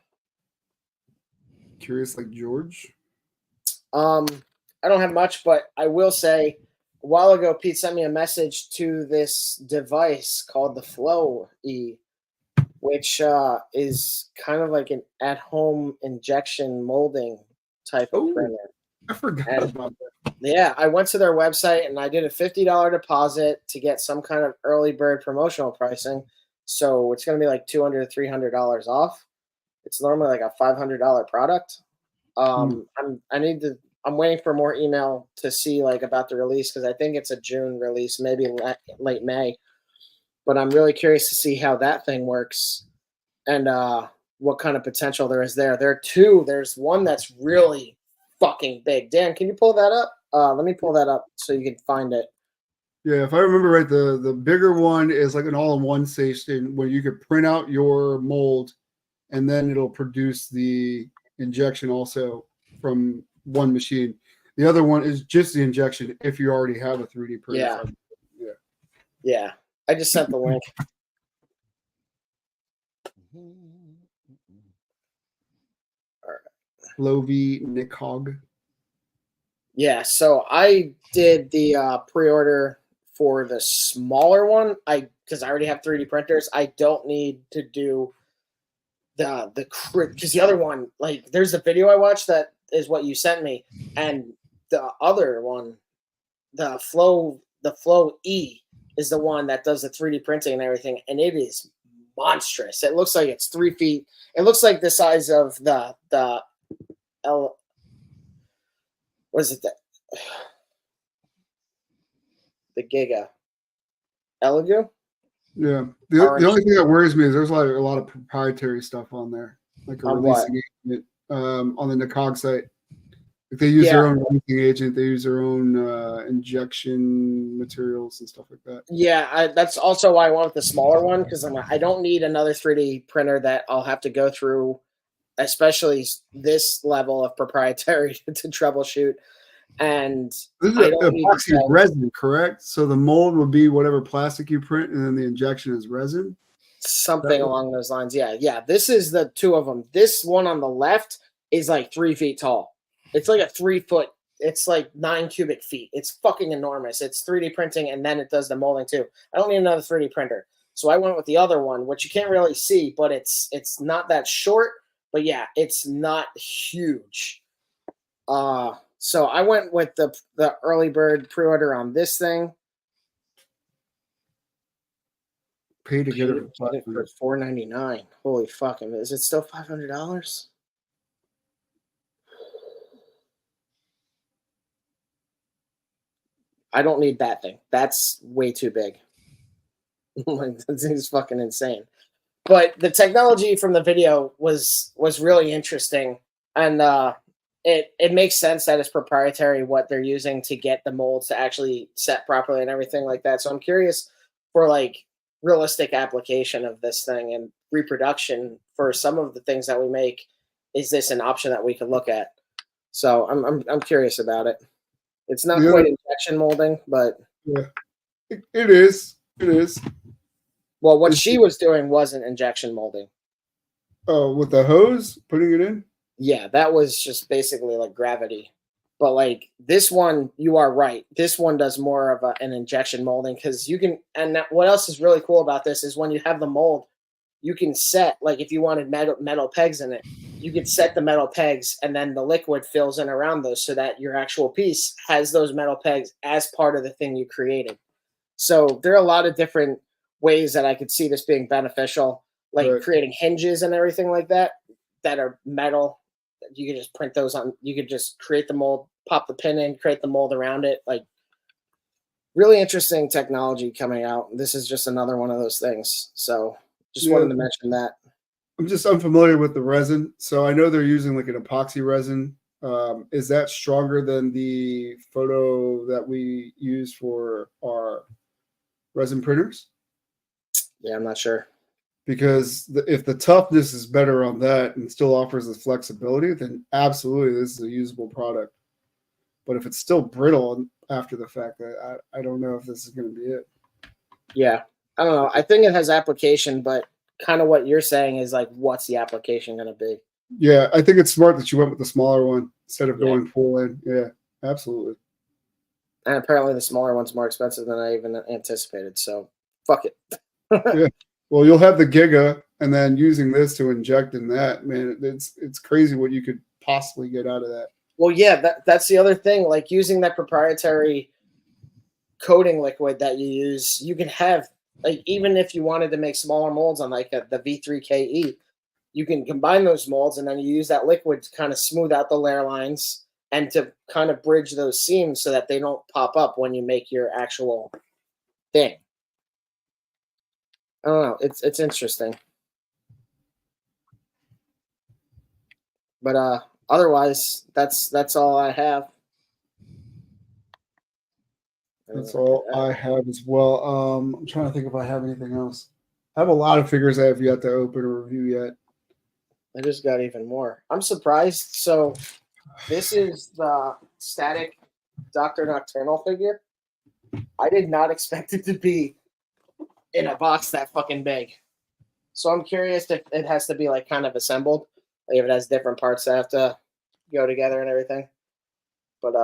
Curious like George? I don't have much, but I will say a while ago, Pete sent me a message to this device called the Flow E, which is kind of like an at-home injection molding type of printer. I forgot about that. Yeah, I went to their website and I did a $50 deposit to get some kind of early bird promotional pricing. So it's going to be like $200 to $300 off. It's normally like a $500 product. I'm waiting for more email to see like about the release because I think it's a June release, maybe late May. But I'm really curious to see how that thing works and what kind of potential there is there. There are two. There's one that's really fucking big. Dan, can you pull that up? Let me pull that up so you can find it. Yeah, if I remember right, the bigger one is like an all-in-one station where you could print out your mold and then it'll produce the injection also from one machine. The other one is just the injection if you already have a 3D printer. Yeah. I just sent the link. Lovey Nicog. Yeah, so I did the pre-order for the smaller one. Because I already have 3D printers. I don't need to do the because the other one, like, there's a video I watched that is what you sent me, and the other one, the Flow E is the one that does the 3D printing and everything, and it is monstrous. It looks like it's 3 feet. It looks like the size of the L. What is it? The Giga Elegoo? Yeah. The only thing that worries me is there's like a lot of proprietary stuff on there, like a releasing agent on the Nicog site. Like they use their own releasing agent, they use their own injection materials and stuff like that. Yeah, that's also why I want the smaller one, because I don't need another 3D printer that I'll have to go through, especially this level of proprietary to troubleshoot. And this is epoxy resin, correct? So the mold will be whatever plastic you print, and then the injection is resin? Something along those lines. Yeah. This is the two of them. This one on the left is like 3 feet tall. It's like a 3 foot. It's like 9 cubic feet. It's fucking enormous. It's 3D printing, and then it does the molding too. I don't need another 3D printer. So I went with the other one, which you can't really see, but it's not that short. But yeah, it's not huge. So I went with the early bird pre-order on this thing. Pay to get it for $4.99. Holy fucking! Is it still $500? I don't need that thing. That's way too big. Like, this is fucking insane. But the technology from the video was really interesting, and it makes sense that it's proprietary what they're using to get the molds to actually set properly and everything like that. So I'm curious for like realistic application of this thing and reproduction for some of the things that we make. Is this an option that we could look at? So I'm curious about it. It's not quite injection molding, but yeah, it is. It is. Well, what she was doing wasn't injection molding. Oh, with the hose, putting it in? Yeah, that was just basically like gravity. But like this one, you are right. This one does more of an injection molding, because you can. And what else is really cool about this is when you have the mold, you can set, like, if you wanted metal pegs in it, you could set the metal pegs, and then the liquid fills in around those so that your actual piece has those metal pegs as part of the thing you created. So there are a lot of different ways that I could see this being beneficial, like creating hinges and everything like that are metal. You could just print those on. You could just create the mold, pop the pin in, create the mold around it. Like, really interesting technology coming out. This is just another one of those things. So just wanted to mention that. I'm just unfamiliar with the resin, so I know they're using like an epoxy resin. Is that stronger than the photo that we use for our resin printers? Yeah, I'm not sure. Because if the toughness is better on that and still offers the flexibility, then absolutely this is a usable product. But if it's still brittle after the fact, I don't know if this is going to be it. Yeah, I don't know. I think it has application, but kind of what you're saying is like, what's the application going to be? Yeah, I think it's smart that you went with the smaller one instead of going full in. Yeah, absolutely. And apparently the smaller one's more expensive than I even anticipated. So fuck it. Yeah. Well, you'll have the Giga, and then using this to inject in that, man, it's crazy what you could possibly get out of that. Well, yeah, that's the other thing. Like, using that proprietary coating liquid that you use, you can have, like, even if you wanted to make smaller molds on like the V3KE, you can combine those molds, and then you use that liquid to kind of smooth out the layer lines and to kind of bridge those seams so that they don't pop up when you make your actual thing. I don't know. It's interesting. But otherwise, that's all I have. That's all I have as well. I'm trying to think if I have anything else. I have a lot of figures I have yet to open or review yet. I just got even more. I'm surprised. So this is the static Dr. Nocturnal figure. I did not expect it to be in a box that fucking big. So I'm curious if it has to be like kind of assembled, like if it has different parts that have to go together and everything. But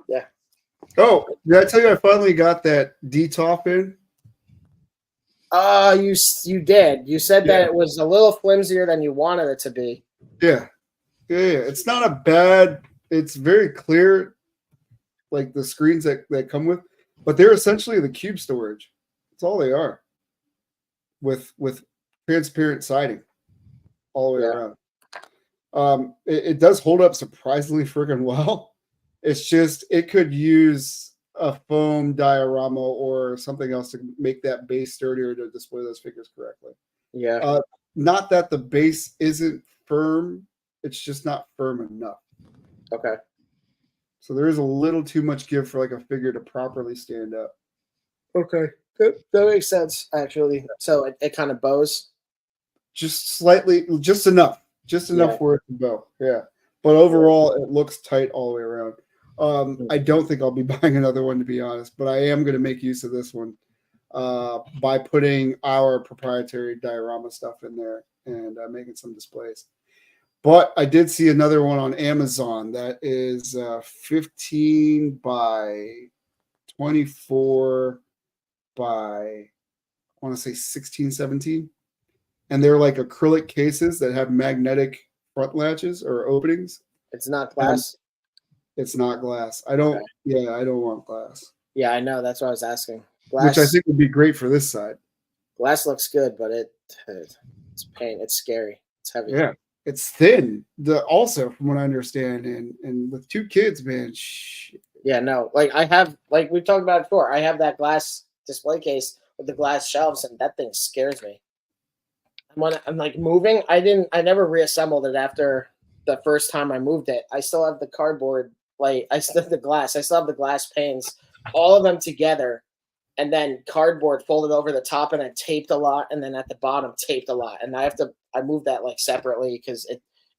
yeah. Oh, did I tell you I finally got that DTOF in? You did. You said that Yeah. it was a little flimsier than you wanted it to be. Yeah. Yeah. It's not a bad, it's very clear, like the screens that come with, but they're essentially the cube storage. That's all they are. With transparent siding all the way around. It does hold up surprisingly freaking well. It's just it could use a foam diorama or something else to make that base sturdier to display those figures correctly. Yeah. Not that the base isn't firm, it's just not firm enough. Okay. So there is a little too much give for like a figure to properly stand up. Okay. That makes sense, actually. So it kind of bows. Just slightly, just enough for it to bow. Yeah. But overall, it looks tight all the way around. I don't think I'll be buying another one, to be honest, but I am going to make use of this one by putting our proprietary diorama stuff in there and making some displays. But I did see another one on Amazon that is 15 by 24 by, I want to say 16, 17. And they're like acrylic cases that have magnetic front latches or openings. It's not glass. It's not glass. I don't want glass. Yeah, I know. That's what I was asking. Glass, which I think would be great for this side. Glass looks good, but it's pain. It's scary. It's heavy. Yeah, it's thin. Also, from what I understand, and with two kids, man. Yeah, no. Like I have, like we've talked about it before. I have that glass display case with the glass shelves, and that thing scares me. When I'm like moving, I never reassembled it after the first time I moved it. I still have the cardboard, like I still have the glass. I still have the glass panes, all of them together, and then cardboard folded over the top and then taped a lot, and then at the bottom taped a lot. And I moved that like separately because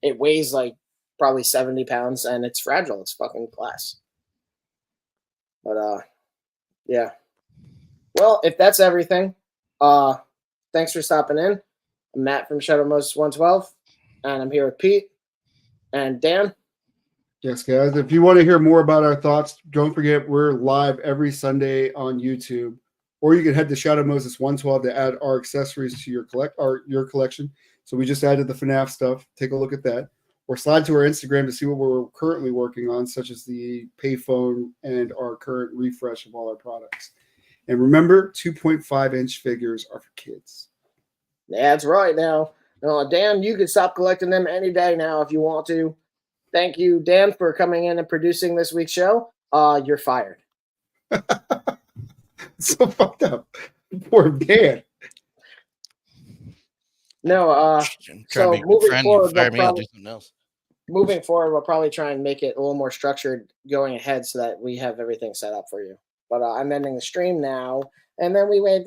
it weighs like probably 70 pounds and it's fragile. It's fucking glass. But yeah. Well, if that's everything, thanks for stopping in. I'm Matt from Shadow Moses 112, and I'm here with Pete and Dan. Yes, guys. If you want to hear more about our thoughts, don't forget we're live every Sunday on YouTube, or you can head to Shadow Moses 112 to add our accessories to your collection. So we just added the FNAF stuff. Take a look at that, or slide to our Instagram to see what we're currently working on, such as the payphone and our current refresh of all our products. And remember, 2.5-inch figures are for kids. That's right. Now, Dan, you can stop collecting them any day now if you want to. Thank you, Dan, for coming in and producing this week's show. You're fired. So fucked up. Poor Dan. No, so moving forward, we'll probably try and make it a little more structured going ahead so that we have everything set up for you. But I'm ending the stream now, and then we wave.